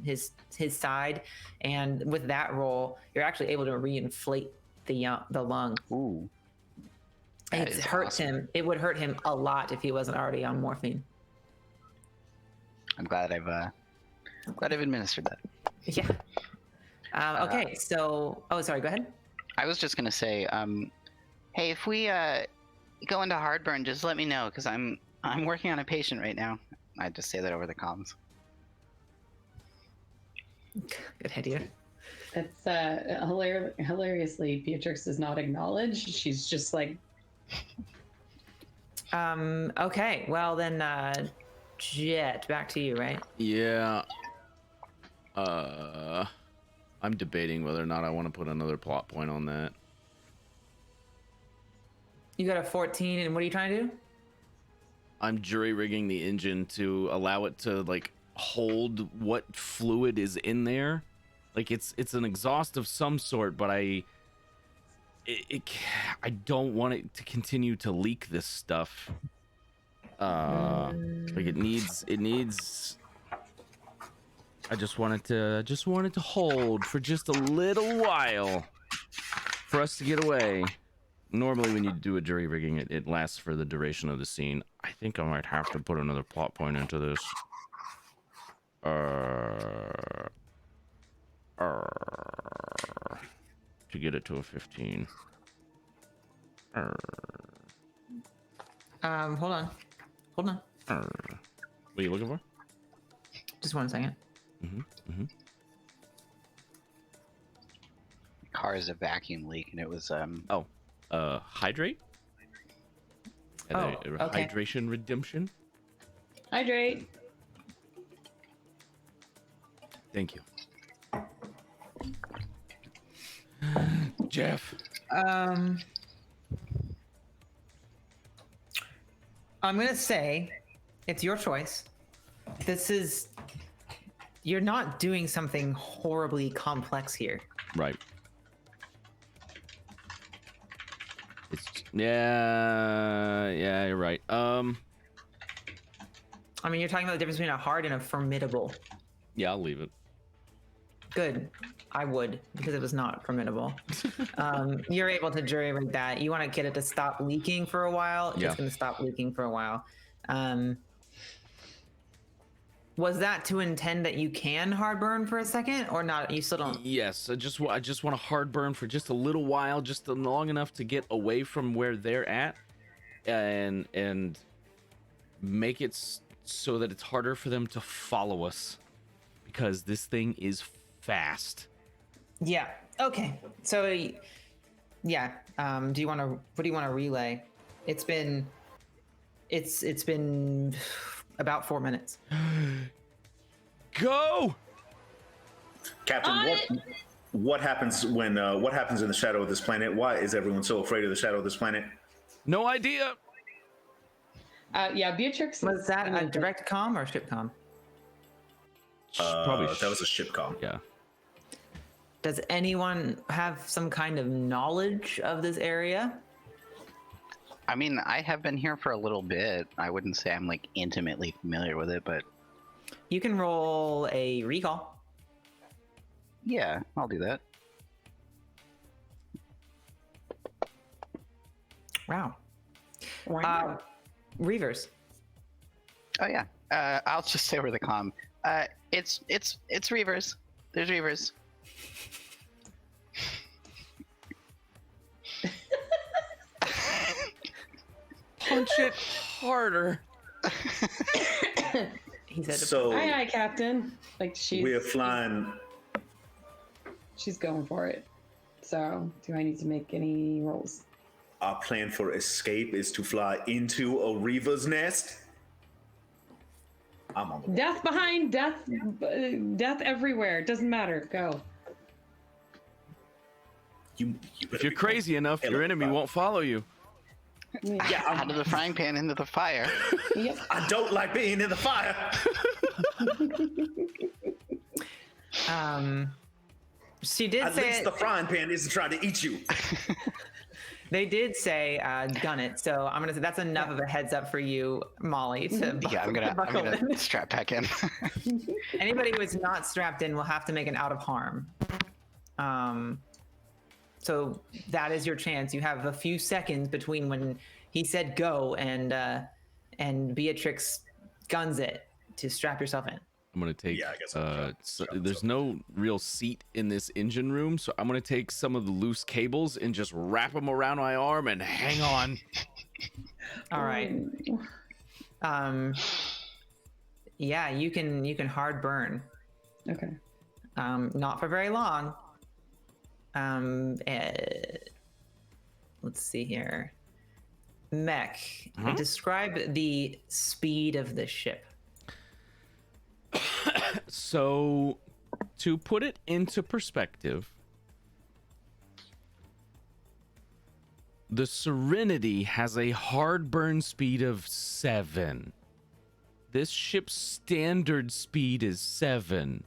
his side, and with that roll, you're actually able to reinflate the lung. Ooh. That It is hurts awesome. him. It would hurt him a lot if he wasn't already on morphine. I'm glad I've administered that. Yeah. Okay. So, sorry. Go ahead. I was just gonna say, hey, if we go into heartburn, just let me know because I'm working on a patient right now. I just say that over the comms. Good idea. It's hilariously, Beatrix does not acknowledge. She's just like, Okay. Well then, Jet, back to you, right? Yeah. I'm debating whether or not I want to put another plot point on that. You got a 14, and what are you trying to do? I'm jury rigging the engine to allow it to like hold what fluid is in there. Like it's an exhaust of some sort, but I don't want it to continue to leak this stuff. Like it needs. I just want it to hold for just a little while for us to get away. Normally when you do a jury rigging, it lasts for the duration of the scene. I think I might have to put another plot point into this. To get it to a 15. Hold on. Hold on. What are you looking for? Just 1 second. Car is a vacuum leak, and it was Hydrate? And Oh, a okay. hydration redemption? Hydrate. Thank you. Jeff. I'm gonna say it's your choice. You're not doing something horribly complex here. Right. Yeah, you're right. I mean, you're talking about the difference between a hard and a formidable. Yeah, I'll leave it. Good. I would, because it was not formidable. You're able to jury rig that. You want to get it to stop leaking for a while. Yeah. It's going to stop leaking for a while. Was that to intend that you can hard burn for a second, or not? You still don't. Yes, I just want to hard burn for just a little while, just long enough to get away from where they're at, and make it so that it's harder for them to follow us, because this thing is fast. Yeah. Okay. So, yeah. What do you want to relay? It's been about 4 minutes. Go! Captain, what happens when what happens in the shadow of this planet? Why is everyone so afraid of the shadow of this planet? No idea. Yeah, Beatrix. Was is that in a the- direct comm or ship comm? Probably That was a ship comm. yeah. Does anyone have some kind of knowledge of this area? I mean, I have been here for a little bit. I wouldn't say I'm like intimately familiar with it, but You can roll a recall. yeah, I'll do that. Wow. Wow. Reavers. Oh yeah, I'll just say over the comm. It's Reavers. There's Reavers. Punch it harder. He said. So Aye, aye, Captain. Like we are flying. she's going for it. So, do I need to make any rolls? Our plan for escape is to fly into a Reaver's nest. I'm on the Death behind, death everywhere. Doesn't matter. Go. You If better you're be crazy enough, your enemy won't follow you. Yeah, Out of the frying pan into the fire. Yep. I don't like being in the fire. She did At say least the frying pan isn't trying to eat you. they did say gun it. So I'm gonna say that's enough of a heads up for you, Molly. To Yeah, I'm buckle in. gonna strap back in. Anybody who is not strapped in will have to make an out of harm. So that is your chance. You have a few seconds between when he said go and Beatrix guns it to strap yourself in. I'm gonna take. Yeah, I guess I'll strap there's no real seat in this engine room, so I'm gonna take some of the loose cables and just wrap them around my arm and hang on. All right. Yeah, you can hard burn. Okay. Not for very long. Let's see here. Mech, describe the speed of the ship. So, to put it into perspective, the Serenity has a hard burn speed of 7. This ship's standard speed is 7.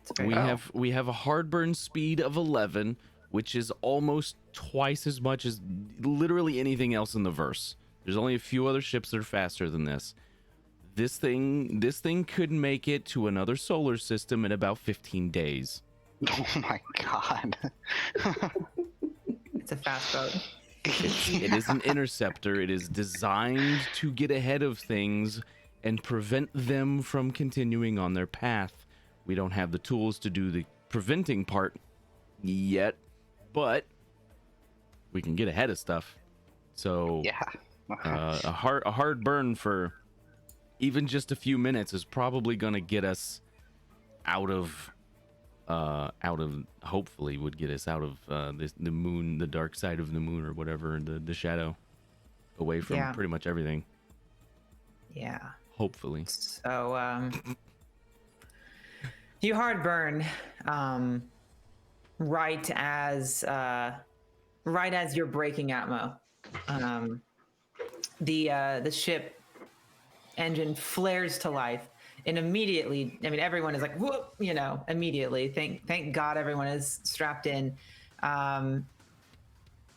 It's very- We have a hard burn speed of 11, which is almost twice as much as literally anything else in the verse. There's only a few other ships that are faster than this. This thing could make it to another solar system in about 15 days. Oh my god. It's a fast boat. It is an interceptor. It is designed to get ahead of things and prevent them from continuing on their path. We don't have the tools to do the preventing part yet, but we can get ahead of stuff. So Yeah. a hard burn for even just a few minutes is probably going to get us out of hopefully would get us out of the moon, the dark side of the moon, or whatever, the shadow, away from Yeah. pretty much everything. Yeah. Hopefully. So you hard burn right as you're breaking Atmo. The ship engine flares to life, and immediately, I mean, everyone is like, whoop, immediately. Thank God everyone is strapped in.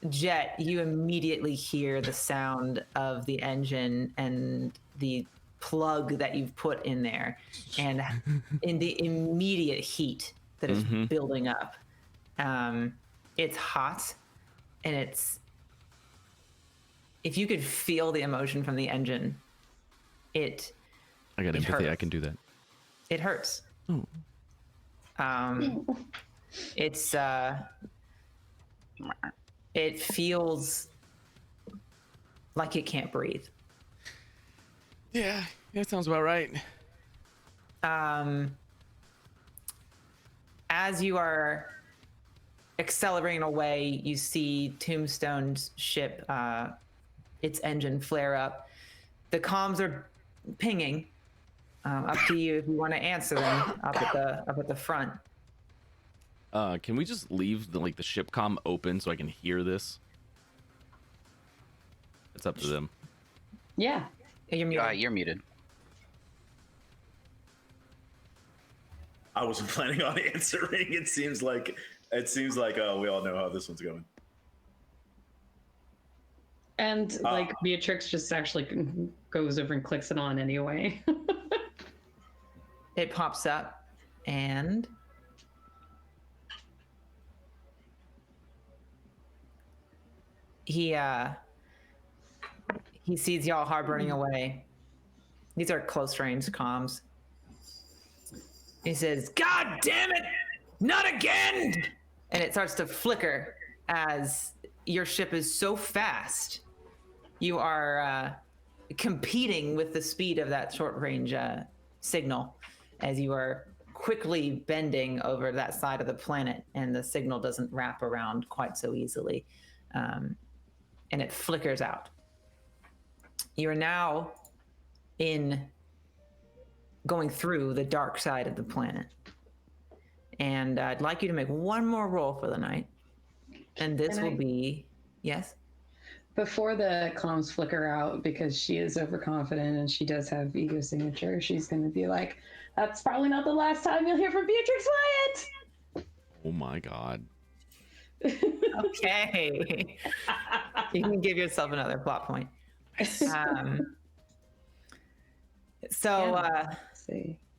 Jet, you immediately hear the sound of the engine and the plug that you've put in there, and in the immediate heat that is building up. It's hot, and if you could feel the emotion from the engine, I got empathy. hurts. I can do that. It hurts. Oh. It's it feels like it can't breathe. Yeah, that sounds about right. As you are accelerating away, you see Tombstone's ship, its engine flare up. The comms are pinging. Up to you if you want to answer them up at the front. Can we just leave the ship comm open so I can hear this? It's up to them. Yeah. You're muted. You're muted. I wasn't planning on answering. It seems like we all know how this one's going. And Beatrix just actually goes over and clicks it on anyway. It pops up, and he sees y'all hard burning away. These are close range comms. He says, "God damn it, not again!" And it starts to flicker as your ship is so fast. You are competing with the speed of that short range signal as you are quickly bending over that side of the planet, and the signal doesn't wrap around quite so easily. And it flickers out. You are now going through the dark side of the planet. And I'd like you to make one more roll for the night. And this will be, yes? Before the comms flicker out, because she is overconfident and she does have ego signature, she's going to be like, "That's probably not the last time you'll hear from Beatrix Wyatt." Oh my god. Okay. You can give yourself another plot point. See.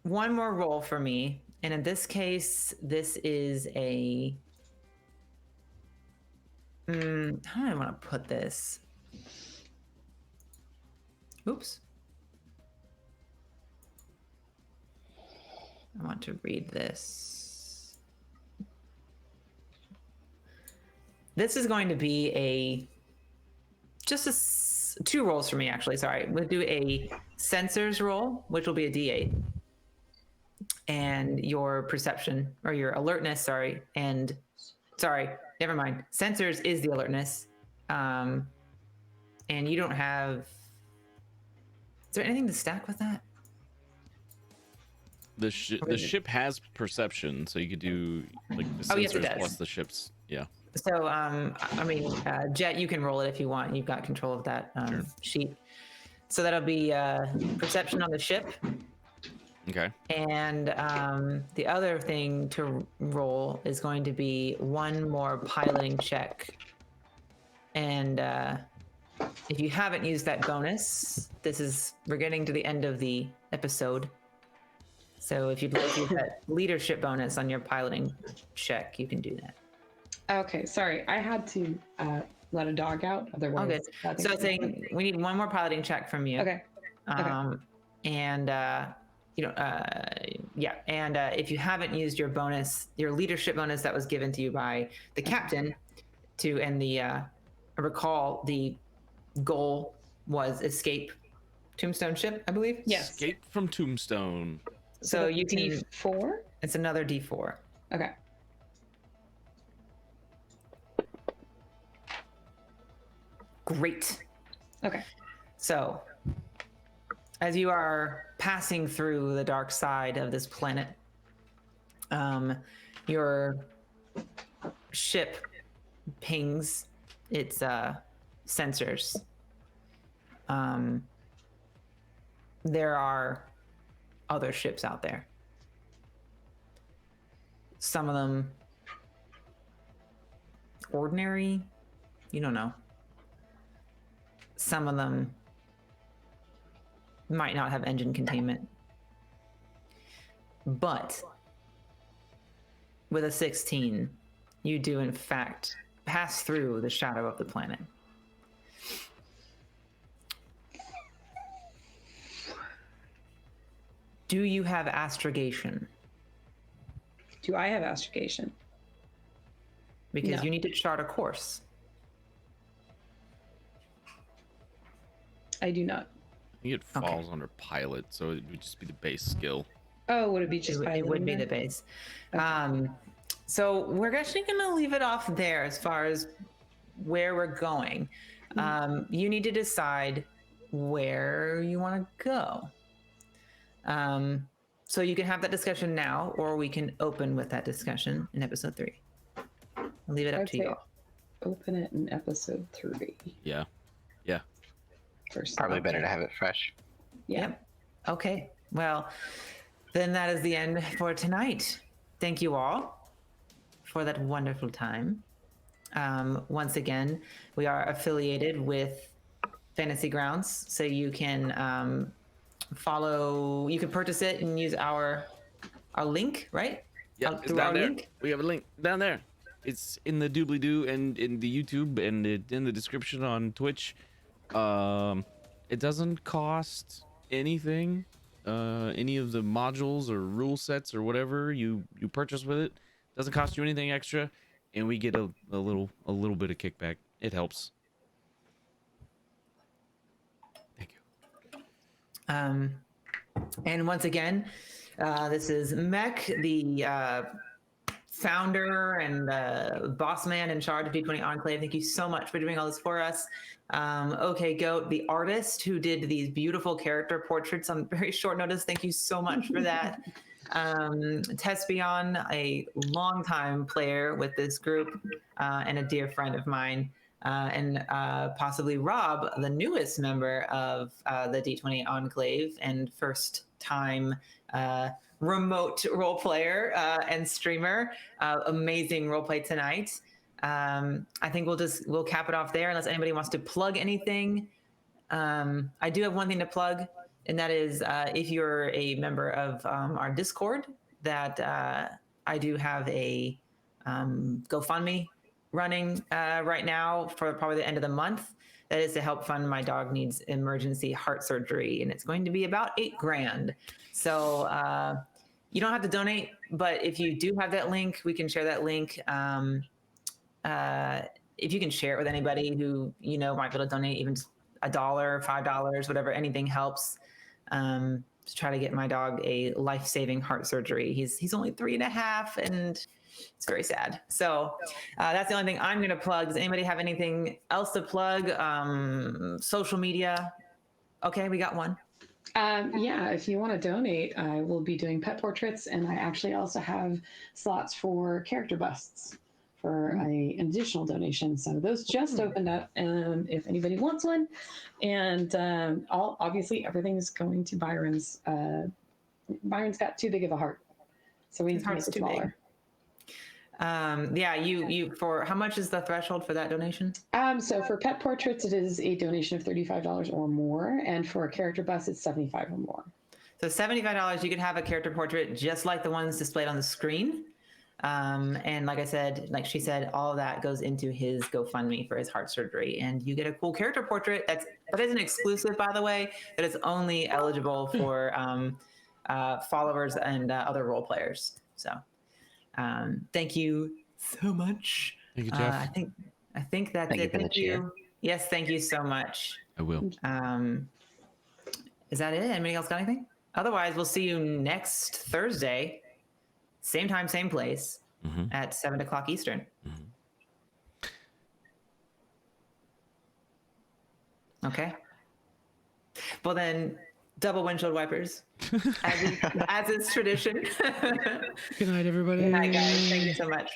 One more roll for me. And in this case, this is a... how do I want to put this? Oops. I want to read this. This is going to be two rolls for me, actually. Sorry. We'll do a sensors roll, which will be a D8. And your perception, or your alertness, never mind. Sensors is the alertness. And you don't have... Is there anything to stack with that? The ship has perception, so you could do the sensors Oh, yes, it does. plus the ship's, yeah. So, Jet, you can roll it if you want. You've got control of that Sure. sheet. So that'll be perception on the ship. Okay. And the other thing to roll is going to be one more piloting check. And if you haven't used that bonus, we're getting to the end of the episode. So if you'd like to use that leadership bonus on your piloting check, you can do that. Okay, sorry. I had to let a dog out. Otherwise, Okay. So I was saying we need one more piloting check from you. Okay. and if you haven't used your bonus, your leadership bonus that was given to you by the captain, recall the goal was escape Tombstone ship, I believe. Yes. Escape from Tombstone. So you can. D4. It's another D4. Okay. Great. Okay. So, as you are passing through the dark side of this planet, your ship pings its sensors. There are other ships out there. Some of them ordinary, you don't know. Some of them might not have engine containment. But with a 16, you do in fact pass through the shadow of the planet. Do you have astrogation? Do I have astrogation? Because No. you need to chart a course. I do not. I think it falls under pilot, so it would just be the base skill. Oh, would it be just It would be the base. So we're actually going to leave it off there as far as where we're going. You need to decide where you want to go. So you can have that discussion now, or we can open with that discussion in episode 3. I'll leave it up to you. Open it in episode 3. Yeah. First. Probably better to have it fresh. Yeah. Yep. Okay. Well, then that is the end for tonight. Thank you all for that wonderful time. Once again, we are affiliated with Fantasy Grounds, so you can you can purchase it and use our link, right? Yeah, it's through down our there. link. We have a link down there. It's in the doobly-doo and in the YouTube and in the description on Twitch. It doesn't cost anything. Any of the modules or rule sets or whatever you purchase with it doesn't cost you anything extra, and we get a little bit of kickback. It helps. Thank you. And once again, this is Mech, the founder and boss man in charge of D20 Enclave. Thank you so much for doing all this for us. OK Goat, the artist who did these beautiful character portraits on very short notice. Thank you so much for that. Tespion, a longtime player with this group and a dear friend of mine. And possibly Rob, the newest member of the D20 Enclave and first time remote role player and streamer. Amazing role play tonight. I think we'll cap it off there unless anybody wants to plug anything. I do have one thing to plug, and that is if you're a member of our Discord, that I do have a GoFundMe running right now for probably the end of the month. That is to help fund my dog needs emergency heart surgery, and it's going to be about $8,000. So you don't have to donate, but if you do have that link, we can share that link. If you can share it with anybody who might be able to donate, even just $1, $5, whatever, anything helps. To try to get my dog a life-saving heart surgery. He's only 3.5, and it's very sad. So that's the only thing I'm going to plug. Does anybody have anything else to plug? Social media? Okay, we got one. Yeah, if you want to donate, I will be doing pet portraits, and I actually also have slots for character busts for an additional donation. So those just opened up, if anybody wants one. And obviously everything's going to Byron's. Byron's got too big of a heart, so we need to make it smaller. Yeah, you for how much is the threshold for that donation? So for pet portraits, it is a donation of $35 or more, and for a character bust, it's $75 or more. So $75, you can have a character portrait just like the ones displayed on the screen. And like I said, like she said, all of that goes into his GoFundMe for his heart surgery, and you get a cool character portrait. That isn't exclusive, by the way. That is only eligible for followers and other role players. So, thank you so much. Thank you, Jeff. I think that's Thank you it. for the Thank cheer. you. Yes, thank you so much. I will. Is that it? Anybody else got anything? Otherwise, we'll see you next Thursday, same time, same place, at 7 o'clock Eastern. Okay. Well then, double windshield wipers, as is tradition. Good night, everybody. Good night, guys. Thank you so much.